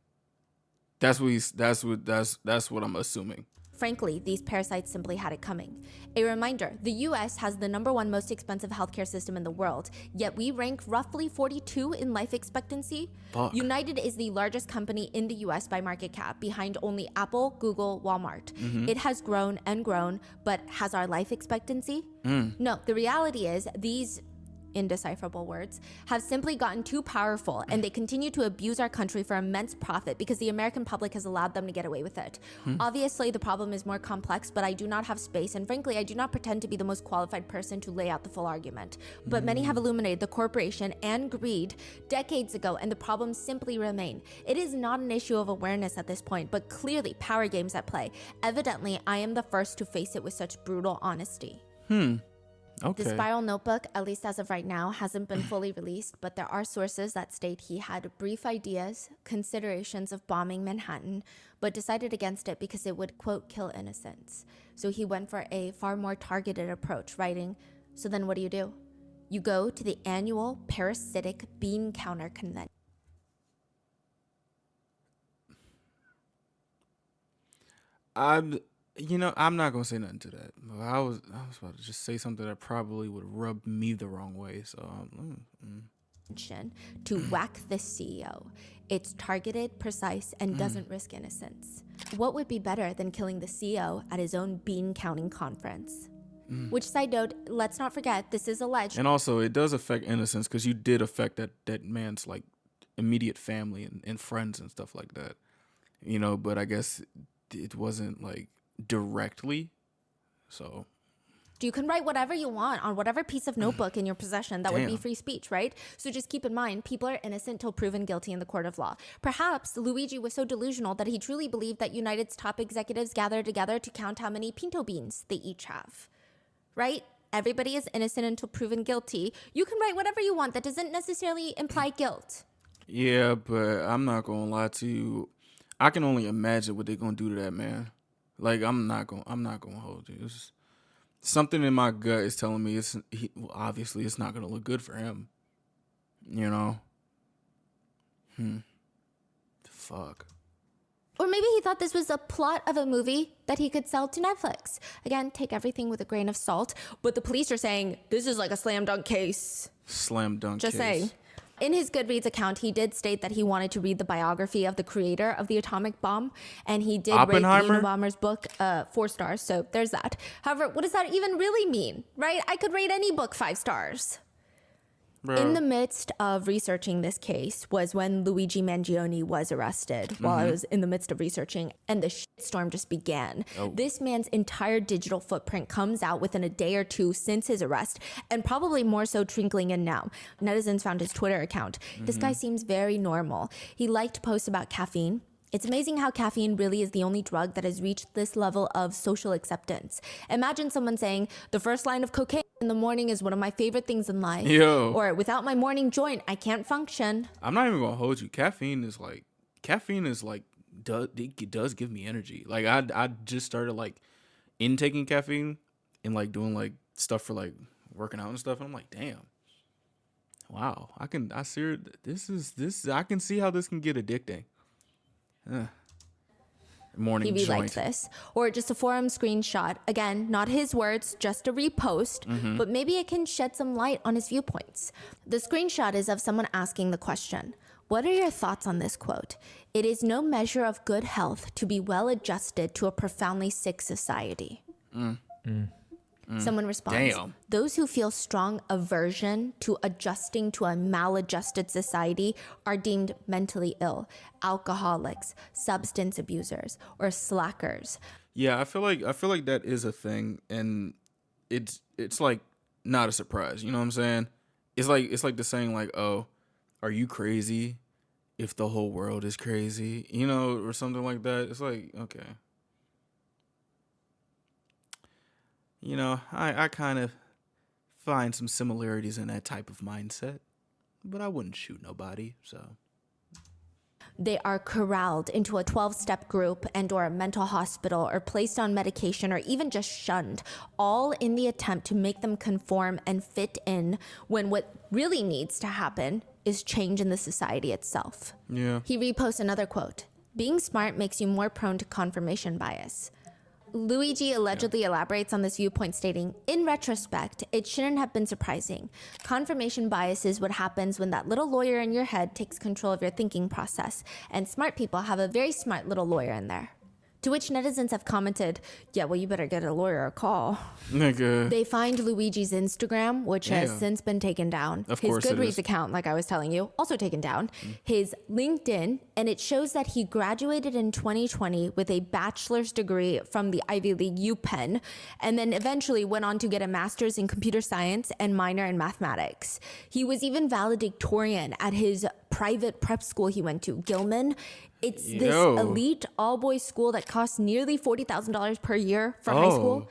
A: That's what I'm assuming.
C: Frankly, these parasites simply had it coming. A reminder, the US has the #1 most expensive healthcare system in the world, yet we rank roughly 42 in life expectancy.
A: Fuck.
C: United is the largest company in the US by market cap, behind only Apple, Google, Walmart. It has grown and grown, but has our life expectancy? No, the reality is these indecipherable words have simply gotten too powerful, and they continue to abuse our country for immense profit because the American public has allowed them to get away with it. Obviously, the problem is more complex, but I do not have space, and frankly, I do not pretend to be the most qualified person to lay out the full argument. But many have illuminated the corporation and greed decades ago, and the problems simply remain. It is not an issue of awareness at this point, but clearly power games at play. Evidently, I am the first to face it with such brutal honesty.
A: Okay.
C: The spiral notebook, at least as of right now, hasn't been fully released, but there are sources that state he had brief ideas, considerations of bombing Manhattan, but decided against it because it would, quote, kill innocents. So he went for a far more targeted approach, writing, so then what do? You go to the annual parasitic bean counter convention.
A: I'm not gonna say nothing to that. I was about to just say something that probably would rub me the wrong way. So,
C: To whack the CEO. It's targeted, precise, and doesn't risk innocence. What would be better than killing the CEO at his own bean counting conference? Which, side note, let's not forget, this is alleged.
A: and also it does affect innocence because you did affect that man's like immediate family and friends and stuff like that. But I guess it wasn't like directly. So
C: You can write whatever you want on whatever piece of notebook in your possession. That would be
A: Damn.
C: free speech, right? So just keep in mind, people are innocent till proven guilty in the court of law. Perhaps Luigi was so delusional that he truly believed that United's top executives gather together to count how many pinto beans they each have, right? Everybody is innocent until proven guilty. You can write whatever you want. That doesn't necessarily imply guilt.
A: yeah, but I'm not gonna lie to you. I can only imagine what they're gonna do to that man. Like I'm not gonna hold you. It's something in my gut is telling me obviously it's not gonna look good for him. Fuck.
C: Or maybe he thought this was a plot of a movie that he could sell to Netflix. Again, take everything with a grain of salt. But the police are saying this is like a slam dunk case.
A: Slam dunk.
C: Just
A: case.
C: saying. In his Goodreads account, he did state that he wanted to read the biography of the creator of the atomic bomb, and he did rate the
A: Oppenheimer?
C: Unabomber's book 4 stars, so there's that. However, what does that even really mean, right? I could rate any book 5 stars.
A: Bro.
C: In the midst of researching this case was when Luigi Mangione was arrested while I was in the midst of researching, and the shitstorm just began. This man's entire digital footprint comes out within a day or two since his arrest, and probably more so trickling in now. Netizens found his Twitter account. This guy seems very normal. He liked posts about caffeine. It's amazing how caffeine really is the only drug that has reached this level of social acceptance. Imagine someone saying, the first line of cocaine in the morning is one of my favorite things in life.
A: Yo.
C: Or without my morning joint, I can't function.
A: I'm not even gonna hold you. Caffeine is like it does give me energy. Like I just started like intaking caffeine and like doing like stuff for like working out and stuff, and I'm like, damn. Wow. I can see how this can get addicting. Morning
C: he
A: joint.
C: reliked this. Or just a forum screenshot. Again, not his words, just a repost, but maybe it can shed some light on his viewpoints. The screenshot is of someone asking the question, what are your thoughts on this quote? It is no measure of good health to be well adjusted to a profoundly sick society. Someone responds,
A: Damn.
C: those who feel strong aversion to adjusting to a maladjusted society are deemed mentally ill, alcoholics, substance abusers, or slackers.
A: Yeah, I feel like that is a thing, and it's like not a surprise. You know what I'm saying? It's like the saying like, oh, are you crazy if the whole world is crazy? You know, or something like that. It's like, okay. You know, I kind of find some similarities in that type of mindset, but I wouldn't shoot nobody, so.
C: They are corralled into a 12-step group and or a mental hospital or placed on medication or even just shunned, all in the attempt to make them conform and fit in when what really needs to happen is change in the society itself.
A: Yeah.
C: He reposts another quote, being smart makes you more prone to confirmation bias. Luigi allegedly elaborates on this viewpoint, stating, in retrospect, it shouldn't have been surprising. Confirmation bias is what happens when that little lawyer in your head takes control of your thinking process, and smart people have a very smart little lawyer in there. To which netizens have commented, yeah, well, you better get a lawyer a call.
A: Nigga.
C: They find Luigi's Instagram, which has
A: Yeah.
C: since been taken down.
A: Of
C: His
A: course it
C: Goodreads
A: is.
C: account, like I was telling you, also taken down. His LinkedIn, and it shows that he graduated in 2020 with a bachelor's degree from the Ivy League UPenn, and then eventually went on to get a master's in computer science and minor in mathematics. He was even valedictorian at his private prep school he went to, Gilman. It's this
A: Yo.
C: elite all-boys school that costs nearly $40,000 per year for high school.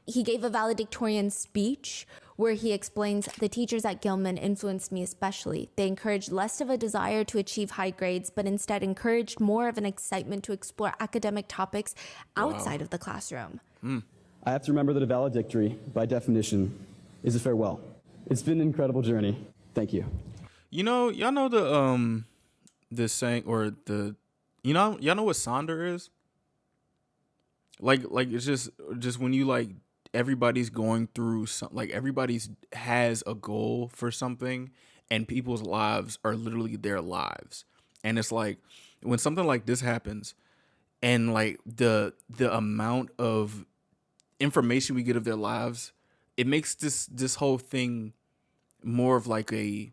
C: He gave a valedictorian speech where he explains, the teachers at Gilman influenced me especially. They encouraged less of a desire to achieve high grades, but instead encouraged more of an excitement to explore academic topics outside of the classroom.
H: I have to remember that a valedictory, by definition, is a farewell. It's been an incredible journey. Thank you.
A: You know, y'all know the saying, or the, y'all know what Sonder is? Like it's just when you like, everybody's going through some, like everybody's has a goal for something, and people's lives are literally their lives. And it's like when something like this happens, and like the amount of information we get of their lives, it makes this whole thing more of like a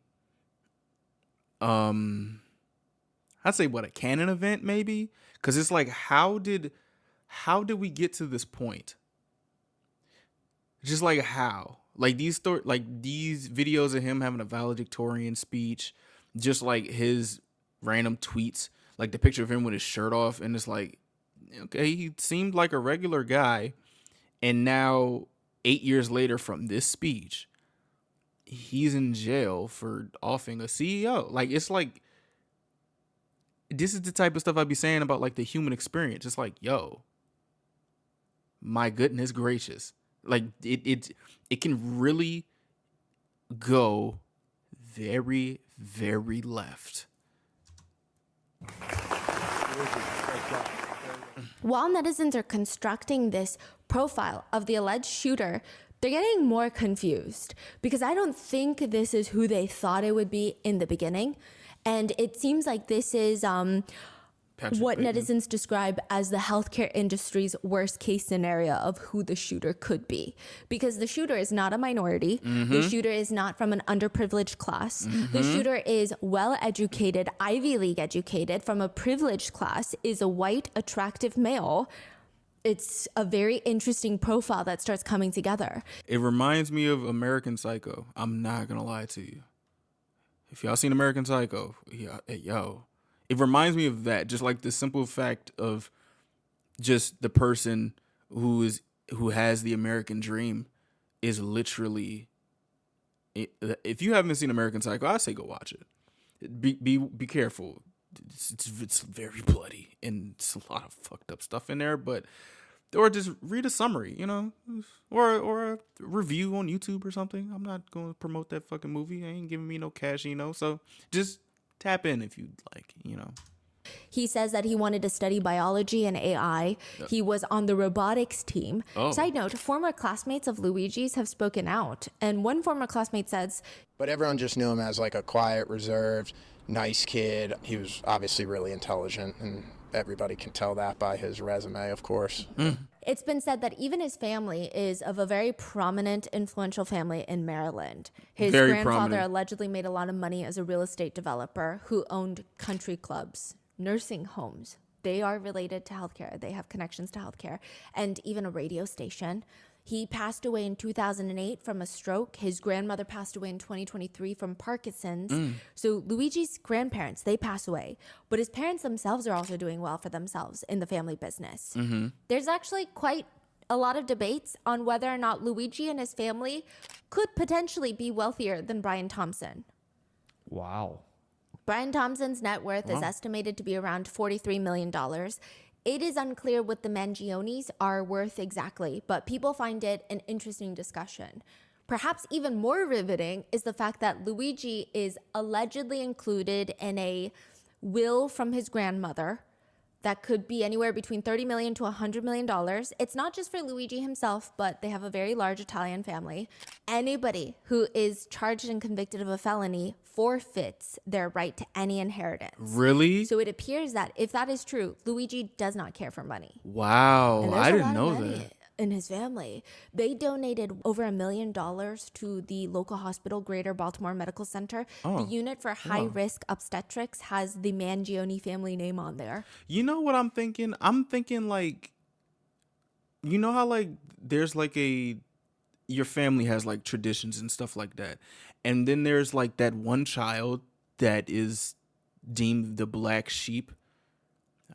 A: I'd say what, a canon event maybe, because it's like how did we get to this point? Just like how, like these videos of him having a valedictorian speech, just like his random tweets, like the picture of him with his shirt off, and it's like, okay, he seemed like a regular guy, and now 8 years later from this speech, he's in jail for offing a CEO. Like, it's like, this is the type of stuff I'd be saying about like the human experience. It's like, yo, my goodness gracious. Like it can really go very, very left.
C: While netizens are constructing this profile of the alleged shooter, they're getting more confused because I don't think this is who they thought it would be in the beginning. And it seems like this is what netizens describe as the healthcare industry's worst case scenario of who the shooter could be. Because the shooter is not a minority. The shooter is not from an underprivileged class. The shooter is well-educated, Ivy League educated, from a privileged class, is a white, attractive male. It's a very interesting profile that starts coming together.
A: It reminds me of American Psycho. I'm not going to lie to you. If y'all seen American Psycho, it reminds me of that. Just like the simple fact of just the person who has the American dream is literally. If you haven't seen American Psycho, I say go watch it. Be careful. It's very bloody and it's a lot of fucked up stuff in there. Or just read a summary, or a review on YouTube or something. I'm not going to promote that fucking movie. I ain't giving me no cash, so just tap in if you'd like,
C: He says that he wanted to study biology and AI. He was on the robotics team.
A: Oh.
C: Side note, former classmates of Luigi's have spoken out. And one former classmate says,
I: but everyone just knew him as like a quiet, reserved, nice kid. He was obviously really intelligent, and everybody can tell that by his resume, of course.
C: it's been said that even his family is of a very prominent, influential family in Maryland. His
A: Very
C: grandfather
A: prominent.
C: allegedly made a lot of money as a real estate developer who owned country clubs, nursing homes. They are related to healthcare. They have connections to healthcare, and even a radio station. He passed away in 2008 from a stroke. His grandmother passed away in 2023 from Parkinson's. So Luigi's grandparents, they pass away. But his parents themselves are also doing well for themselves in the family business. There's actually quite a lot of debates on whether or not Luigi and his family could potentially be wealthier than Brian Thompson.
B: Wow.
C: Brian Thompson's net worth is estimated to be around $43 million. It is unclear what the Mangiones are worth exactly, but people find it an interesting discussion. Perhaps even more riveting is the fact that Luigi is allegedly included in a will from his grandmother that could be anywhere between $30 million to $100 million. It's not just for Luigi himself, but they have a very large Italian family. Anybody who is charged and convicted of a felony forfeits their right to any inheritance.
A: Really?
C: So it appears that if that is true, Luigi does not care for money.
A: Wow.
C: And there's
A: I
C: a
A: didn't
C: lot
A: know
C: of money
A: that.
C: in his family. They donated over $1 million to the local hospital, Greater Baltimore Medical Center. The unit for high-risk obstetrics has the Mangione family name on there.
A: You know what I'm thinking? I'm thinking like, you know how like there's like your family has like traditions and stuff like that. And then there's like that one child that is deemed the black sheep.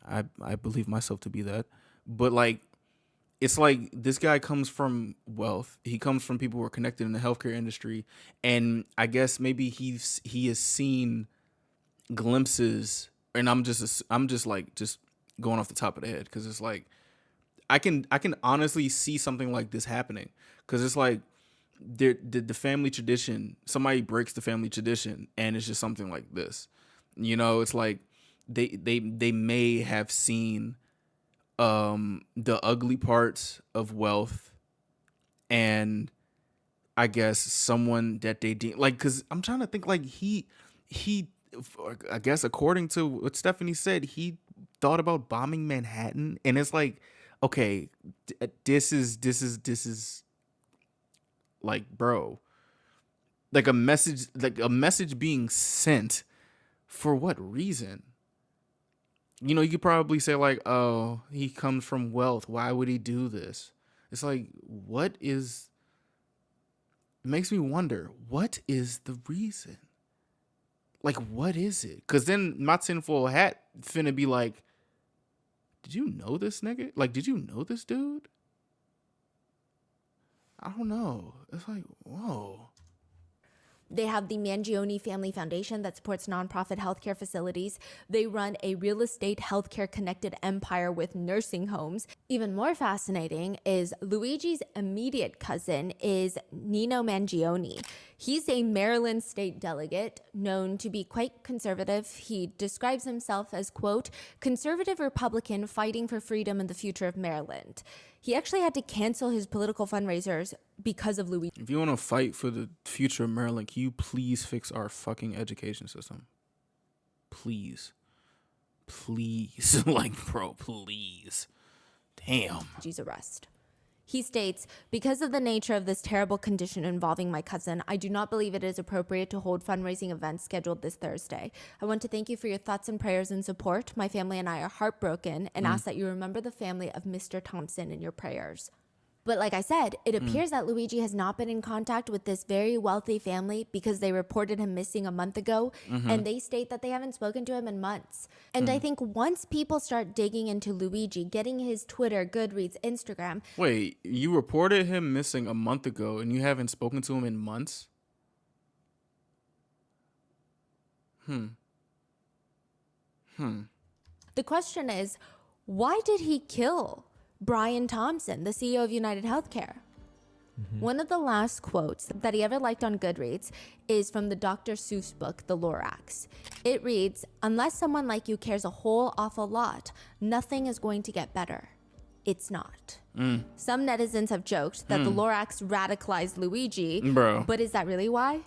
A: I believe myself to be that. But like, it's like this guy comes from wealth. He comes from people who are connected in the healthcare industry. And I guess maybe he has seen glimpses, and I'm just going off the top of the head, because it's like I can honestly see something like this happening, because it's like the family tradition, somebody breaks the family tradition, and it's just something like this. You know, it's like they may have seen the ugly parts of wealth, and I guess someone that they deem like, because I'm trying to think, like he I guess according to what Stephanie said, he thought about bombing Manhattan, and it's like, okay, this is like, bro, like a message being sent for what reason? You know, you could probably say like, oh, he comes from wealth, why would he do this? It's like, it makes me wonder, what is the reason? Like, what is it? Because then my tinfoil hat finna be like, did you know this nigga? Like, did you know this dude? I don't know. It's like, whoa.
C: They have the Mangione Family Foundation that supports nonprofit healthcare facilities. They run a real estate healthcare connected empire with nursing homes. Even more fascinating is Luigi's immediate cousin is Nino Mangione. He's a Maryland state delegate known to be quite conservative. He describes himself as, quote, conservative Republican fighting for freedom and the future of Maryland. He actually had to cancel his political fundraisers because of Luigi.
A: If you want to fight for the future of Maryland, can you please fix our fucking education system? Please. Please. Like, bro, please. Damn.
C: Luigi's arrest. He states, because of the nature of this terrible condition involving my cousin, I do not believe it is appropriate to hold fundraising events scheduled this Thursday. I want to thank you for your thoughts and prayers and support. My family and I are heartbroken and ask that you remember the family of Mr. Thompson in your prayers. But like I said, it appears that Luigi has not been in contact with this very wealthy family because they reported him missing a month ago, and they state that they haven't spoken to him in months. And I think once people start digging into Luigi, getting his Twitter, Goodreads, Instagram.
A: Wait, you reported him missing a month ago and you haven't spoken to him in months?
C: The question is, why did he kill Brian Thompson, the CEO of United Healthcare? One of the last quotes that he ever liked on Goodreads is from the Dr. Seuss book, The Lorax. It reads, "Unless someone like you cares a whole awful lot, nothing is going to get better." It's not. Some netizens have joked that the Lorax radicalized Luigi,
A: Bro.
C: but is that really why?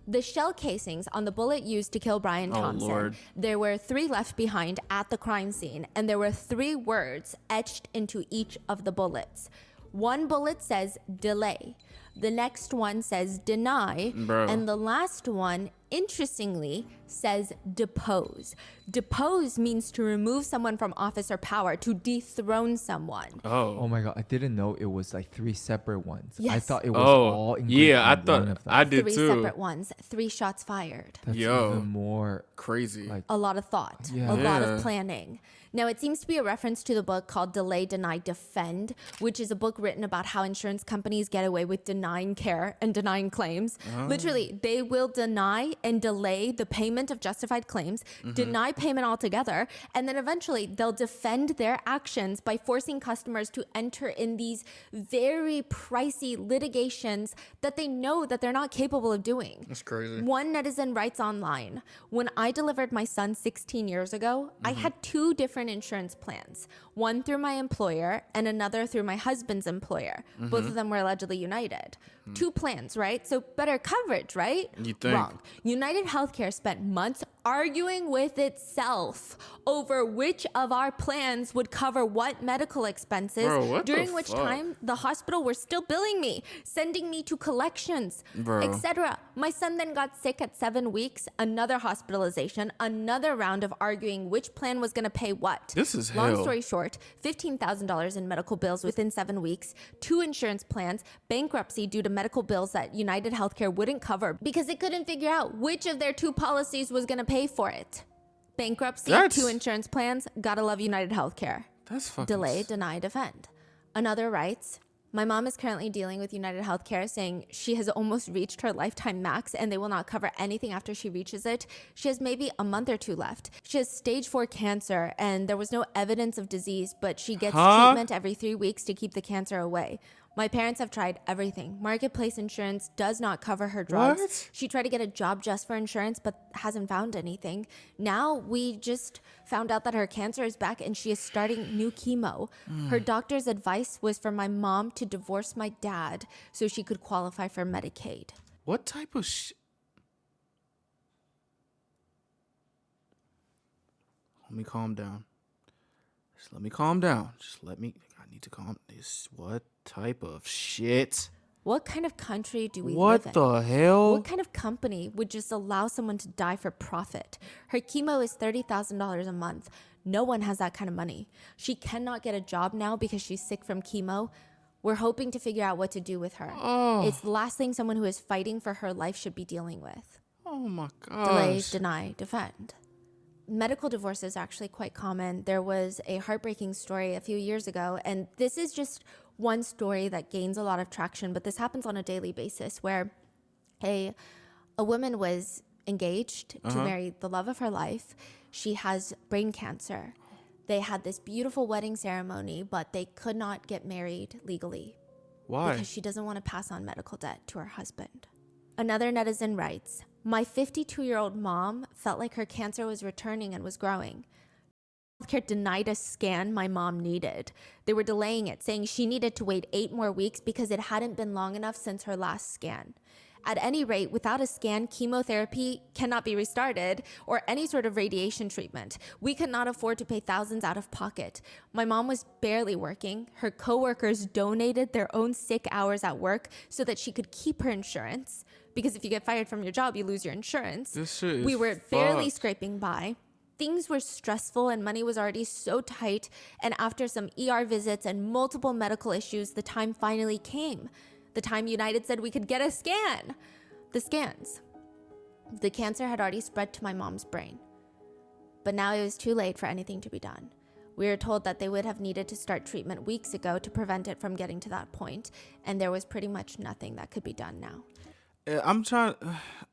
C: The shell casings on the bullet used to kill Brian Thompson,
A: Lord.
C: there were 3 left behind at the crime scene, and there were 3 words etched into each of the bullets. One bullet says delay, the next one says deny, and the last one, interestingly, says depose. Depose means to remove someone from office or power, to dethrone someone.
B: Oh my god, I didn't know it was like 3 separate ones. I
C: Yes.
B: thought it was all included
A: yeah, I
B: in one
A: thought
B: of them.
A: I did
C: 3
A: too.
C: separate ones, 3 shots fired.
B: That's
A: Yo.
B: even more
A: Crazy.
B: like
C: A lot of thought,
B: Yeah.
C: a lot
A: Yeah.
C: of planning. Now, it seems to be a reference to the book called Delay, Deny, Defend, which is a book written about how insurance companies get away with denying care and denying claims. Literally, they will deny and delay the payment of justified claims, deny payment altogether, and then eventually they'll defend their actions by forcing customers to enter in these very pricey litigations that they know that they're not capable of doing.
A: That's crazy.
C: One netizen writes online, "When I delivered my son 16 years ago, I had 2 different insurance plans, one through my employer and another through my husband's employer. Both of them were allegedly United. 2 plans, right? So better coverage, right?
A: You think.
C: Wrong. United Healthcare spent months arguing with itself over which of our plans would cover what medical expenses,
A: Bro, what the
C: during which
A: fuck?
C: time the hospital were still billing me, sending me to collections,
A: Bro.
C: etc. My son then got sick at 7 weeks, another hospitalization, another round of arguing which plan was going to pay what.
A: This is
C: Long
A: hell.
C: story short, $15,000 in medical bills within 7 weeks, 2 insurance plans, bankruptcy due to medical bills that United Healthcare wouldn't cover because it couldn't figure out which of their 2 policies was going to pay for it. Bankruptcy,
A: That's-
C: 2 insurance plans, gotta love United Healthcare.
A: That's fucking
C: Delay, deny, defend. Another writes, "My mom is currently dealing with United Healthcare, saying she has almost reached her lifetime max and they will not cover anything after she reaches it. She has maybe a month or 2 left. She has stage 4 cancer and there was no evidence of disease, but she gets treatment every 3 weeks to keep the cancer away. My parents have tried everything. Marketplace insurance does not cover her drugs.
A: What?
C: She tried to get a job just for insurance, but hasn't found anything. Now we just found out that her cancer is back and she is starting new chemo. Her doctor's advice was for my mom to divorce my dad so she could qualify for Medicaid."
A: What type of Let me calm down. Just let me calm down. I need to calm this. What type of shit?
C: What kind of country do we live
A: What
C: in?
A: the hell?
C: What kind of company would just allow someone to die for profit? Her chemo is $30,000 a month. No one has that kind of money. She cannot get a job now because she's sick from chemo. We're hoping to figure out what to do with her. It's the last thing someone who is fighting for her life should be dealing with.
A: Oh my gosh.
C: Delay, deny, defend. Medical divorce is actually quite common. There was a heartbreaking story a few years ago, and this is just one story that gains a lot of traction, but this happens on a daily basis where a woman was engaged to marry the love of her life. She has brain cancer. They had this beautiful wedding ceremony, but they could not get married legally.
A: Why?
C: Because she doesn't want to pass on medical debt to her husband. Another netizen writes, "My 52-year-old mom felt like her cancer was returning and was growing. Healthcare denied a scan my mom needed. They were delaying it, saying she needed to wait 8 more weeks because it hadn't been long enough since her last scan. At any rate, without a scan, chemotherapy cannot be restarted or any sort of radiation treatment. We could not afford to pay thousands out of pocket. My mom was barely working. Her coworkers donated their own sick hours at work so that she could keep her insurance. Because if you get fired from your job, you lose your insurance.
A: This shit is
C: We were barely
A: fucked.
C: scraping by. Things were stressful and money was already so tight. And after some ER visits and multiple medical issues, the time finally came. The time United said we could get a scan. The scans. The cancer had already spread to my mom's brain. But now it was too late for anything to be done. We were told that they would have needed to start treatment weeks ago to prevent it from getting to that point, and there was pretty much nothing that could be done now.
A: I'm trying.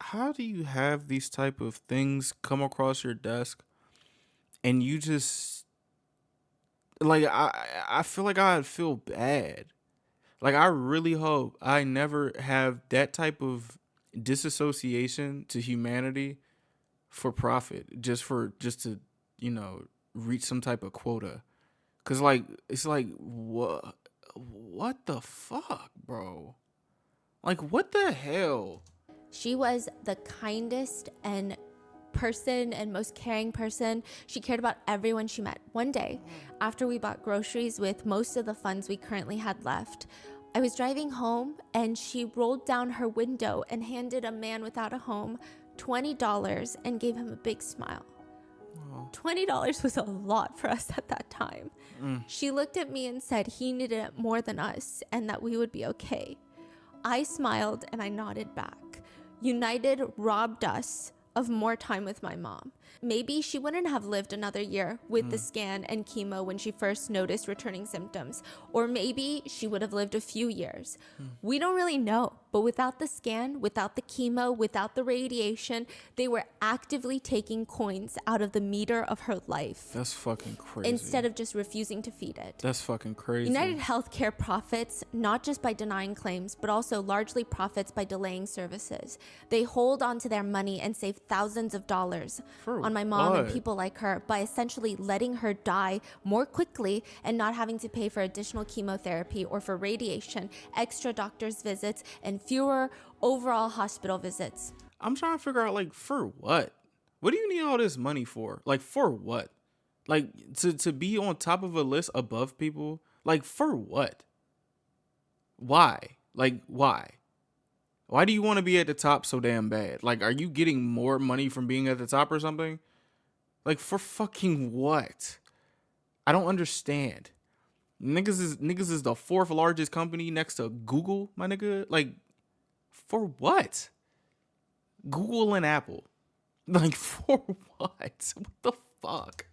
A: How do you have these type of things come across your desk, and you just like I feel like I'd feel bad Like, I really hope I never have that type of disassociation to humanity for profit, just to, you know, reach some type of quota. Cause like it's like what the fuck, bro? Like, what the hell?
C: She was the kindest and most caring person. She cared about everyone she met. One day, after we bought groceries with most of the funds we currently had left, I was driving home and she rolled down her window and handed a man without a home $20 and gave him a big smile. $20 was a lot for us at that time. She looked at me and said he needed it more than us and that we would be okay. I smiled and I nodded back. United robbed us of more time with my mom. Maybe she wouldn't have lived another year with the scan and chemo when she first noticed returning symptoms. Or maybe she would have lived a few years. We don't really know. But without the scan, without the chemo, without the radiation, they were actively taking coins out of the meter of her life.
A: That's fucking crazy.
C: Instead of just refusing to feed it.
A: That's fucking crazy.
C: United Healthcare profits not just by denying claims, but also largely profits by delaying services. They hold on to their money and save thousands of dollars on my mom and people like her by essentially letting her die more quickly and not having to pay for additional chemotherapy or for radiation, extra doctor's visits, and fewer overall hospital visits.
A: I'm trying to figure out, like, for what? What do you need all this money for? Like, for what? Like, to be on top of a list above people? Like, for what? Why? Like, why? Why do you want to be at the top so damn bad? Like, are you getting more money from being at the top or something? Like, for fucking what? I don't understand. Niggas is the 4th largest company next to Google, my nigga. Like, for what? Google and Apple. Like, for what? What the fuck?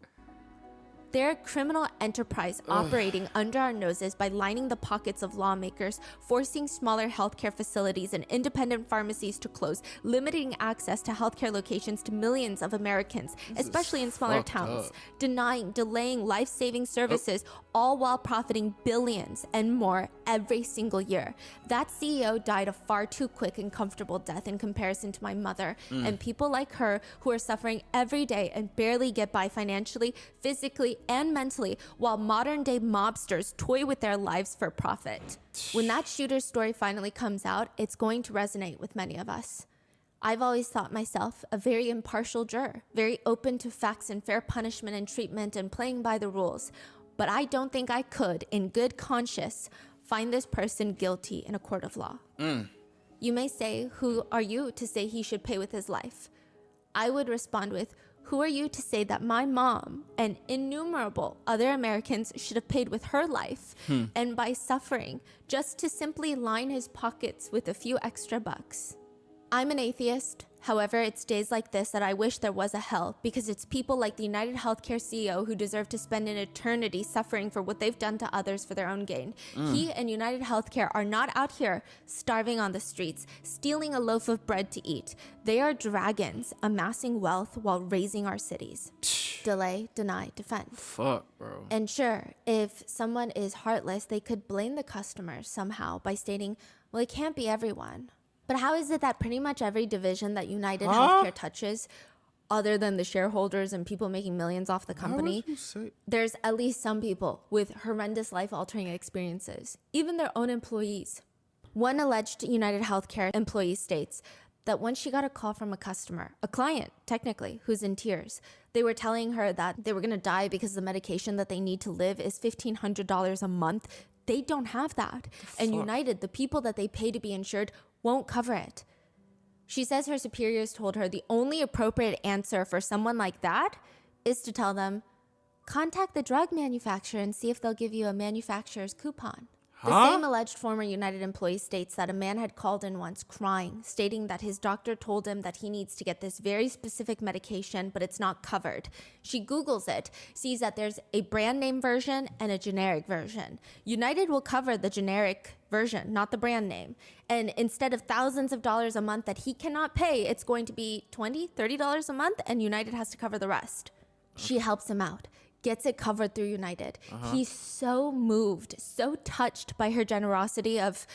C: They're a criminal enterprise operating under our noses by lining the pockets of lawmakers, forcing smaller healthcare facilities and independent pharmacies to close, limiting access to healthcare locations to millions of Americans, especially in smaller towns, delaying life-saving services, all while profiting billions and more every single year. That CEO died a far too quick and comfortable death in comparison to my mother and people like her who are suffering every day and barely get by financially, physically, and mentally, while modern day mobsters toy with their lives for profit. When that shooter's story finally comes out, it's going to resonate with many of us. I've always thought myself a very impartial juror, very open to facts and fair punishment and treatment and playing by the rules. But I don't think I could, in good conscience, find this person guilty in a court of law. You may say, who are you to say he should pay with his life? I would respond with, who are you to say that my mom and innumerable other Americans should have paid with her life and by suffering just to simply line his pockets with a few extra bucks? I'm an atheist. However, it's days like this that I wish there was a hell, because it's people like the United Healthcare CEO who deserve to spend an eternity suffering for what they've done to others for their own gain. He and United Healthcare are not out here starving on the streets, stealing a loaf of bread to eat. They are dragons amassing wealth while raising our cities. Delay, deny, defend.
A: Fuck, bro.
C: And sure, if someone is heartless, they could blame the customers somehow by stating, well, it can't be everyone. But how is it that pretty much every division that United Healthcare touches, other than the shareholders and people making millions off the company, there's at least some people with horrendous life-altering experiences, even their own employees? One alleged United Healthcare employee states that when she got a call from a customer, a client technically, who's in tears, they were telling her that they were going to die because the medication that they need to live is $1,500 a month. They don't have that. And United, the people that they pay to be insured, won't cover it. She says her superiors told her the only appropriate answer for someone like that is to tell them, contact the drug manufacturer and see if they'll give you a manufacturer's coupon. The same alleged former United employee states that a man had called in once crying, stating that his doctor told him that he needs to get this very specific medication, but it's not covered. She Googles it, sees that there's a brand name version and a generic version. United will cover the generic version, not the brand name. And instead of thousands of dollars a month that he cannot pay, it's going to be $20, $30 a month, and United has to cover the rest. She helps him out, gets it covered through United. He's so moved, so touched by her generosity of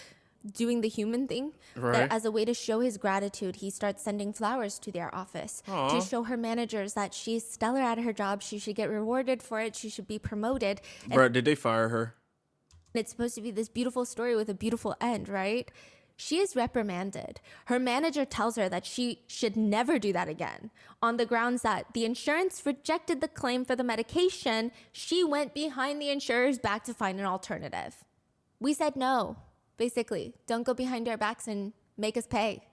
C: doing the human thing, that as a way to show his gratitude, he starts sending flowers to their office to show her managers that she's stellar at her job. She should get rewarded for it. She should be promoted.
A: Bro, did they fire her?
C: It's supposed to be this beautiful story with a beautiful end, right? She is reprimanded. Her manager tells her that she should never do that again on the grounds that the insurance rejected the claim for the medication. She went behind the insurer's back to find an alternative. We said no, basically. Don't go behind our backs and make us pay.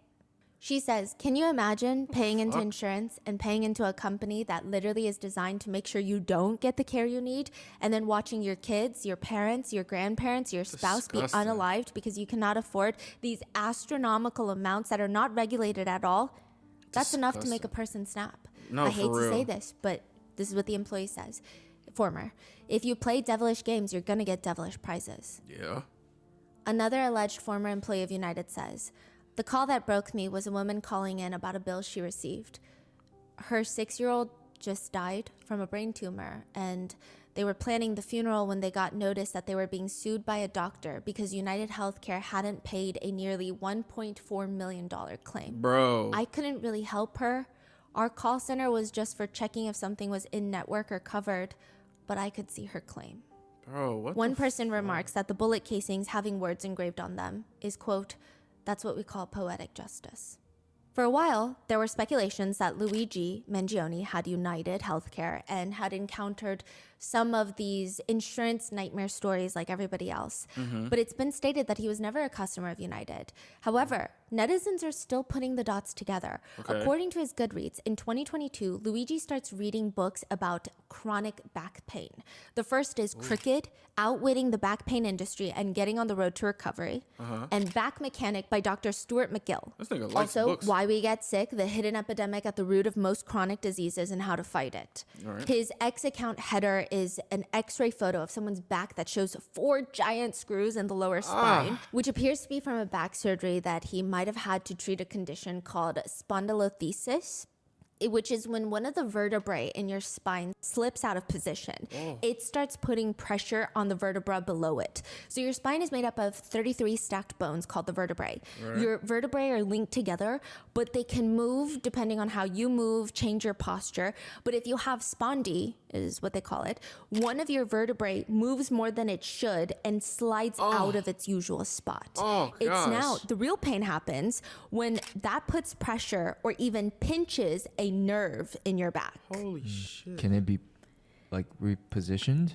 C: She says, can you imagine paying into insurance and paying into a company that literally is designed to make sure you don't get the care you need, and then watching your kids, your parents, your grandparents, your spouse be unalived because you cannot afford these astronomical amounts that are not regulated at all? That's enough to make a person snap.
A: No,
C: I hate
A: for
C: to say
A: real.
C: this, but this is what the employee says. Former, if you play devilish games, you're going to get devilish prizes.
A: Yeah.
C: Another alleged former employee of United says, the call that broke me was a woman calling in about a bill she received. Her 6-year-old just died from a brain tumor, and they were planning the funeral when they got notice that they were being sued by a doctor because United Healthcare hadn't paid a nearly $1.4 million claim.
A: Bro.
C: I couldn't really help her. Our call center was just for checking if something was in network or covered, but I could see her claim.
A: Bro, what
C: One person remarks that the bullet casings having words engraved on them is, quote, that's what we call poetic justice. For a while, there were speculations that Luigi Mangione had United Healthcare and had encountered some of these insurance nightmare stories like everybody else. But it's been stated that he was never a customer of United. However, netizens are still putting the dots together. According to his Goodreads, in 2022, Luigi starts reading books about chronic back pain. The first is Crooked, Outwitting the Back Pain Industry and Getting on the Road to Recovery, and Back Mechanic by Dr. Stuart McGill.
A: This nigga likes
C: Also,
A: books.
C: Why We Get Sick, the Hidden Epidemic at the Root of Most Chronic Diseases and How to Fight It. His X account header is an x-ray photo of someone's back that shows 4 giant screws in the lower spine, which appears to be from a back surgery that he might have had to treat a condition called spondylolisthesis, which is when one of the vertebrae in your spine slips out of position. It starts putting pressure on the vertebra below it. So your spine is made up of 33 stacked bones called the vertebrae. Your vertebrae are linked together, but they can move depending on how you move, change your posture. But if you have spondy, is what they call it, one of your vertebrae moves more than it should and slides out of its usual spot. It's now, the real pain happens when that puts pressure or even pinches a nerve in your back.
A: Holy shit.
B: Can it be like repositioned?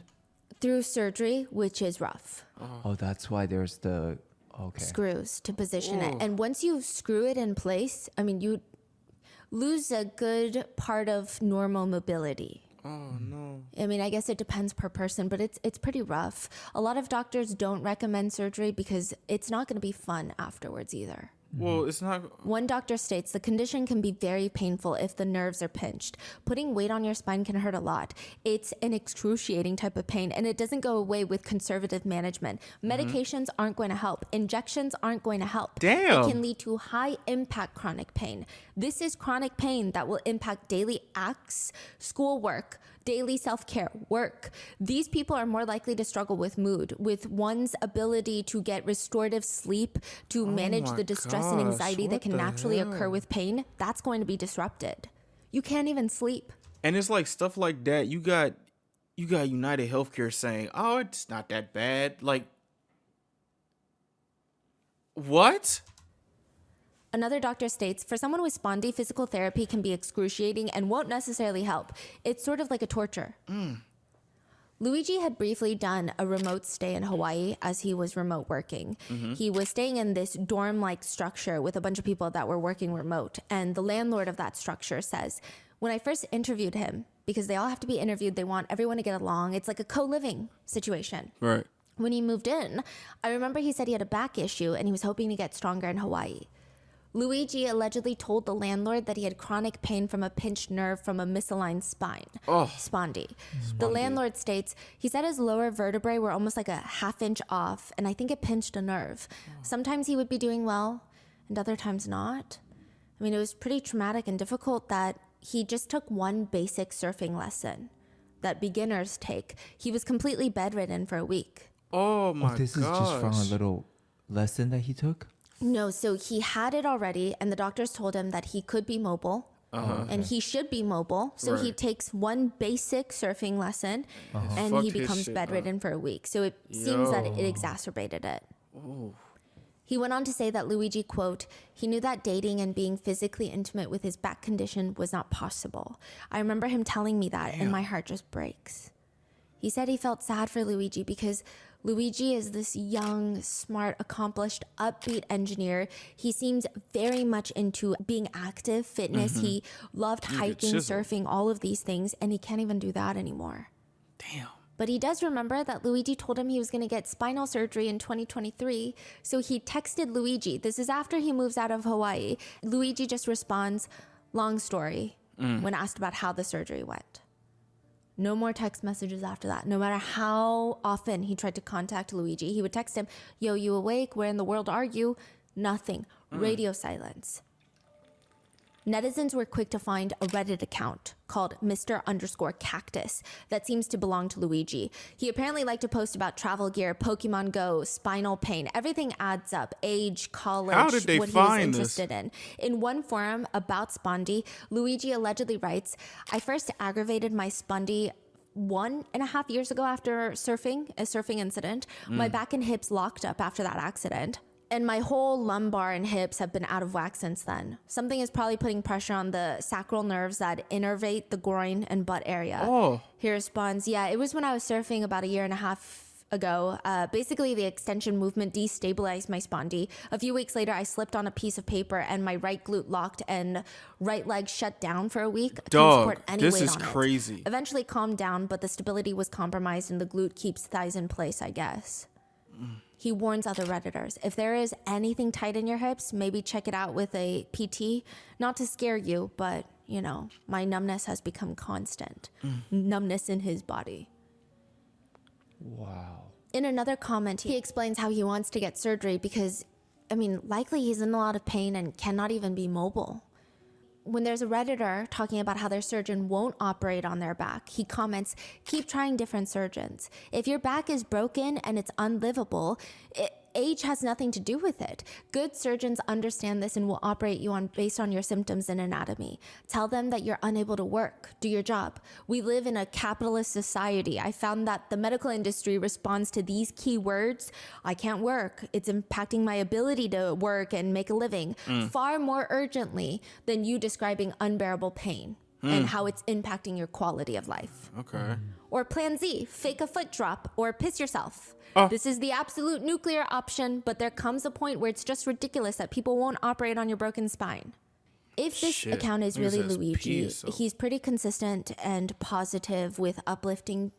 C: Through surgery, which is rough.
B: Oh, that's why there's the
C: Screws to position it. And once you screw it in place, I mean, you lose a good part of normal mobility.
A: Oh no.
C: I mean, I guess it depends per person, but it's pretty rough. A lot of doctors don't recommend surgery because it's not going to be fun afterwards either.
A: Well, it's not.
C: One doctor states the condition can be very painful if the nerves are pinched. Putting weight on your spine can hurt a lot. It's an excruciating type of pain, and it doesn't go away with conservative management. Medications aren't going to help. Injections aren't going to help.
A: Damn.
C: It can lead to high impact chronic pain. This is chronic pain that will impact daily acts, schoolwork, daily self-care, work. These people are more likely to struggle with mood, with one's ability to get restorative sleep, to manage the distress and anxiety that can naturally occur with pain. That's going to be disrupted. You can't even sleep.
A: And it's like stuff like that. You got United Healthcare saying, "Oh, it's not that bad." Like, what?
C: Another doctor states, for someone with spondy, physical therapy can be excruciating and won't necessarily help. It's sort of like a torture. Luigi had briefly done a remote stay in Hawaii as he was remote working. He was staying in this dorm-like structure with a bunch of people that were working remote. And the landlord of that structure says, when I first interviewed him, because they all have to be interviewed, they want everyone to get along. It's like a co-living situation.
A: Right.
C: When he moved in, I remember he said he had a back issue and he was hoping to get stronger in Hawaii. Luigi allegedly told the landlord that he had chronic pain from a pinched nerve from a misaligned spine, spondy. The landlord states, he said his lower vertebrae were almost like a half-inch off, and I think it pinched a nerve. Sometimes he would be doing well, and other times not. I mean, it was pretty traumatic and difficult that he just took one basic surfing lesson. that beginners take. He was completely bedridden for a week.
A: Oh my
B: This is just from a little lesson that he took?
C: No, so he had it already, and the doctors told him that he could be mobile. And he should be mobile. So he takes one basic surfing lesson and
A: Fucked
C: he
A: his
C: becomes
A: shit
C: bedridden for a week. So it seems that it exacerbated it. He went on to say that Luigi, quote, he knew that dating and being physically intimate with his back condition was not possible. I remember him telling me that and my heart just breaks. He said he felt sad for Luigi because Luigi is this young, smart, accomplished, upbeat engineer. He seems very much into being active, fitness. He loved hiking, surfing, all of these things, and he can't even do that anymore.
A: Damn.
C: But he does remember that Luigi told him he was going to get spinal surgery in 2023. So he texted Luigi. This is after he moves out of Hawaii. Luigi just responds, long story, when asked about how the surgery went. No more text messages after that. No matter how often he tried to contact Luigi, he would text him, yo, you awake? Where in the world are you? Nothing. Radio silence. Netizens were quick to find a Reddit account called Mr_Cactus that seems to belong to Luigi. He apparently liked to post about travel gear, Pokemon Go, spinal pain. Everything adds up. Age, college,
A: How did they
C: what
A: find
C: he was
A: this?
C: interested in. In one forum about Spondy, Luigi allegedly writes, I first aggravated my Spondy 1.5 years ago after surfing, a surfing incident. My back and hips locked up after that accident. And my whole lumbar and hips have been out of whack since then. Something is probably putting pressure on the sacral nerves that innervate the groin and butt area.
A: Oh.
C: He responds, yeah, it was when I was surfing about 1.5 years ago. Basically, the extension movement destabilized my spondy. A few weeks later, I slipped on a piece of paper and my right glute locked and right leg shut down for a week. I couldn't support any
A: this
C: weight
A: is
C: on it.
A: crazy.
C: Eventually calmed down, but the stability was compromised and the glute keeps thighs in place, I guess. He warns other Redditors, if there is anything tight in your hips, maybe check it out with a PT. Not to scare you, but, you know, my numbness has become constant. Numbness in his body.
B: Wow.
C: In another comment, he explains how he wants to get surgery because, I mean, likely he's in a lot of pain and cannot even be mobile. When there's a Redditor talking about how their surgeon won't operate on their back, he comments, keep trying different surgeons. If your back is broken and it's unlivable, age has nothing to do with it. Good surgeons understand this and will operate you based on your symptoms and anatomy. Tell them that you're unable to work. Do your job. We live in a capitalist society. I found that the medical industry responds to these key words. I can't work. It's impacting my ability to work and make a living far more urgently than you describing unbearable pain and how it's impacting your quality of life.
A: Okay.
C: Or plan Z, fake a foot drop or piss yourself. This is the absolute nuclear option, but there comes a point where it's just ridiculous that people won't operate on your broken spine. If this account is really Luigi, he's pretty consistent and positive with uplifting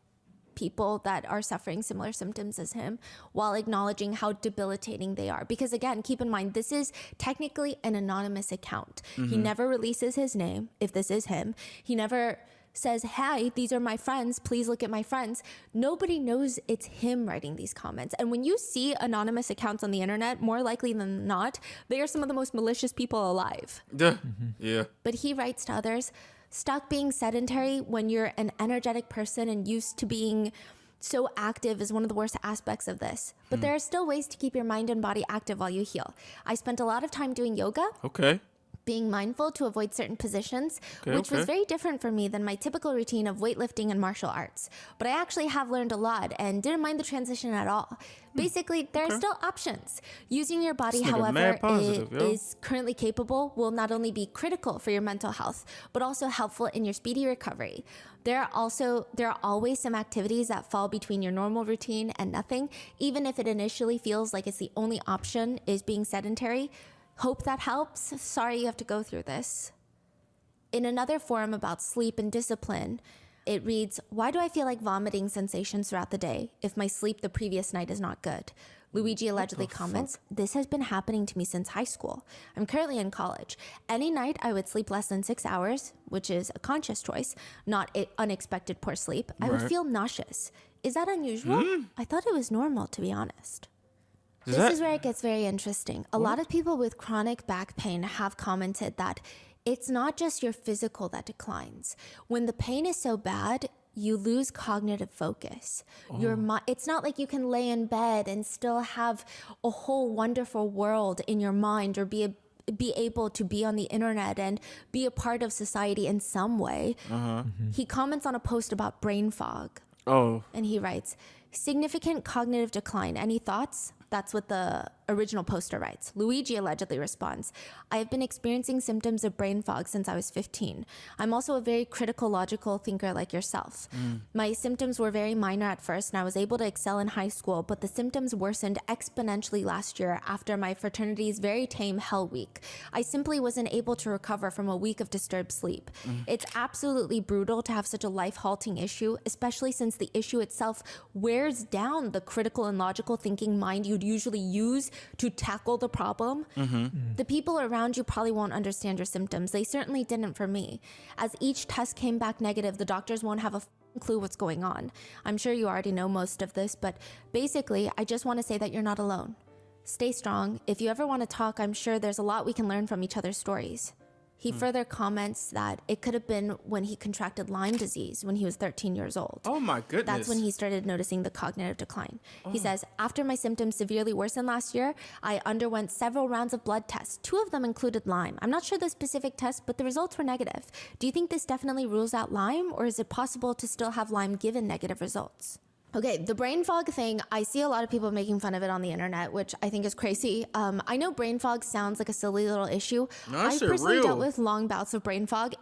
C: people that are suffering similar symptoms as him while acknowledging how debilitating they are. Because again, keep in mind, this is technically an anonymous account. He never releases his name, if this is him. He never says, hi, these are my friends, please look at my friends. Nobody knows it's him writing these comments. And when you see anonymous accounts on the internet, more likely than not, they are some of the most malicious people alive.
A: Yeah.
C: But he writes to others, stuck being sedentary when you're an energetic person and used to being so active is one of the worst aspects of this. But there are still ways to keep your mind and body active while you heal. I spent a lot of time doing yoga.
A: Okay.
C: Being mindful to avoid certain positions, which was very different for me than my typical routine of weightlifting and martial arts. But I actually have learned a lot and didn't mind the transition at all. Basically, there are still options. Using your body, however, is currently capable will not only be critical for your mental health, but also helpful in your speedy recovery. There are always some activities that fall between your normal routine and nothing, even if it initially feels like it's the only option is being sedentary. Hope that helps. Sorry you have to go through this. In another forum about sleep and discipline, it reads, why do I feel like vomiting sensations throughout the day if my sleep the previous night is not good? Luigi allegedly comments, this has been happening to me since high school. I'm currently in college. Any night I would sleep less than 6 hours, which is a conscious choice, not unexpected poor sleep. I would feel nauseous. Is that unusual? I thought it was normal, to be honest. This is where it gets very interesting. A lot of people with chronic back pain have commented that it's not just your physical that declines. When the pain is so bad, you lose cognitive focus. It's not like you can lay in bed and still have a whole wonderful world in your mind, or be able to be on the internet and be a part of society in some way. He comments on a post about brain fog. And he writes, significant cognitive decline. Any thoughts? That's what the original poster writes. Luigi allegedly responds, I have been experiencing symptoms of brain fog since I was 15. I'm also a very critical, logical thinker like yourself. My symptoms were very minor at first, and I was able to excel in high school, but the symptoms worsened exponentially last year after my fraternity's very tame Hell Week. I simply wasn't able to recover from a week of disturbed sleep. It's absolutely brutal to have such a life-halting issue, especially since the issue itself wears down the critical and logical thinking mind you'd usually use to tackle the problem. The people around you probably won't understand your symptoms. They certainly didn't for me. As each test came back negative, the doctors won't have a clue what's going on. I'm sure you already know most of this, but basically, I just want to say that you're not alone. Stay strong. If you ever want to talk, I'm sure there's a lot we can learn from each other's stories. He further comments that it could have been when he contracted Lyme disease when he was 13 years old.
A: Oh my goodness.
C: That's when he started noticing the cognitive decline. He says, after my symptoms severely worsened last year, I underwent several rounds of blood tests. 2 of them included Lyme. I'm not sure the specific test, but the results were negative. Do you think this definitely rules out Lyme, or is it possible to still have Lyme given negative results? Okay, the brain fog thing, I see a lot of people making fun of it on the internet, which I think is crazy. I know brain fog sounds like a silly little issue. I personally dealt with long bouts of brain fog.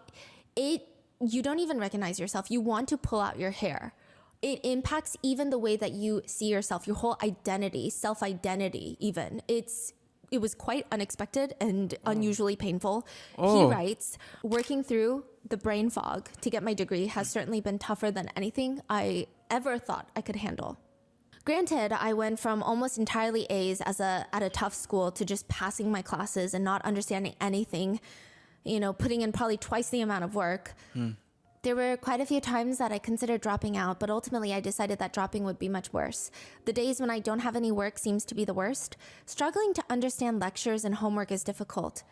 C: You don't even recognize yourself. You want to pull out your hair. It impacts even the way that you see yourself, your whole identity, self-identity even. It was quite unexpected and unusually painful. He writes, working through the brain fog to get my degree has certainly been tougher than anything I ever thought I could handle. Granted, I went from almost entirely A's at a tough school to just passing my classes and not understanding anything, putting in probably twice the amount of work. There were quite a few times that I considered dropping out, but ultimately I decided that dropping would be much worse. The days when I don't have any work seems to be the worst. Struggling to understand lectures and homework is difficult,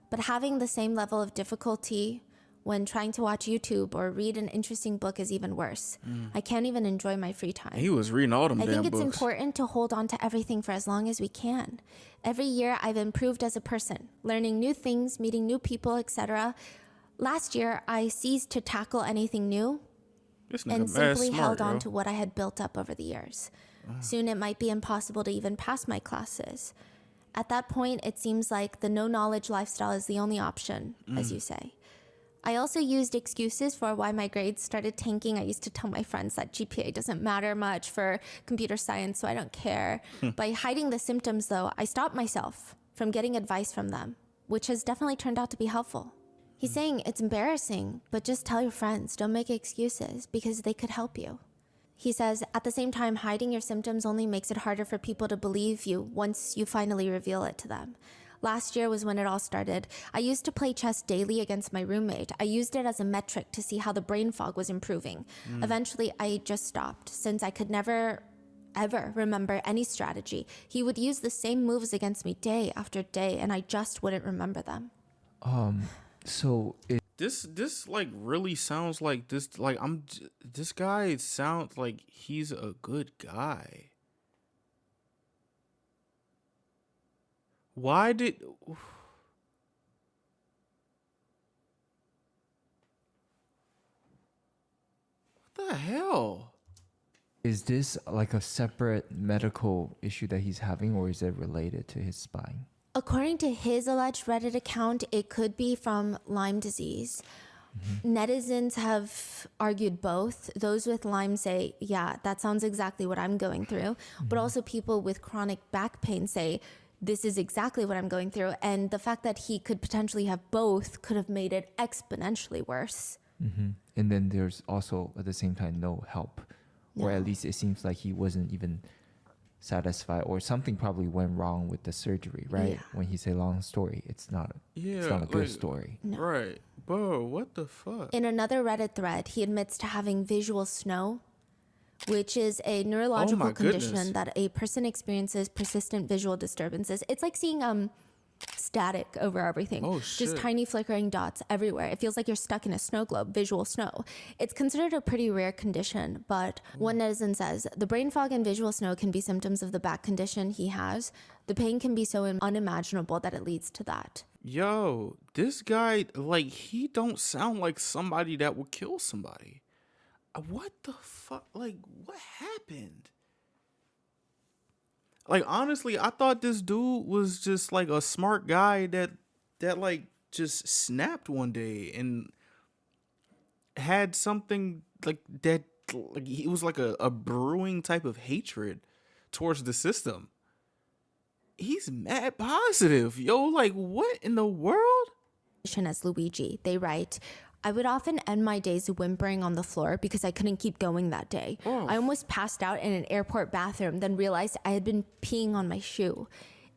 C: but having the same level of difficulty when trying to watch YouTube or read an interesting book is even worse. I can't even enjoy my free time.
A: He was reading all them damn books.
C: I think it's important to hold on to everything for as long as we can. Every year I've improved as a person, learning new things, meeting new people, etc. Last year, I ceased to tackle anything new and simply held on to what I had built up over the years. Soon it might be impossible to even pass my classes. At that point, it seems like the no-knowledge lifestyle is the only option, as you say. I also used excuses for why my grades started tanking. I used to tell my friends that GPA doesn't matter much for computer science, so I don't care. By hiding the symptoms, though, I stopped myself from getting advice from them, which has definitely turned out to be helpful. He's saying it's embarrassing, but just tell your friends. Don't make excuses because they could help you. He says, at the same time, hiding your symptoms only makes it harder for people to believe you once you finally reveal it to them. Last year was when it all started. I used to play chess daily against my roommate. I used it as a metric to see how the brain fog was improving. Eventually, I just stopped since I could never, ever remember any strategy. He would use the same moves against me day after day, and I just wouldn't remember them.
A: This like really sounds like this. Like this guy sounds like he's a good guy. Why did? What the hell?
B: Is this like a separate medical issue that he's having, or is it related to his spine?
C: According to his alleged Reddit account, it could be from Lyme disease. Netizens have argued both. Those with Lyme say, yeah, that sounds exactly what I'm going through. But also people with chronic back pain say, this is exactly what I'm going through. And the fact that he could potentially have both could have made it exponentially worse.
B: And then there's also, at the same time, no help. Or at least it seems like he wasn't even satisfied, or something probably went wrong with the surgery, right?
C: Yeah.
B: When he say long story, it's not a good story.
C: No.
A: Right. Bro, what the fuck?
C: In another Reddit thread, he admits to having visual snow, which is a neurological condition that a person experiences persistent visual disturbances. It's like seeing static over everything.
A: Oh, shit.
C: Just tiny flickering dots everywhere. It feels like you're stuck in a snow globe, visual snow. It's considered a pretty rare condition, but one netizen says, the brain fog and visual snow can be symptoms of the back condition he has. The pain can be so unimaginable that it leads to that.
A: Yo, this guy, like, he don't sound like somebody that would kill somebody. What the fuck? Like, what happened? Like, honestly, I thought this dude was just like a smart guy that like just snapped one day and had something like that. Like, he was like a brewing type of hatred towards the system. He's mad positive. Yo, like, what in the world?
C: As Luigi, they write, I would often end my days whimpering on the floor because I couldn't keep going that day. I almost passed out in an airport bathroom, then realized I had been peeing on my shoe.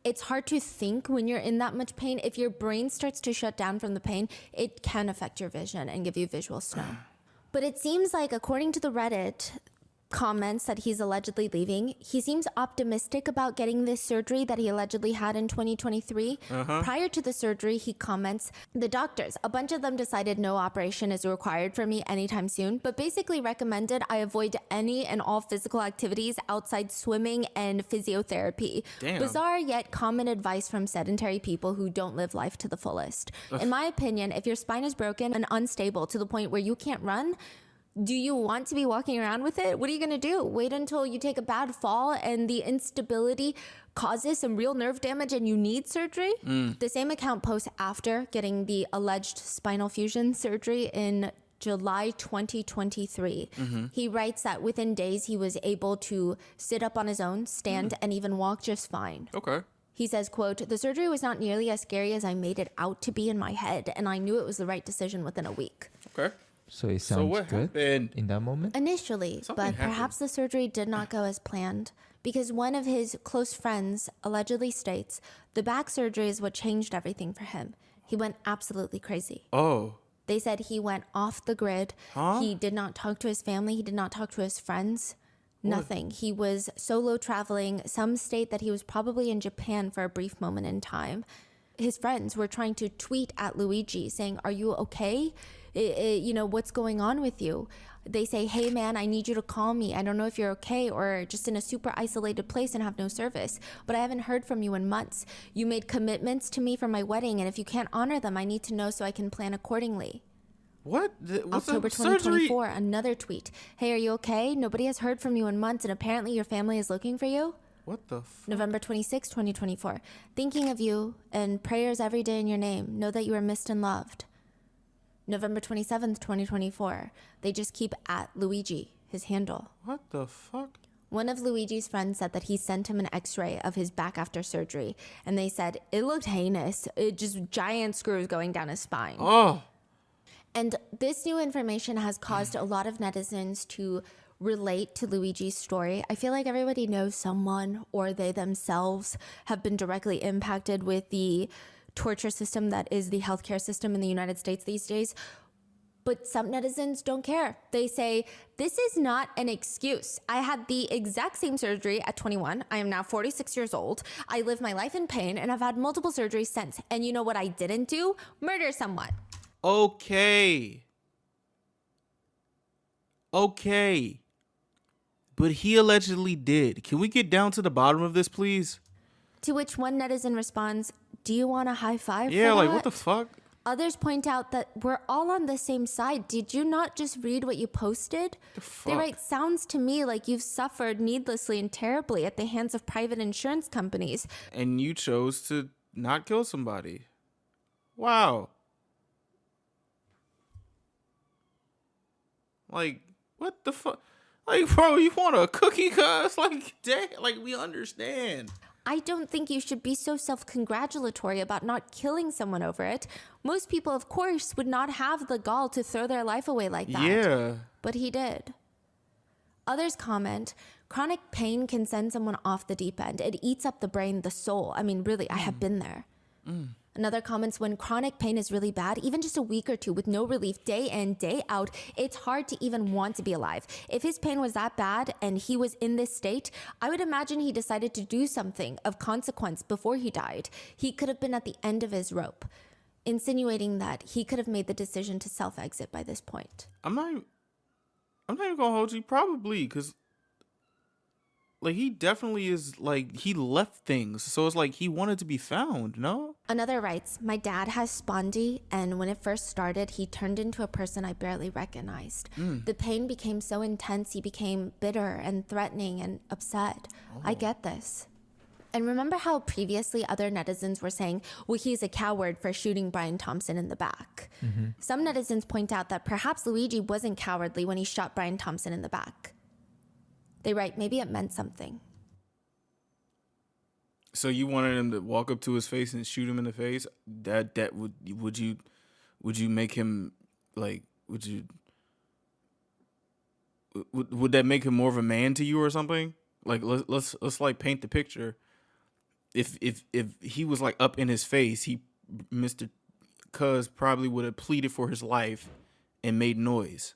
C: It's hard to think when you're in that much pain. If your brain starts to shut down from the pain, it can affect your vision and give you visual snow. But it seems like, according to the Reddit comments that he's allegedly leaving, he seems optimistic about getting this surgery that he allegedly had in 2023. Prior to the surgery, he comments, the doctors, a bunch of them decided no operation is required for me anytime soon, but basically recommended I avoid any and all physical activities outside swimming and physiotherapy.
A: Damn.
C: Bizarre yet common advice from sedentary people who don't live life to the fullest. In my opinion, if your spine is broken and unstable to the point where you can't run, do you want to be walking around with it? What are you going to do? Wait until you take a bad fall and the instability causes some real nerve damage and you need surgery? The same account posts after getting the alleged spinal fusion surgery in July 2023. He writes that within days he was able to sit up on his own, stand, and even walk just fine.
A: Okay.
C: He says, quote, the surgery was not nearly as scary as I made it out to be in my head, and I knew it was the right decision within a week.
A: Okay.
B: So it sounds
A: what
B: good
A: happened?
B: in that moment?
C: Initially,
A: Something
C: but
A: happened.
C: perhaps the surgery did not go as planned because one of his close friends allegedly states the back surgery is what changed everything for him. He went absolutely crazy.
A: Oh.
C: They said he went off the grid. He did not talk to his family. He did not talk to his friends. Nothing. He was solo traveling. Some state that he was probably in Japan for a brief moment in time. His friends were trying to tweet at Luigi saying, are you okay? You know, what's going on with you? They say, hey man, I need you to call me. I don't know if you're okay or just in a super isolated place and have no service, but I haven't heard from you in months. You made commitments to me for my wedding, and if you can't honor them, I need to know so I can plan accordingly.
A: What? What's
C: October
A: the surgery?
C: 2024, another tweet. Hey, are you okay? Nobody has heard from you in months, and apparently your family is looking for you.
A: What the fuck?
C: November 26, 2024. Thinking of you and prayers every day in your name. Know that you are missed and loved. November 27th, 2024. They just keep at Luigi, his handle.
A: What the fuck?
C: One of Luigi's friends said that he sent him an x-ray of his back after surgery, and they said it looked heinous. It just giant screws going down his spine.
A: Oh.
C: And this new information has caused a lot of netizens to relate to Luigi's story. I feel like everybody knows someone or they themselves have been directly impacted with the torture system that is the healthcare system in the United States these days. But some netizens don't care. They say, this is not an excuse. I had the exact same surgery at 21. I am now 46 years old. I live my life in pain and I've had multiple surgeries since. And you know what I didn't do? Murder someone.
A: Okay. But he allegedly did. Can we get down to the bottom of this, please?
C: To which one netizen responds, do you want a high five?
A: Yeah,
C: for
A: like,
C: that?
A: what the fuck?
C: Others point out that we're all on the same side. Did you not just read what you posted? They write, sounds to me like you've suffered needlessly and terribly at the hands of private insurance companies.
A: And you chose to not kill somebody. Wow. Like, what the fuck? Like, bro, you want a cookie, cuz? Like, damn, like, we understand.
C: I don't think you should be so self-congratulatory about not killing someone over it. Most people, of course, would not have the gall to throw their life away like that.
A: Yeah.
C: But he did. Others comment, chronic pain can send someone off the deep end. It eats up the brain, the soul. I mean, really, I have been there. Another comments, when chronic pain is really bad, even just a week or two with no relief day in, day out, it's hard to even want to be alive. If his pain was that bad and he was in this state, I would imagine he decided to do something of consequence before he died. He could have been at the end of his rope, insinuating that he could have made the decision to self-exit by this point.
A: I'm not even gonna hold you, probably, because like he definitely is, like, he left things, so it's like he wanted to be found. No.
C: Another writes, my dad has spondy, and when it first started, he turned into a person I barely recognized. The pain became so intense, he became bitter and threatening and upset. I get this. And remember how previously other netizens were saying, well, he's a coward for shooting Brian Thompson in the back. Some netizens point out that perhaps Luigi wasn't cowardly when he shot Brian Thompson in the back. They write, maybe it meant something.
A: So you wanted him to walk up to his face and shoot him in the face? That would you make him, like, would that make him more of a man to you or something? Like, let's like paint the picture. If he was like up in his face, Mr. Cuz probably would have pleaded for his life and made noise.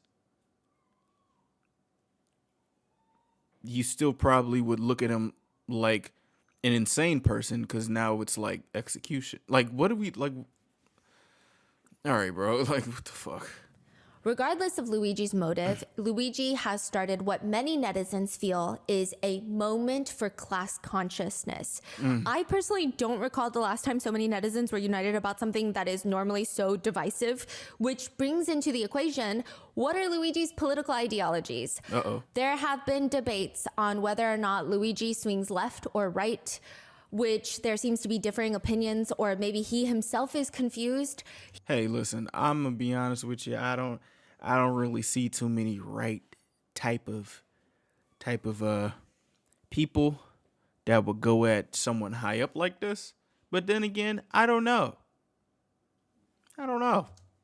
A: You still probably would look at him like an insane person, because now it's like execution. Like, what do we like? All right, bro. Like, what the fuck?
C: Regardless of Luigi's motive, Luigi has started what many netizens feel is a moment for class consciousness. I personally don't recall the last time so many netizens were united about something that is normally so divisive, which brings into the equation, what are Luigi's political ideologies? There have been debates on whether or not Luigi swings left or right, which there seems to be differing opinions, or maybe he himself is confused.
A: Hey, listen, I'm gonna be honest with you. I don't really see too many right type of people that would go at someone high up like this. But then again, I don't know.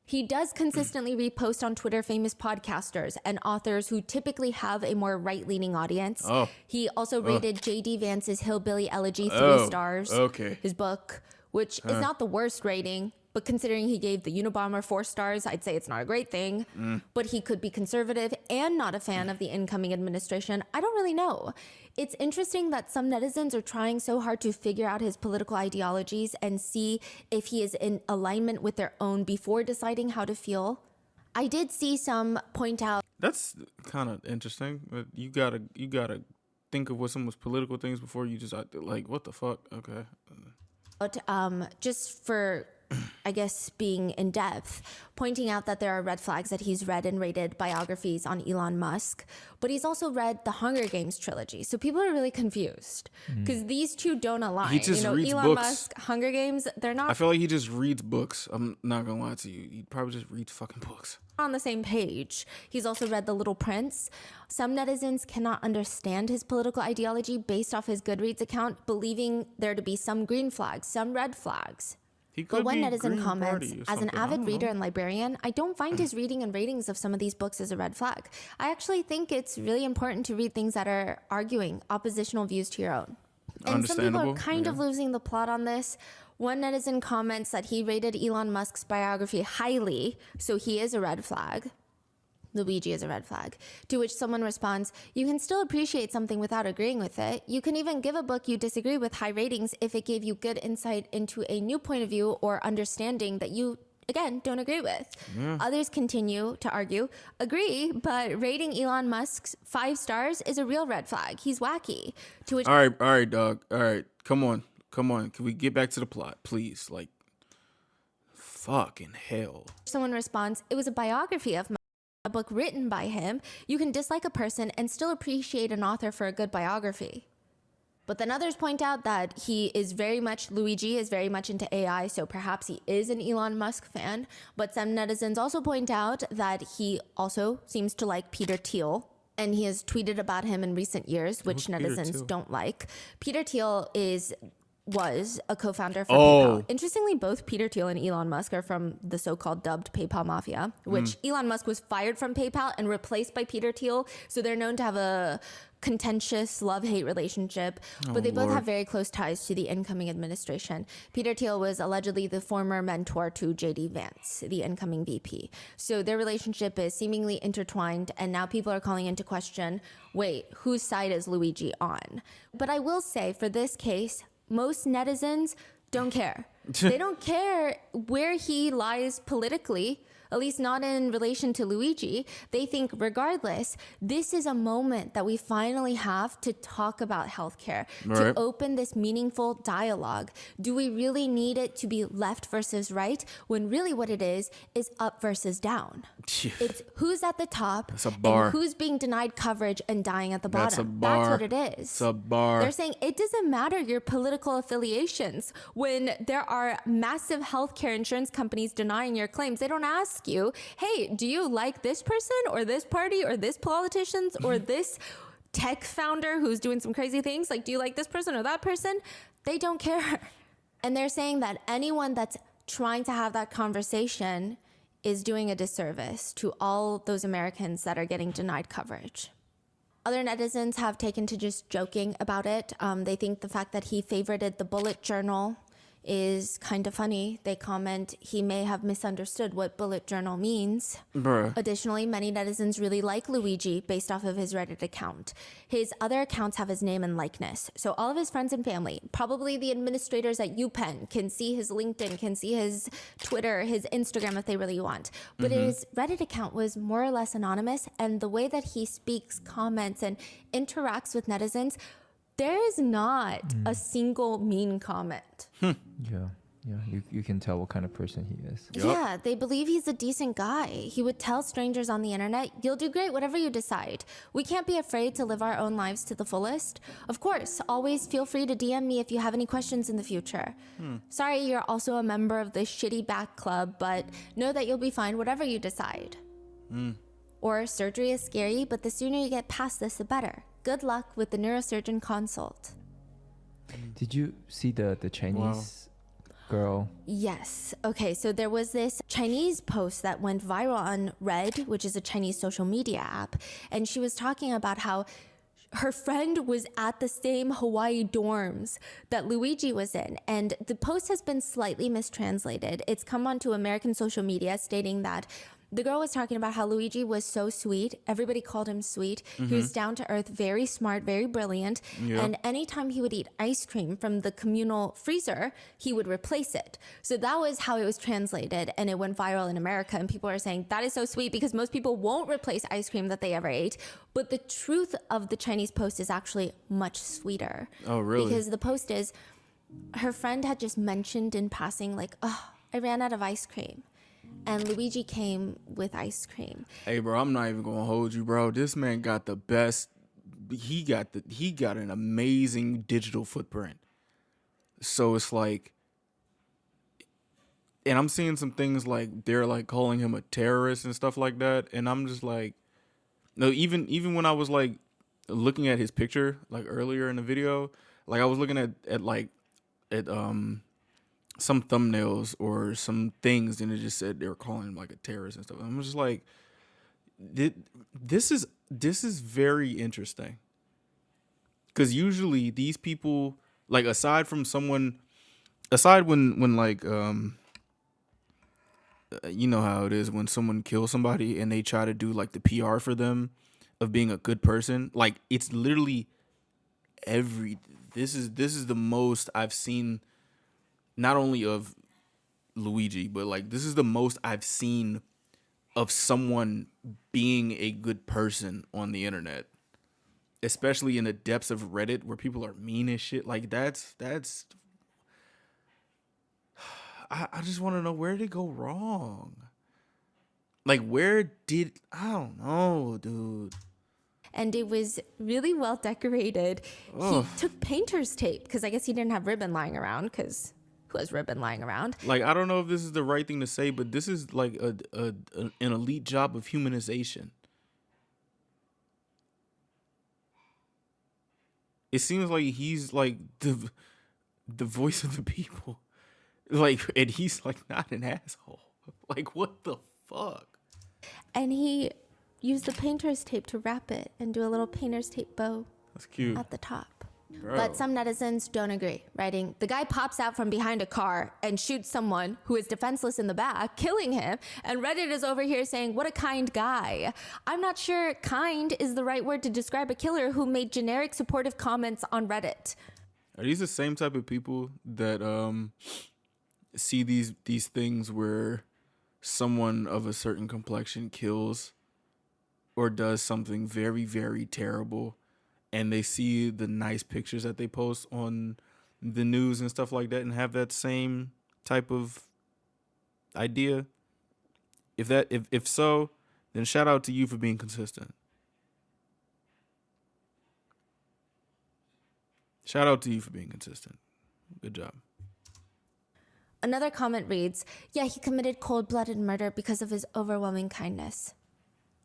C: He does consistently repost on Twitter famous podcasters and authors who typically have a more right-leaning audience. He also rated J.D. Vance's Hillbilly Elegy 3 stars.
A: Okay.
C: His book, which is not the worst rating, but considering he gave the Unabomber 4 stars, I'd say it's not a great thing. But he could be conservative and not a fan of the incoming administration. I don't really know. It's interesting that some netizens are trying so hard to figure out his political ideologies and see if he is in alignment with their own before deciding how to feel. I did see some point out.
A: That's kind of interesting, but you gotta think of what someone's political things before you just like, what the fuck? Okay.
C: Just for, I guess, being in depth, pointing out that there are red flags that he's read and rated biographies on Elon Musk, but he's also read the Hunger Games trilogy. So people are really confused because these two don't align.
A: He just reads
C: Elon
A: books.
C: Musk, Hunger Games, they're not.
A: I feel like he just reads books. I'm not gonna lie to you. He probably just reads fucking books.
C: On the same page. He's also read The Little Prince. Some netizens cannot understand his political ideology based off his Goodreads account, believing there to be some green flags, some red flags. But one netizen comments, as an avid reader and librarian, I don't find his reading and ratings of some of these books as a red flag. I actually think it's really important to read things that are arguing oppositional views to your own. And some people are kind of losing the plot on this. One netizen comments that he rated Elon Musk's biography highly, so he is a red flag. Luigi is a red flag. To which someone responds, you can still appreciate something without agreeing with it. You can even give a book you disagree with high ratings if it gave you good insight into a new point of view or understanding that you, again, don't agree with. Others continue to argue, agree, but rating Elon Musk's 5 stars is a real red flag. He's wacky. To which
A: All right, dog. All right, come on. Can we get back to the plot, please? Like, fucking hell.
C: Someone responds, it was a biography of a book written by him. You can dislike a person and still appreciate an author for a good biography. But then others point out that Luigi is very much into AI, so perhaps he is an Elon Musk fan. But some netizens also point out that he also seems to like Peter Thiel, and he has tweeted about him in recent years, which netizens don't like. Peter Thiel is was a co-founder for
A: Oh.
C: PayPal. Interestingly, both Peter Thiel and Elon Musk are from the so-called dubbed PayPal mafia, which Elon Musk was fired from PayPal and replaced by Peter Thiel. So they're known to have a contentious love-hate relationship, but they both
A: Lord.
C: have very close ties to the incoming administration. Peter Thiel was allegedly the former mentor to JD Vance, the incoming VP. So their relationship is seemingly intertwined, and now people are calling into question, wait, whose side is Luigi on? But I will say, for this case, most netizens don't care. They don't care where he lies politically, at least not in relation to Luigi. They think regardless, this is a moment that we finally have to talk about healthcare, to open this meaningful dialogue. Do we really need it to be left versus right, when really what it is up versus down? It's who's at the top
A: That's a bar.
C: and who's being denied coverage and dying at the bottom.
A: That's a bar.
C: That's what it is.
A: It's a bar.
C: They're saying it doesn't matter your political affiliations when there are massive healthcare insurance companies denying your claims. They don't ask you, hey, do you like this person or this party or this politicians or this tech founder who's doing some crazy things? Like, do you like this person or that person? They don't care. And they're saying that anyone that's trying to have that conversation is doing a disservice to all those Americans that are getting denied coverage. Other netizens have taken to just joking about it. They think the fact that he favorited the bullet journal is kind of funny. They comment he may have misunderstood what bullet journal means.
A: Bruh.
C: Additionally, many netizens really like Luigi based off of his Reddit account. His other accounts have his name and likeness. So all of his friends and family, probably the administrators at UPenn, can see his LinkedIn, can see his Twitter, his Instagram if they really want. But his Reddit account was more or less anonymous, and the way that he speaks, comments, and interacts with netizens, there is not a single mean comment.
B: Yeah, you can tell what kind of person he is.
C: Yeah, they believe he's a decent guy. He would tell strangers on the internet, you'll do great, whatever you decide. We can't be afraid to live our own lives to the fullest. Of course, always feel free to DM me if you have any questions in the future. Sorry, you're also a member of this shitty back club, but know that you'll be fine whatever you decide. Or surgery is scary, but the sooner you get past this, the better. Good luck with the neurosurgeon consult.
B: Did you see the Chinese girl?
C: Yes. Okay, so there was this Chinese post that went viral on Red, which is a Chinese social media app, and she was talking about how her friend was at the same Hawaii dorms that Luigi was in. And the post has been slightly mistranslated. It's come onto American social media stating that the girl was talking about how Luigi was so sweet. Everybody called him sweet. He was down to earth, very smart, very brilliant. And anytime he would eat ice cream from the communal freezer, he would replace it. So that was how it was translated, and it went viral in America. And people are saying that is so sweet because most people won't replace ice cream that they ever ate. But the truth of the Chinese post is actually much sweeter.
A: Oh, really?
C: Because the post is, her friend had just mentioned in passing, like, oh, I ran out of ice cream. And Luigi came with ice cream.
A: Hey, bro, I'm not even gonna hold you, bro. This man got the best. He got an amazing digital footprint. So it's like, and I'm seeing some things like they're like calling him a terrorist and stuff like that, and I'm just like, no. Even when I was like looking at his picture like earlier in the video, like I was looking at some thumbnails or some things, and it just said they were calling him like a terrorist and stuff. I'm just like, this is very interesting, because usually these people, like aside when like you know how it is when someone kills somebody and they try to do like the PR for them of being a good person. Like it's literally this is the most I've seen. Not only of Luigi, but like this is the most I've seen of someone being a good person on the internet, especially in the depths of Reddit where people are mean as shit. Like that's I just want to know, where did it go wrong? Like I don't know, dude.
C: And it was really well decorated.
A: Ugh.
C: He took painter's tape because I guess he didn't have ribbon lying around, because who has ribbon lying around?
A: Like, I don't know if this is the right thing to say, but this is like an elite job of humanization. It seems like he's like the voice of the people. Like, and he's like not an asshole. Like, what the fuck?
C: And he used the painter's tape to wrap it and do a little painter's tape bow
A: That's cute.
C: at the top.
A: Bro.
C: But some netizens don't agree, writing, the guy pops out from behind a car and shoots someone who is defenseless in the back, killing him. And Reddit is over here saying, what a kind guy. I'm not sure kind is the right word to describe a killer who made generic supportive comments on Reddit.
A: Are these the same type of people that see these things where someone of a certain complexion kills or does something very, very terrible, and they see the nice pictures that they post on the news and stuff like that and have that same type of idea? If so, then shout out to you for being consistent. Shout out to you for being consistent. Good job.
C: Another comment reads, yeah, he committed cold-blooded murder because of his overwhelming kindness.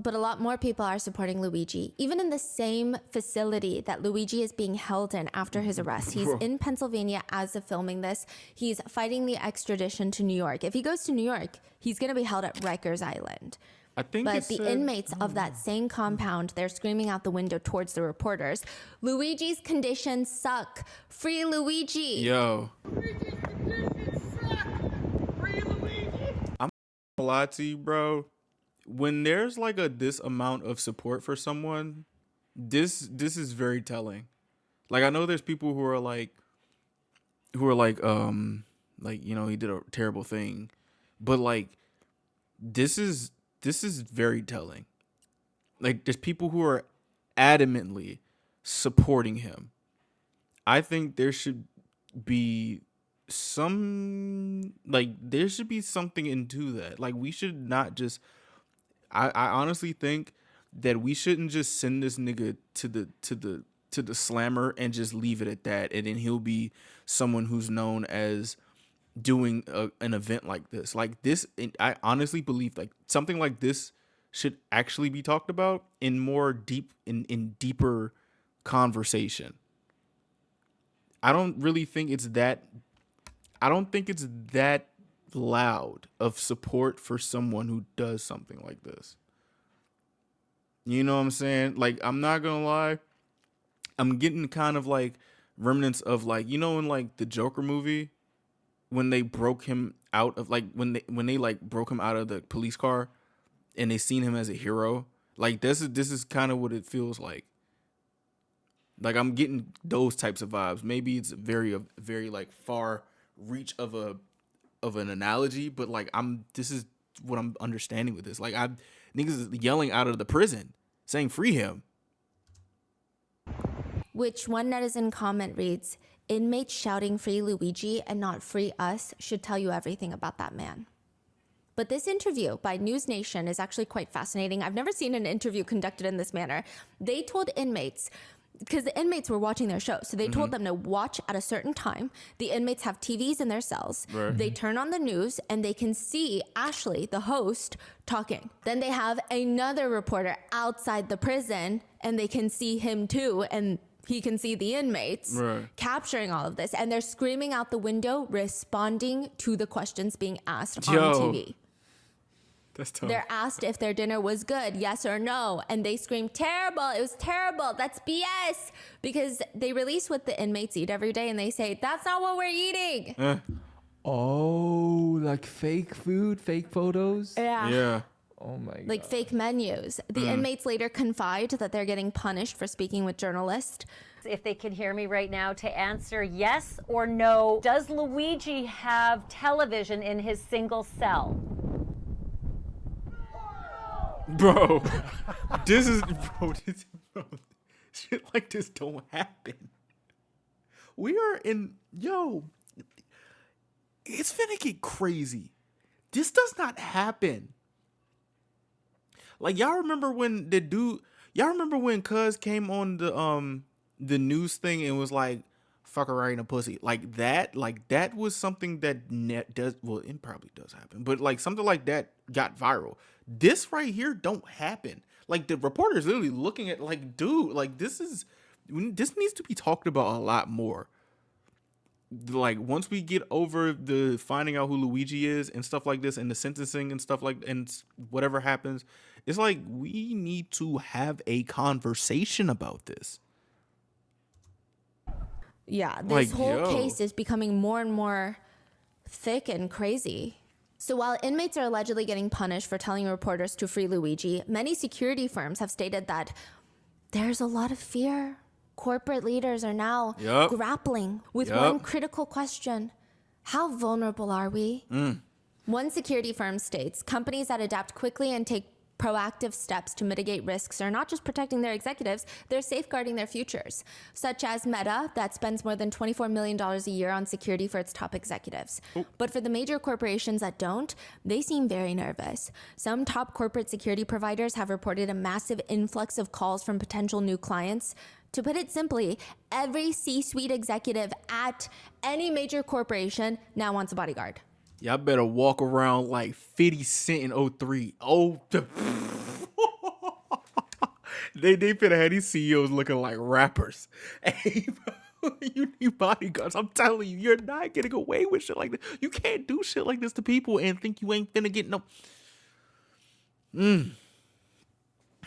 C: But a lot more people are supporting Luigi. Even in the same facility that Luigi is being held in after his arrest. He's in Pennsylvania as of filming this. He's fighting the extradition to New York. If he goes to New York, he's going to be held at Rikers Island.
A: I think
C: But the inmates of that same compound, they're screaming out the window towards the reporters, Luigi's conditions suck. Free Luigi.
A: Yo. I'm gonna lie to you, bro. When there's like this amount of support for someone, this is very telling. Like, I know there's people who are like, you know, he did a terrible thing, but like, this is very telling. Like, there's people who are adamantly supporting him. I think there should be something into that. Like, we should not just, I honestly think that we shouldn't just send this nigga to the slammer and just leave it at that, and then he'll be someone who's known as doing an event like this. Like this, I honestly believe like something like this should actually be talked about in more deeper conversation. I don't think it's that loud of support for someone who does something like this. You know what I'm saying? Like, I'm not gonna lie, I'm getting kind of like remnants of like, you know, in like the Joker movie when they broke him out of like when they like broke him out of the police car and they seen him as a hero. Like, this is kind of what it feels like. Like, I'm getting those types of vibes. Maybe it's very like far reach of an analogy, but like this is what I'm understanding with this. Like, niggas is yelling out of the prison saying free him.
C: Which one netizen comment reads, inmates shouting free Luigi and not free us should tell you everything about that man. But this interview by News Nation is actually quite fascinating. I've never seen an interview conducted in this manner. They told inmates, because the inmates were watching their show, so they told them to watch at a certain time. The inmates have TVs in their cells.
A: Right.
C: They turn on the news and they can see Ashley, the host, talking. Then they have another reporter outside the prison and they can see him too, and he can see the inmates capturing all of this. And they're screaming out the window, responding to the questions being asked on TV.
A: That's tough.
C: They're asked if their dinner was good, yes or no, and they scream, terrible, it was terrible, that's BS, because they release what the inmates eat every day, and they say, that's not what we're eating.
B: Oh, like fake food, fake photos?
A: Yeah.
B: Oh my God.
C: Like fake menus. The inmates later confide that they're getting punished for speaking with journalists.
J: If they can hear me right now, to answer yes or no, does Luigi have television in his single cell?
A: Bro, this shit like this don't happen. We are it's finna get crazy. This does not happen. Like, y'all remember when Cuz came on the news thing and was like, fuck her right in a pussy. Like that was something that it probably does happen, but like something like that got viral. This right here don't happen. Like, the reporter's literally looking at like, dude, like this needs to be talked about a lot more. like once we get over the finding out who Luigi is and stuff like this and the sentencing and stuff like and whatever happens, it's like we need to have a conversation about this.
C: Yeah, this
A: Like,
C: whole
A: yo.
C: case is becoming more and more thick and crazy. So while inmates are allegedly getting punished for telling reporters to free Luigi, many security firms have stated that there's a lot of fear. Corporate leaders are now grappling with one critical question. How vulnerable are we? One security firm states companies that adapt quickly and take proactive steps to mitigate risks are not just protecting their executives, they're safeguarding their futures, such as Meta, that spends more than $24 million a year on security for its top executives. But for the major corporations that don't, they seem very nervous. Some top corporate security providers have reported a massive influx of calls from potential new clients. To put it simply, every C-suite executive at any major corporation now wants a bodyguard.
A: Y'all better walk around like 50 Cent in 03. Oh, they finna have these CEOs looking like rappers. Hey, bro, you need bodyguards. I'm telling you, you're not getting away with shit like this. You can't do shit like this to people and think you ain't finna get no.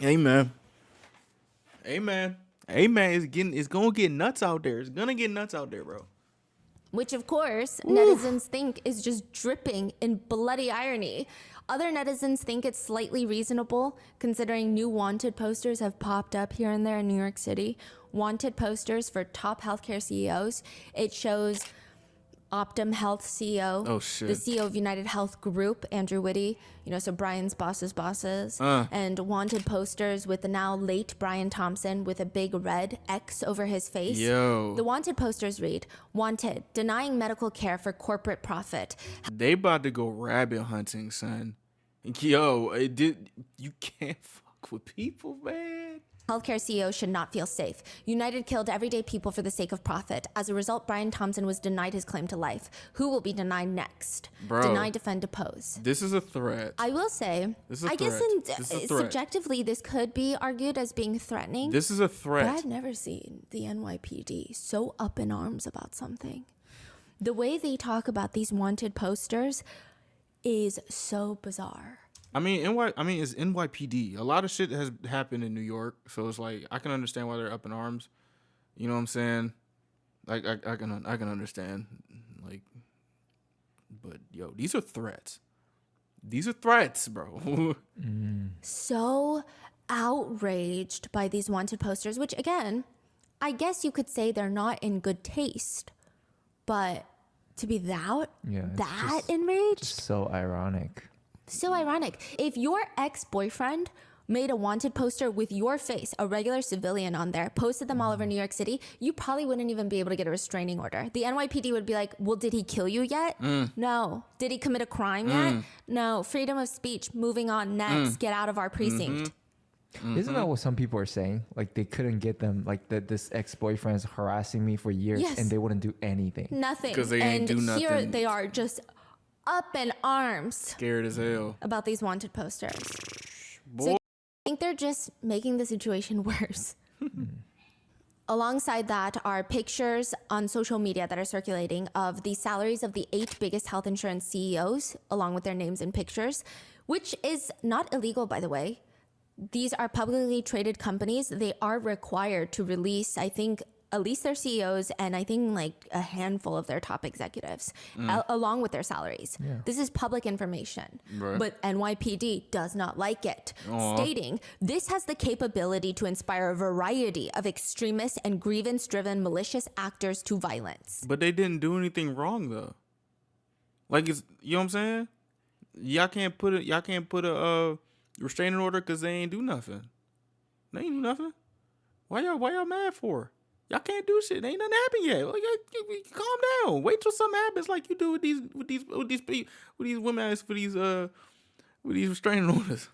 A: Amen. Amen. Amen. It's gonna get nuts out there. It's gonna get nuts out there, bro.
C: Which, of course, netizens think is just dripping in bloody irony. Other netizens think it's slightly reasonable, considering new wanted posters have popped up here and there in New York City. Wanted posters for top healthcare CEOs. It shows Optum Health CEO, the CEO of United Health Group, Andrew Whitty, so Brian's boss's bosses, and wanted posters with the now late Brian Thompson with a big red X over his face. The wanted posters read, "Wanted, denying medical care for corporate profit."
A: They about to go rabbit hunting, son. Yo, you can't fuck with people, man.
C: Healthcare CEOs should not feel safe. United killed everyday people for the sake of profit. As a result, Brian Thompson was denied his claim to life. Who will be denied next?
A: Bro,
C: deny, defend, depose.
A: This is a threat.
C: I will say, I guess subjectively, this could be argued as being threatening.
A: This is a threat.
C: But I've never seen the NYPD so up in arms about something. The way they talk about these wanted posters is so bizarre.
A: It's NYPD. A lot of shit has happened in New York, so it's like I can understand why they're up in arms. You know what I'm saying? Like I can understand. Like, but yo, these are threats. These are threats, bro.
C: So outraged by these wanted posters, which again, I guess you could say they're not in good taste, but to be that enraged,
B: so ironic.
C: So ironic. If your ex-boyfriend made a wanted poster with your face, a regular civilian on there, posted them all over New York City, you probably wouldn't even be able to get a restraining order. The NYPD would be like, well, did he kill you yet? No. Did he commit a crime yet? No. Freedom of speech. Moving on. Next. Get out of our precinct.
B: Isn't that what some people are saying? Like they couldn't get them, like this ex-boyfriend is harassing me for years and they wouldn't do anything.
C: Nothing.
A: Because they ain't do nothing.
C: Here they are just up in arms,
A: scared as hell
C: about these wanted posters.
A: Boy.
C: So I think they're just making the situation worse. Alongside that are pictures on social media that are circulating of the salaries of the 8 biggest health insurance CEOs, along with their names and pictures, which is not illegal, by the way. These are publicly traded companies. They are required to release, I think, at least their CEOs and I think like a handful of their top executives along with their salaries. This is public information, but NYPD does not like it, stating this has the capability to inspire a variety of extremist and grievance-driven malicious actors to violence.
A: But they didn't do anything wrong though. Like, it's, you know what I'm saying? Y'all can't put a restraining order because they ain't do nothing. They ain't do nothing. Why y'all mad for? Y'all can't do shit. Ain't nothing happened yet. Well, calm down. Wait till something happens, like you do with these women for these restraining orders.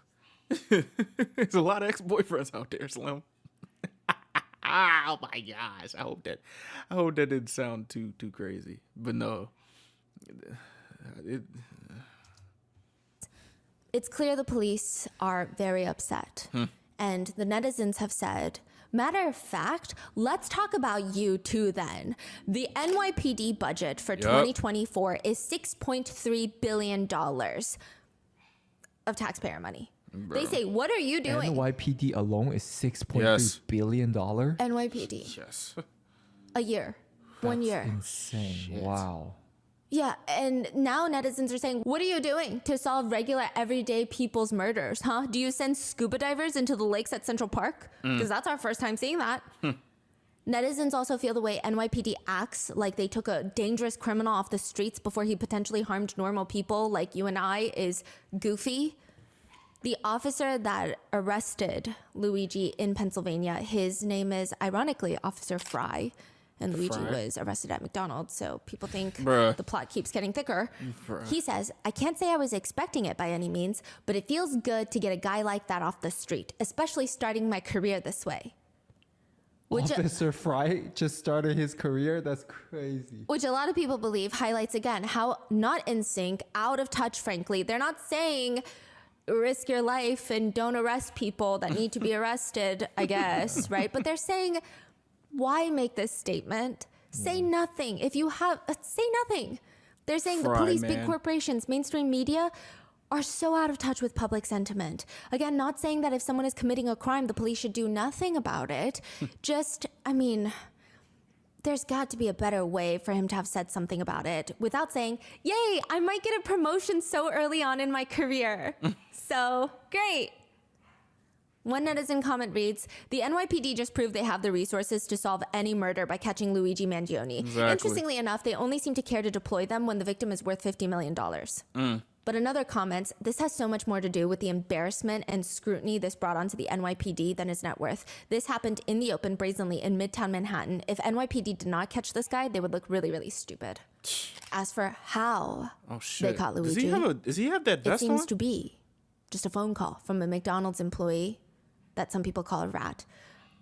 A: There's a lot of ex-boyfriends out there, Slim. Oh my gosh! I hope that didn't sound too crazy, but no.
C: It's clear the police are very upset, and the netizens have said Matter of fact, let's talk about you too then. The NYPD budget for 2024 is $6.3 billion of taxpayer money. Bro. They say, what are you doing?
B: NYPD alone is $6.3 billion?
C: NYPD.
A: Yes.
C: A year. 1 year.
B: Insane. Shit. Wow.
C: Yeah, and now netizens are saying, what are you doing to solve regular, everyday people's murders, huh? Do you send scuba divers into the lakes at Central Park? Because that's our first time seeing that. Netizens also feel the way NYPD acts like they took a dangerous criminal off the streets before he potentially harmed normal people like you and I is goofy. The officer that arrested Luigi in Pennsylvania, his name is, ironically, Officer Fry. And Luigi was arrested at McDonald's, so people think the plot keeps getting thicker. He says, I can't say I was expecting it by any means, but it feels good to get a guy like that off the street, especially starting my career this way.
B: Officer Fry just started his career? That's crazy.
C: Which a lot of people believe highlights, again, how not in sync, out of touch, frankly. They're not saying risk your life and don't arrest people that need to be arrested, I guess, right? But they're saying, why make this statement? Say nothing. If you have, say nothing. They're saying the police, big corporations, mainstream media are so out of touch with public sentiment. Again, not saying that if someone is committing a crime, the police should do nothing about it. Just, I mean, there's got to be a better way for him to have said something about it without saying, yay, I might get a promotion so early on in my career. So, great. One netizen comment reads, the NYPD just proved they have the resources to solve any murder by catching Luigi Mangione. Exactly. Interestingly enough, they only seem to care to deploy them when the victim is worth $50 million. But another comments, this has so much more to do with the embarrassment and scrutiny this brought onto the NYPD than his net worth. This happened in the open brazenly in Midtown Manhattan. If NYPD did not catch this guy, they would look really, really stupid. As for how they caught Luigi,
A: does he have that vest
C: it seems
A: on?
C: to be just a phone call from a McDonald's employee that some people call a rat.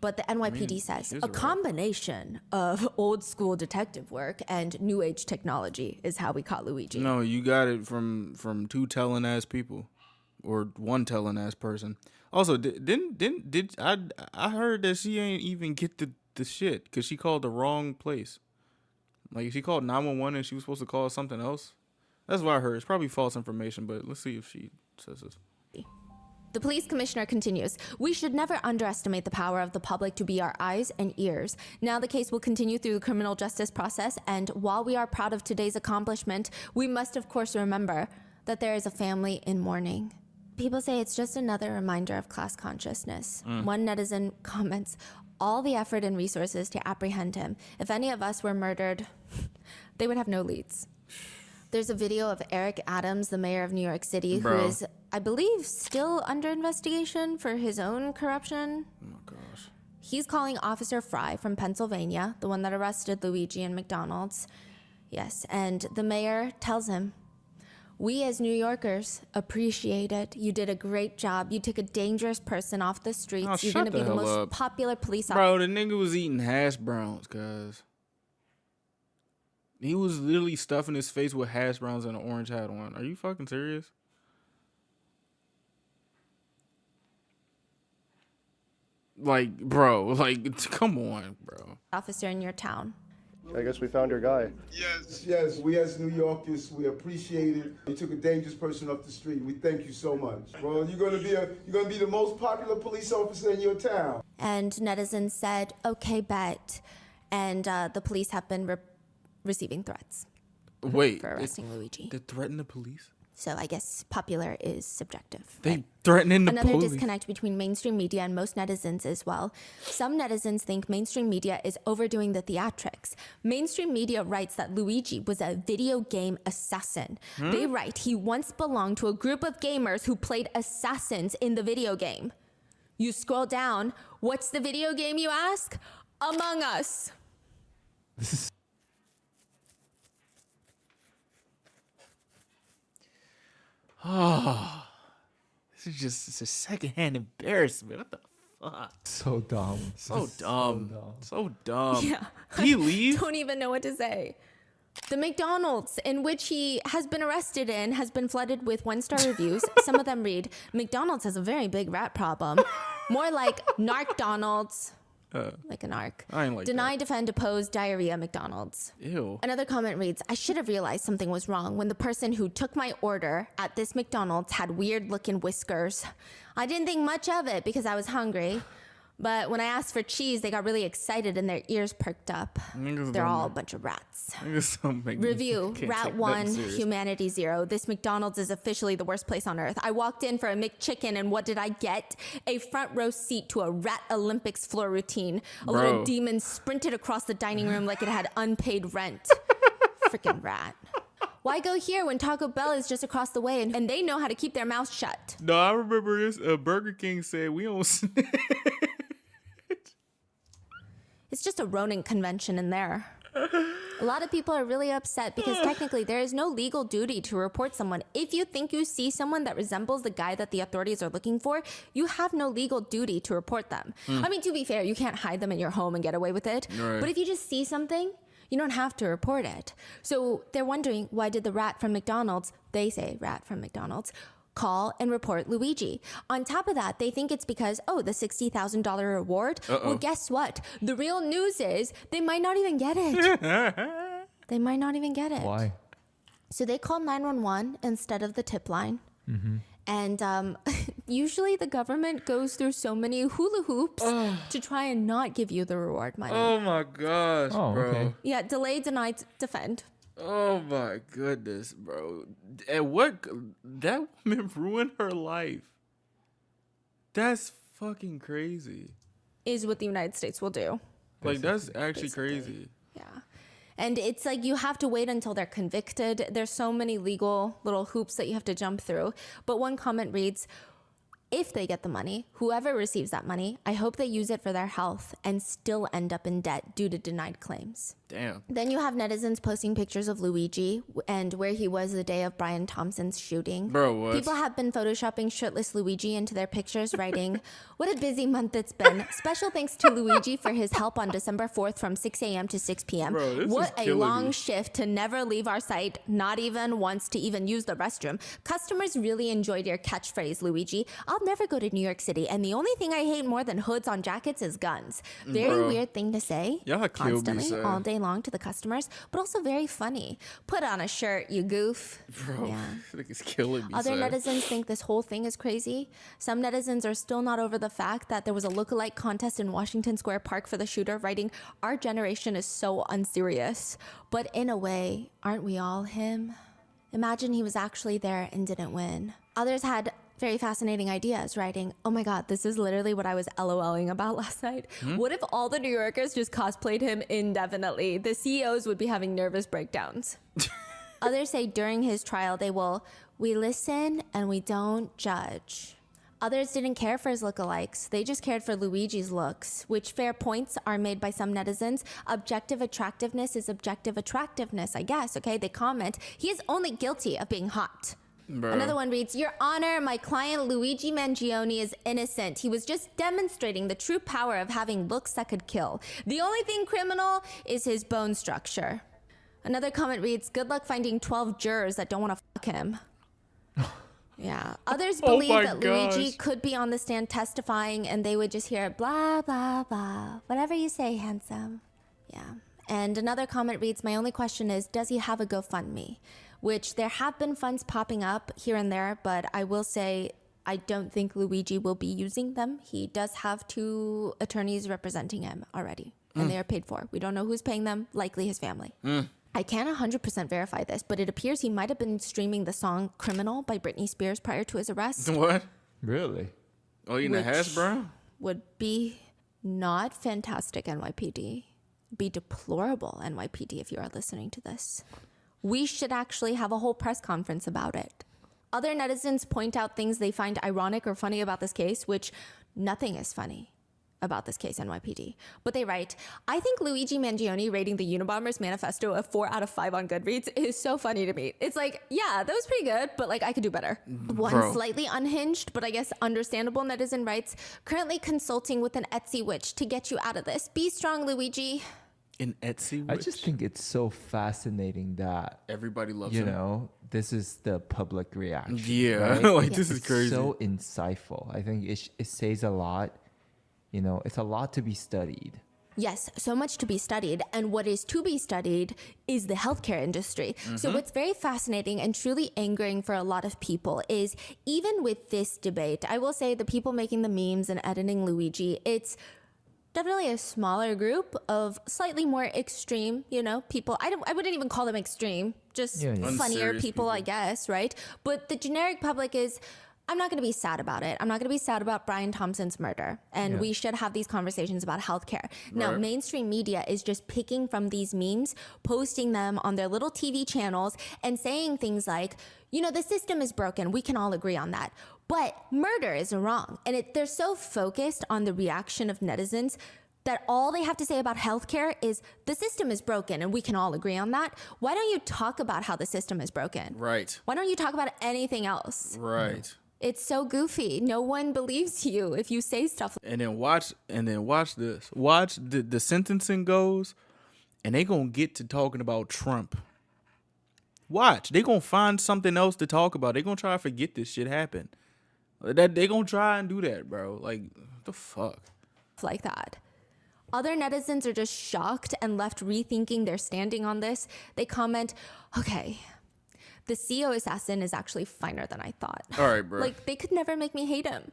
C: But the NYPD says a combination of old school detective work and new age technology is how we caught Luigi.
A: No, you got it from two telling ass people, or one telling ass person. Also, I heard that she ain't even get the shit because she called the wrong place. Like she called 911 and she was supposed to call something else. That's what I heard. It's probably false information, but let's see if she says this.
C: The police commissioner continues, we should never underestimate the power of the public to be our eyes and ears. Now the case will continue through the criminal justice process, and while we are proud of today's accomplishment, we must of course remember that there is a family in mourning. People say it's just another reminder of class consciousness. One netizen comments, all the effort and resources to apprehend him. If any of us were murdered, they would have no leads. There's a video of Eric Adams, the mayor of New York City, who is, I believe, still under investigation for his own corruption.
A: Oh my gosh.
C: He's calling Officer Fry from Pennsylvania, the one that arrested Luigi in McDonald's. Yes, and the mayor tells him, we as New Yorkers appreciate it. You did a great job. You took a dangerous person off the streets. You're going to be the most popular police officer.
A: Bro, the nigga was eating hash browns, guys. He was literally stuffing his face with hash browns and an orange hat on. Are you fucking serious? Like, bro, like, come on, bro.
C: Officer in your town.
E: I guess we found your guy.
K: Yes, we as New Yorkers, we appreciate it. You took a dangerous person off the street. We thank you so much. Well, you're gonna be the most popular police officer in your town.
C: And netizens said, okay, bet. And the police have been receiving threats.
A: Wait,
C: for arresting Luigi.
A: They threaten the police?
C: So I guess popular is subjective.
A: They threatening the police.
C: Another disconnect between mainstream media and most netizens as well. Some netizens think mainstream media is overdoing the theatrics. Mainstream media writes that Luigi was a video game assassin. They write he once belonged to a group of gamers who played assassins in the video game. You scroll down, what's the video game, you ask? Among Us.
B: This is
A: oh, this is just a secondhand embarrassment. What the fuck?
B: so dumb.
A: So dumb. So dumb.
C: Yeah.
A: Did he leave?
C: Don't even know what to say. The McDonald's in which he has been arrested in has been flooded with one-star reviews. Some of them read, McDonald's has a very big rat problem. More like, Narc-Donald's. like an arc.
A: I ain't like
C: Deny,
A: that.
C: defend, oppose, diarrhea, McDonald's.
A: Ew.
C: Another comment reads, I should have realized something was wrong when the person who took my order at this McDonald's had weird looking whiskers. I didn't think much of it because I was hungry. But when I asked for cheese, they got really excited and their ears perked up. They're all a bunch of rats. Review, Rat 1, Humanity 0. This McDonald's is officially the worst place on earth. I walked in for a McChicken and what did I get? A front row seat to a Rat Olympics floor routine. A little demon sprinted across the dining room like it had unpaid rent. Freaking rat. Why go here when Taco Bell is just across the way and they know how to keep their mouths shut?
A: No, I remember this. Burger King said we don't snitch.
C: It's just a rodent convention in there. A lot of people are really upset because technically there is no legal duty to report someone. If you think you see someone that resembles the guy that the authorities are looking for, you have no legal duty to report them. I mean, to be fair, you can't hide them in your home and get away with it.
A: Right.
C: But if you just see something, you don't have to report it. So they're wondering, why did the rat from McDonald's, they say rat from McDonald's, call and report Luigi? On top of that, they think it's because, the $60,000 reward. Well, guess what? The real news is they might not even get it. They might not even get it.
B: Why?
C: So they call 911 instead of the tip line. And usually the government goes through so many hula hoops to try and not give you the reward money.
A: Oh my gosh, bro.
B: Okay.
C: Yeah, delay, deny, defend.
A: Oh my goodness, bro. And that woman ruined her life. That's fucking crazy.
C: Is what the United States will do.
A: Like, that's actually crazy.
C: Yeah. And it's like you have to wait until they're convicted. There's so many legal little hoops that you have to jump through. But one comment reads, if they get the money, whoever receives that money, I hope they use it for their health and still end up in debt due to denied claims.
A: Damn.
C: Then you have netizens posting pictures of Luigi and where he was the day of Brian Thompson's shooting.
A: Bro, what?
C: People have been photoshopping shirtless Luigi into their pictures, writing, what a busy month it's been. Special thanks to Luigi for his help on December 4th from 6 a.m. to 6 p.m.
A: Bro, this
C: What
A: is
C: a
A: killing
C: long
A: me.
C: shift to never leave our site, not even once to even use the restroom. Customers really enjoyed your catchphrase, Luigi. I'll never go to New York City, and the only thing I hate more than hoods on jackets is guns. Very
A: Bro.
C: weird thing to say.
A: Y'all killed me,
C: constantly,
A: son.
C: all day long to the customers, but also very funny. Put on a shirt, you goof.
A: Bro,
C: Yeah.
A: it's killing me,
C: Other
A: son.
C: netizens think this whole thing is crazy. Some netizens are still not over the fact that there was a lookalike contest in Washington Square Park for the shooter, writing, our generation is so unserious. But in a way, aren't we all him? Imagine he was actually there and didn't win. Others had very fascinating ideas, writing, oh my God, this is literally what I was LOLing about last night. What if all the New Yorkers just cosplayed him indefinitely? The CEOs would be having nervous breakdowns. Others say during his trial, we listen and we don't judge. Others didn't care for his lookalikes. They just cared for Luigi's looks, which fair points are made by some netizens. Objective attractiveness is objective attractiveness, I guess, okay? They comment, he is only guilty of being hot.
A: Bro.
C: Another one reads, Your Honor, my client Luigi Mangione is innocent. He was just demonstrating the true power of having looks that could kill. The only thing criminal is his bone structure. Another comment reads, good luck finding 12 jurors that don't want to fuck him. Yeah. Others believe that Luigi could be on the stand testifying and they would just hear blah, blah, blah. Whatever you say, handsome. Yeah. And another comment reads, my only question is, does he have a GoFundMe? Which there have been funds popping up here and there, but I will say I don't think Luigi will be using them. He does have 2 attorneys representing him already, and they are paid for. We don't know who's paying them, likely his family. I can't 100% verify this, but it appears he might have been streaming the song Criminal by Britney Spears prior to his arrest.
A: What?
B: Really?
A: Oh, you in the hash brown?
C: Would be not fantastic, NYPD. Be deplorable, NYPD, if you are listening to this. We should actually have a whole press conference about it. Other netizens point out things they find ironic or funny about this case, which nothing is funny about this case, NYPD. But they write, I think Luigi Mangione rating the Unabomber's manifesto a 4 out of 5 on Goodreads is so funny to me. It's like, yeah, that was pretty good, but like I could do better. One slightly unhinged, but I guess understandable netizen writes, currently consulting with an Etsy witch to get you out of this. Be strong, Luigi.
A: An Etsy
B: I
A: witch?
B: just think it's so fascinating that
A: Everybody loves
B: you
A: him.
B: know, this is the public reaction.
A: Yeah,
B: right?
A: like this is
B: It's
A: crazy.
B: so insightful. I think it says a lot. You know, it's a lot to be studied.
C: Yes, so much to be studied. And what is to be studied is the healthcare industry. So what's very fascinating and truly angering for a lot of people is even with this debate, I will say the people making the memes and editing Luigi, it's definitely a smaller group of slightly more extreme, people. I wouldn't even call them extreme, just funnier
A: Unserious
C: people, I guess, right? But the generic public is, I'm not going to be sad about it. I'm not going to be sad about Brian Thompson's murder. And we should have these conversations about healthcare. Now, mainstream media is just picking from these memes, posting them on their little TV channels and saying things like, the system is broken. We can all agree on that. But murder is wrong. And they're so focused on the reaction of netizens that all they have to say about healthcare is the system is broken and we can all agree on that. Why don't you talk about how the system is broken?
A: Right.
C: Why don't you talk about anything else?
A: Right.
C: It's so goofy. No one believes you if you say stuff.
A: And then watch this. Watch the sentencing goes, and they gonna get to talking about Trump. Watch. They gonna find something else to talk about. They gonna try to forget this shit happened. They gonna try and do that, bro. Like, what the fuck?
C: Like that. Other netizens are just shocked and left rethinking their standing on this. They comment, okay, the CEO assassin is actually finer than I thought.
A: All right, bro.
C: Like, they could never make me hate him.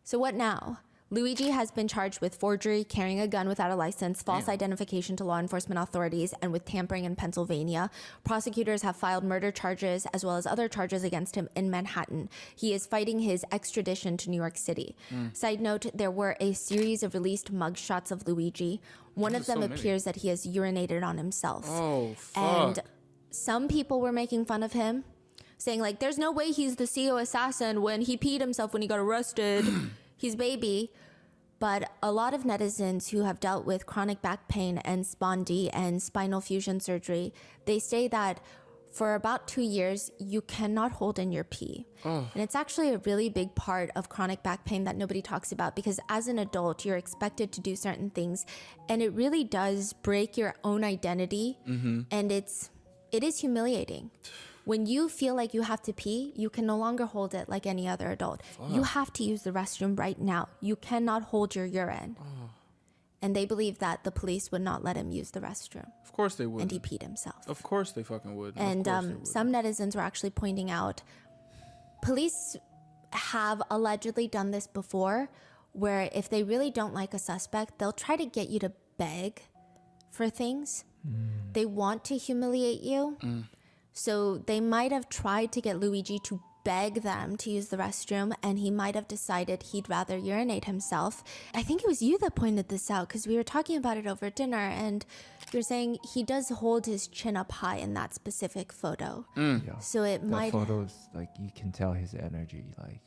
C: So what now? Luigi has been charged with forgery, carrying a gun without a license, false identification to law enforcement authorities, and with tampering in Pennsylvania. Prosecutors have filed murder charges as well as other charges against him in Manhattan. He is fighting his extradition to New York City. Side note, there were a series of released mugshots of Luigi. One of them appears that he has urinated on himself.
A: Oh, fuck.
C: And some people were making fun of him, saying like, there's no way he's the CEO assassin when he peed himself when he got arrested. He's baby. But a lot of netizens who have dealt with chronic back pain and spondy and spinal fusion surgery, they say that for about 2 years, you cannot hold in your pee. And it's actually a really big part of chronic back pain that nobody talks about, because as an adult, you're expected to do certain things. And it really does break your own identity. And it is humiliating. When you feel like you have to pee, you can no longer hold it like any other adult. You have to use the restroom right now. You cannot hold your urine. And they believe that the police would not let him use the restroom.
A: Of course they would.
C: And he peed himself.
A: Of course they fucking would.
C: And some netizens were actually pointing out, police have allegedly done this before, where if they really don't like a suspect, they'll try to get you to beg for things. They want to humiliate you. So they might have tried to get Luigi to beg them to use the restroom, and he might have decided he'd rather urinate himself. I think it was you that pointed this out, because we were talking about it over dinner, and you're saying he does hold his chin up high in that specific photo. So it might...
B: That photo's like, you can tell his energy. Like,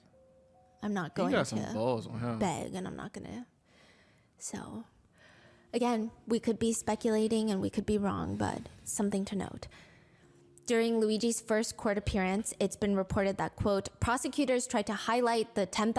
C: I'm not going
A: got some
C: to
A: balls on him.
C: beg, and I'm not going to... So, again, we could be speculating and we could be wrong, but something to note. During Luigi's first court appearance, it's been reported that, quote, prosecutors tried to highlight the $10,000,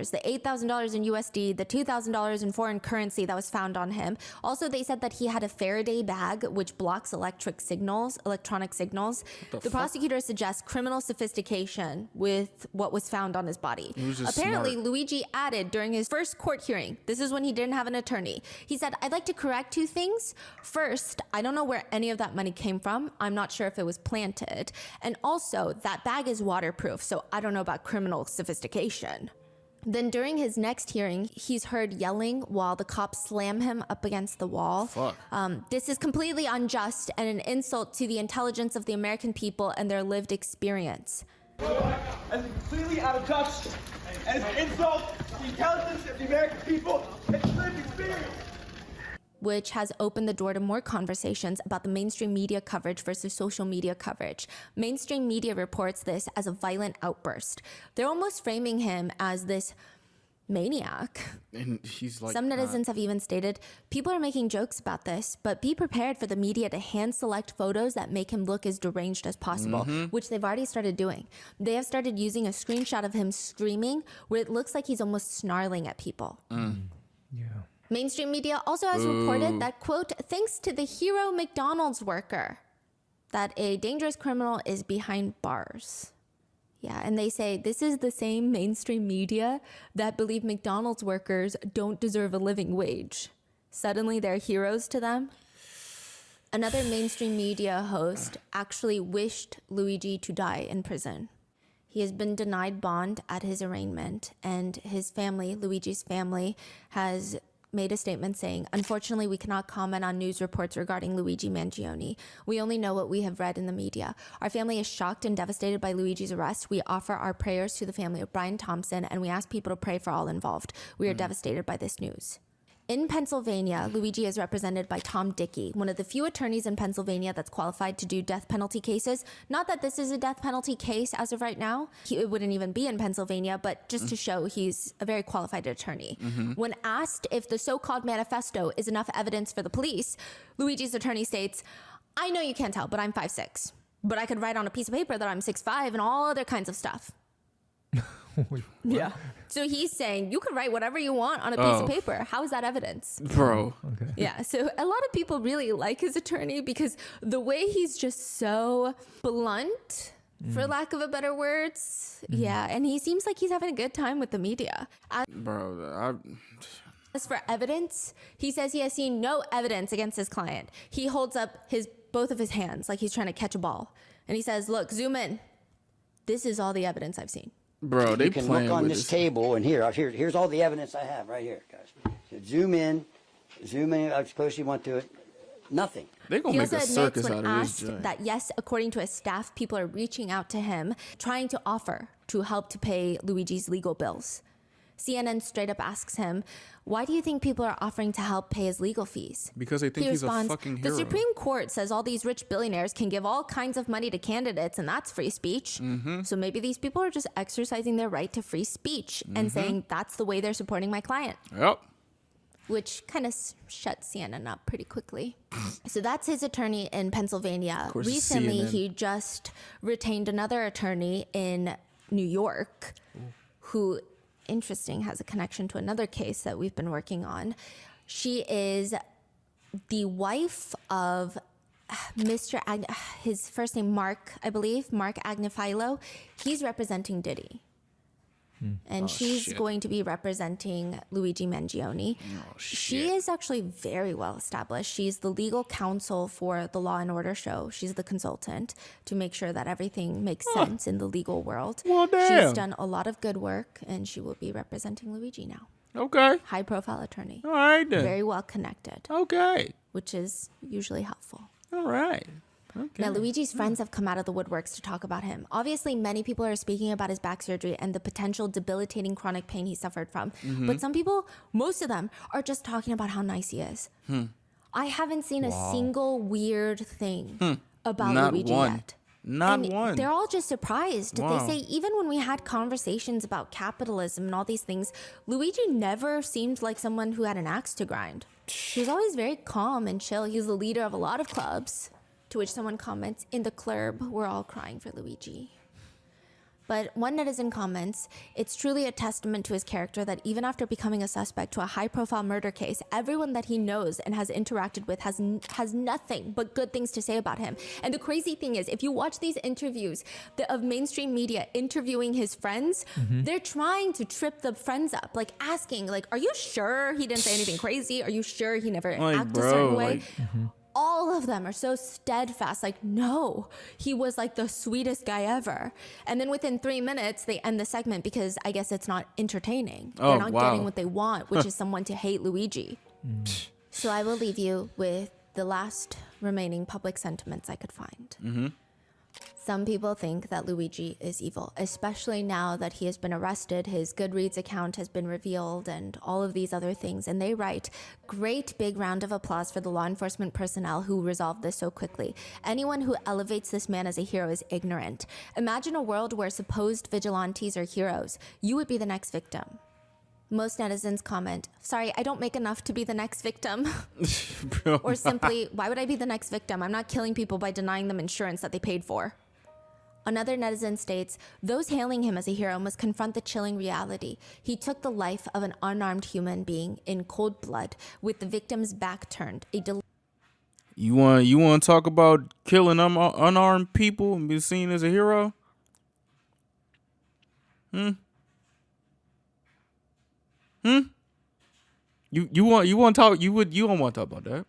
C: the $8,000 in USD, the $2,000 in foreign currency that was found on him. Also, they said that he had a Faraday bag, which blocks electronic signals. The prosecutors suggest criminal sophistication with what was found on his body. Apparently,
A: smart.
C: Luigi added during his first court hearing, this is when he didn't have an attorney, he said, I'd like to correct 2 things. First, I don't know where any of that money came from. I'm not sure if it was planted. And also, that bag is waterproof, so I don't know about criminal sophistication. Then during his next hearing, he's heard yelling while the cops slam him up against the wall.
A: Fuck.
C: This is completely unjust and an insult to the intelligence of the American people and their lived experience.
L: That's completely out of touch, and it's an insult to the intelligence of the American people and lived experience.
C: Which has opened the door to more conversations about the mainstream media coverage versus social media coverage. Mainstream media reports this as a violent outburst. They're almost framing him as this maniac.
A: And he's like,
C: some netizens have even stated, people are making jokes about this, but be prepared for the media to hand select photos that make him look as deranged as possible, which they've already started doing. They have started using a screenshot of him screaming where it looks like he's almost snarling at people.
B: yeah.
C: Mainstream media also has reported that, quote, thanks to the hero McDonald's worker, that a dangerous criminal is behind bars. Yeah, and they say this is the same mainstream media that believe McDonald's workers don't deserve a living wage. Suddenly they're heroes to them. Another mainstream media host actually wished Luigi to die in prison. He has been denied bond at his arraignment, and his family, Luigi's family, has made a statement saying, unfortunately, we cannot comment on news reports regarding Luigi Mangione. We only know what we have read in the media. Our family is shocked and devastated by Luigi's arrest. We offer our prayers to the family of Brian Thompson, and we ask people to pray for all involved. We are devastated by this news. In Pennsylvania, Luigi is represented by Tom Dickey, one of the few attorneys in Pennsylvania that's qualified to do death penalty cases. Not that this is a death penalty case as of right now. It wouldn't even be in Pennsylvania, but just to show he's a very qualified attorney. When asked if the so-called manifesto is enough evidence for the police, Luigi's attorney states, I know you can't tell, but I'm 5'6". But I could write on a piece of paper that I'm 6'5" and all other kinds of stuff. Yeah. So he's saying you can write whatever you want on a piece of paper. How is that evidence?
A: Bro.
B: Okay.
C: Yeah. So a lot of people really like his attorney because the way he's just so blunt, for lack of a better words. Yeah. And he seems like he's having a good time with the media. As for evidence, he says he has seen no evidence against his client. He holds up both of his hands like he's trying to catch a ball. And he says, look, zoom in. This is all the evidence I've seen.
A: Bro, they
M: you can look on this table, and here's all the evidence I have right here, guys. So zoom in as close as you want to it. Nothing.
A: They're gonna make a circus out of this
C: asked
A: joint.
C: that yes, according to his staff, people are reaching out to him, trying to offer to help to pay Luigi's legal bills. CNN straight up asks him, why do you think people are offering to help pay his legal fees?
A: Because they think
C: He
A: he's
C: responds,
A: a fucking hero.
C: the Supreme Court says all these rich billionaires can give all kinds of money to candidates, and that's free speech. So maybe these people are just exercising their right to free speech and saying that's the way they're supporting my client.
A: Yep.
C: Which kind of shuts CNN up pretty quickly. So that's his attorney in Pennsylvania.
A: Of course, it's
C: Recently,
A: CNN.
C: he just retained another attorney in New York who, interesting, has a connection to another case that we've been working on. She is the wife of his first name, Mark, I believe, Mark Agnifilo. He's representing Diddy. And she's going to be representing Luigi Mangione. She is actually very well established. She's the legal counsel for the Law and Order show. She's the consultant to make sure that everything makes sense in the legal world.
A: Well, damn.
C: She's done a lot of good work, and she will be representing Luigi now.
A: Okay.
C: High profile attorney.
A: All right then.
C: Very well connected.
A: Okay.
C: Which is usually helpful.
A: All right. Okay.
C: Now, Luigi's friends have come out of the woodworks to talk about him. Obviously, many people are speaking about his back surgery and the potential debilitating chronic pain he suffered from. But some people, most of them, are just talking about how nice he is. I haven't seen a single weird thing about
A: Not
C: Luigi
A: one.
C: yet.
A: Not
C: And
A: one.
C: They're all just surprised.
A: Wow.
C: They say even when we had conversations about capitalism and all these things, Luigi never seemed like someone who had an axe to grind. He was always very calm and chill. He was the leader of a lot of clubs. To which someone comments, in the club, we're all crying for Luigi. But one netizen comments, it's truly a testament to his character that even after becoming a suspect to a high-profile murder case, everyone that he knows and has interacted with has nothing but good things to say about him. And the crazy thing is, if you watch these interviews of mainstream media interviewing his friends, they're trying to trip the friends up, like asking, like, are you sure he didn't say anything crazy? Are you sure he never acted a certain way? All of them are so steadfast, like, no, he was like the sweetest guy ever. And then within 3 minutes, they end the segment because I guess it's not entertaining.
A: Oh,
C: They're not
A: wow.
C: getting what they want, which is someone to hate Luigi. So I will leave you with the last remaining public sentiments I could find. Some people think that Luigi is evil, especially now that he has been arrested, his Goodreads account has been revealed, and all of these other things. And they write, great big round of applause for the law enforcement personnel who resolved this so quickly. Anyone who elevates this man as a hero is ignorant. Imagine a world where supposed vigilantes are heroes. You would be the next victim. Most netizens comment, sorry, I don't make enough to be the next victim.
A: Bro.
C: Or simply, why would I be the next victim? I'm not killing people by denying them insurance that they paid for. Another netizen states, those hailing him as a hero must confront the chilling reality. He took the life of an unarmed human being in cold blood with the victim's back turned.
A: You want to talk about killing unarmed people and be seen as a hero? Hmm. Hmm. You want to talk? You don't want to talk about that.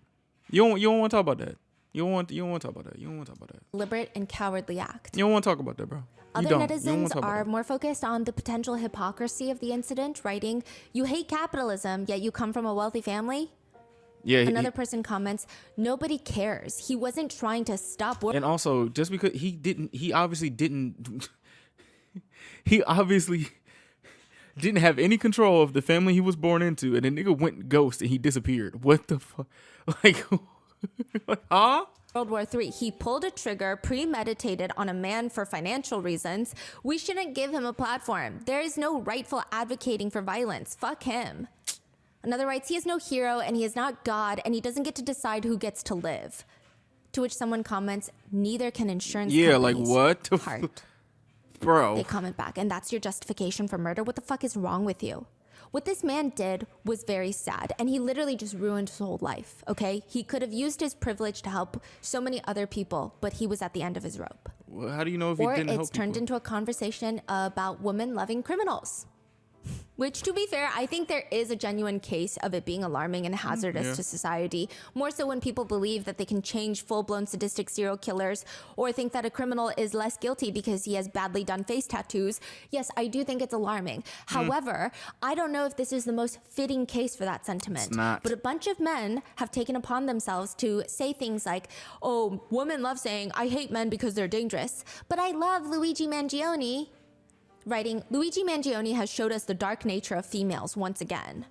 A: You don't want to talk about that. You don't want to talk about that. You don't want to talk about that.
C: Deliberate and cowardly act.
A: You don't want to talk about that, bro. You
C: Other
A: don't. You don't
C: netizens
A: want to talk about
C: are
A: that.
C: more focused on the potential hypocrisy of the incident, writing, "You hate capitalism, yet you come from a wealthy family."
A: Yeah.
C: Another person comments, "Nobody cares. He wasn't trying to stop work."
A: And also, just because he obviously didn't he obviously didn't have any control of the family he was born into, and the nigga went ghost and he disappeared. What the fuck? Like, huh?
C: World War III. He pulled a trigger premeditated on a man for financial reasons. We shouldn't give him a platform. There is no rightful advocating for violence. Fuck him. Another writes, "He is no hero and he is not God and he doesn't get to decide who gets to live." To which someone comments, "Neither can insurance
A: Yeah, like
C: companies."
A: what?
C: Heart.
A: Bro.
C: They comment back, "And that's your justification for murder? What the fuck is wrong with you?" What this man did was very sad, and he literally just ruined his whole life, okay? He could have used his privilege to help so many other people, but he was at the end of his rope.
A: Well, how do you know if he
C: Or
A: didn't help
C: it's turned
A: people?
C: into a conversation about women loving criminals. Which, to be fair, I think there is a genuine case of it being alarming and hazardous to society. More so when people believe that they can change full-blown sadistic serial killers or think that a criminal is less guilty because he has badly done face tattoos. Yes, I do think it's alarming. However, I don't know if this is the most fitting case for that sentiment.
A: It's not.
C: But a bunch of men have taken upon themselves to say things like, "Oh, women love saying, I hate men because they're dangerous, but I love Luigi Mangione." Writing, "Luigi Mangione has showed us the dark nature of females once again."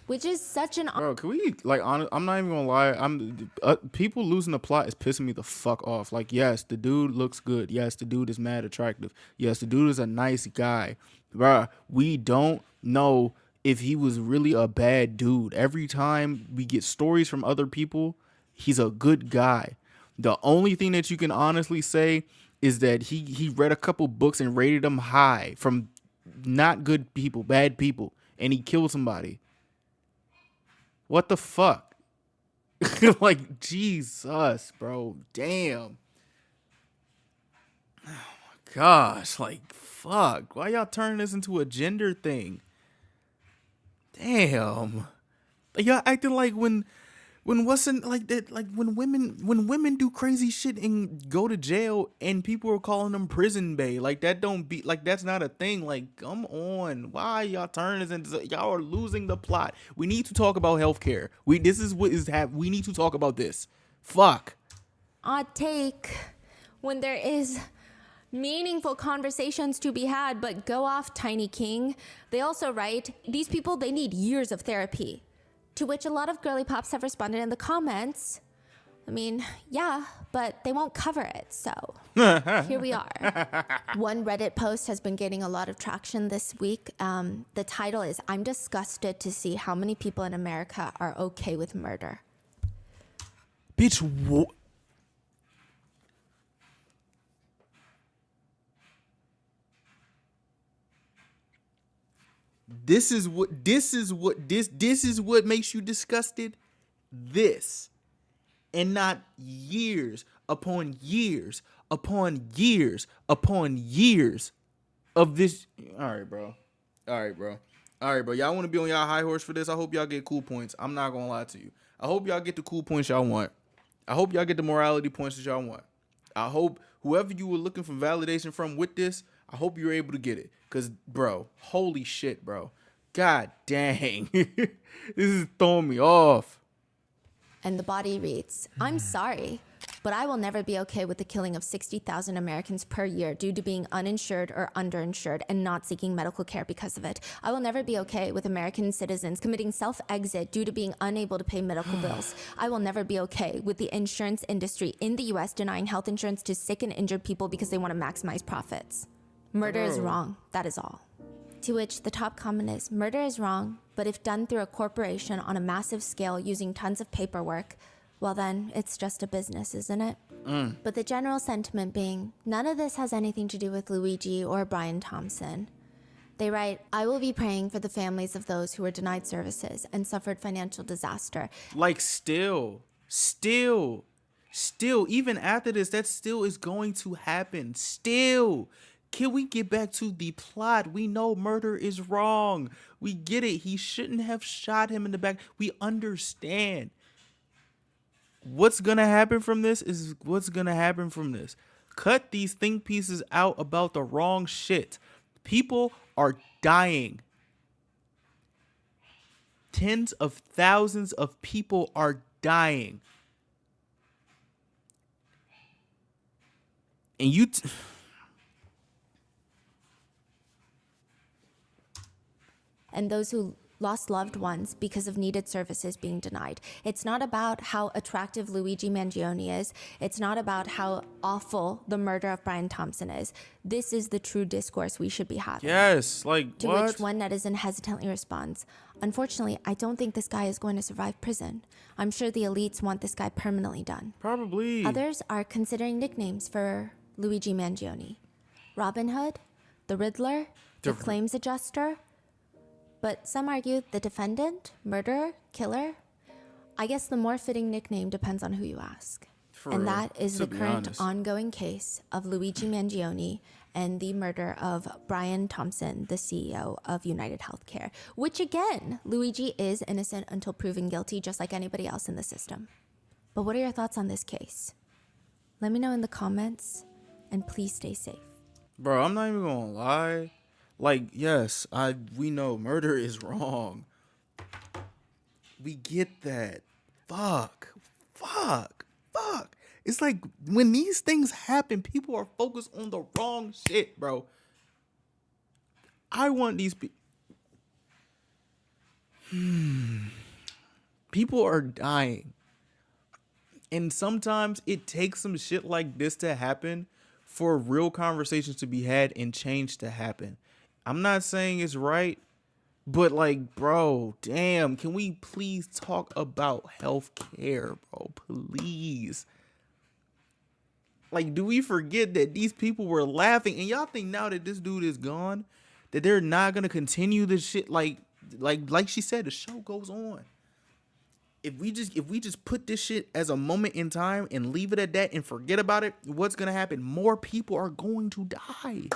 C: Which is such an...
A: Bro, can we, like, I'm not even gonna lie. People losing the plot is pissing me the fuck off. Like, yes, the dude looks good. Yes, the dude is mad attractive. Yes, the dude is a nice guy. Bruh, we don't know if he was really a bad dude. Every time we get stories from other people, he's a good guy. The only thing that you can honestly say is that he read a couple books and rated them high from not good people, bad people, and he killed somebody. What the fuck? Like, Jesus, bro. Damn. Oh my gosh. Like, fuck. Why y'all turning this into a gender thing? Damn. Y'all acting like when wasn't like that, like when women do crazy shit and go to jail and people are calling them prison bae, like that don't be like, that's not a thing. Like, come on, why y'all turn this into, y'all are losing the plot. We need to talk about healthcare. We need to talk about this. Fuck.
C: odd take when there is meaningful conversations to be had, but go off, Tiny King. They also write, "These people, they need years of therapy." To which a lot of girly pops have responded in the comments, I mean, yeah, but they won't cover it, so here we are. One Reddit post has been getting a lot of traction this week. The title is, "I'm disgusted to see how many people in America are okay with murder."
A: Bitch, what? This is what makes you disgusted. This, and not years upon years upon years upon years of this. All right, bro. Y'all want to be on y'all high horse for this? I hope y'all get cool points. I'm not gonna lie to you. I hope y'all get the cool points y'all want. I hope y'all get the morality points that y'all want. I hope whoever you were looking for validation from with this, I hope you're able to get it. Cause, bro, holy shit, bro. God dang. This is throwing me off.
C: And the body reads, "I'm sorry, but I will never be okay with the killing of 60,000 Americans per year due to being uninsured or underinsured and not seeking medical care because of it. I will never be okay with American citizens committing self-exit due to being unable to pay medical bills. I will never be okay with the insurance industry in the US denying health insurance to sick and injured people because they want to maximize profits. Murder is wrong, that is all." To which the top comment is, "Murder is wrong, but if done through a corporation on a massive scale using tons of paperwork, well then, it's just a business, isn't it?" But the general sentiment being, none of this has anything to do with Luigi or Brian Thompson. They write, "I will be praying for the families of those who were denied services and suffered financial disaster."
A: Like, still, even after this, that still is going to happen. Still, Can we get back to the plot? We know murder is wrong. We get it. He shouldn't have shot him in the back. We understand. What's going to happen from this is what's going to happen from this. Cut these think pieces out about the wrong shit. People are dying. Tens of thousands of people are dying. And you...
C: and those who lost loved ones because of needed services being denied. It's not about how attractive Luigi Mangione is. It's not about how awful the murder of Brian Thompson is. This is the true discourse we should be having.
A: Yes, like,
C: to
A: what?
C: which one netizen hesitantly responds, unfortunately, I don't think this guy is going to survive prison. I'm sure the elites want this guy permanently done.
A: Probably.
C: Others are considering nicknames for Luigi Mangione. Robin Hood, the Riddler, the Claims Adjuster. But some argue the defendant, murderer, killer. I guess the more fitting nickname depends on who you ask. And that is the current ongoing case of Luigi Mangione and the murder of Brian Thompson, the CEO of United Healthcare, which again, Luigi is innocent until proven guilty, just like anybody else in the system. But what are your thoughts on this case? Let me know in the comments, and please stay safe.
A: Bro, I'm not even gonna lie. Like, yes, we know murder is wrong. We get that. Fuck. It's like when these things happen, people are focused on the wrong shit, bro. I want these people. People are dying. And sometimes it takes some shit like this to happen for real conversations to be had and change to happen. I'm not saying it's right, but like, bro, damn, can we please talk about healthcare, bro? Please. Like, do we forget that these people were laughing? And y'all think now that this dude is gone, that they're not gonna continue this shit? Like she said, the show goes on. If we just put this shit as a moment in time and leave it at that and forget about it, what's gonna happen? More people are going to die.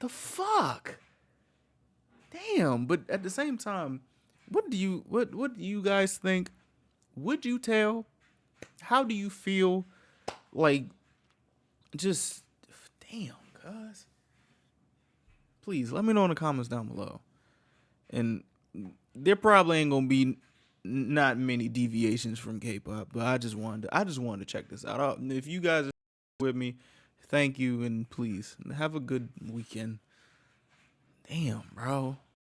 A: The fuck? Damn. But at the same time, what do you guys think? Would you tell? How do you feel? Like, just damn, cuz. Please let me know in the comments down below. And there probably ain't gonna be not many deviations from K-pop, but I just wanted to check this out. If you guys are with me, thank you, and please have a good weekend. Damn, bro.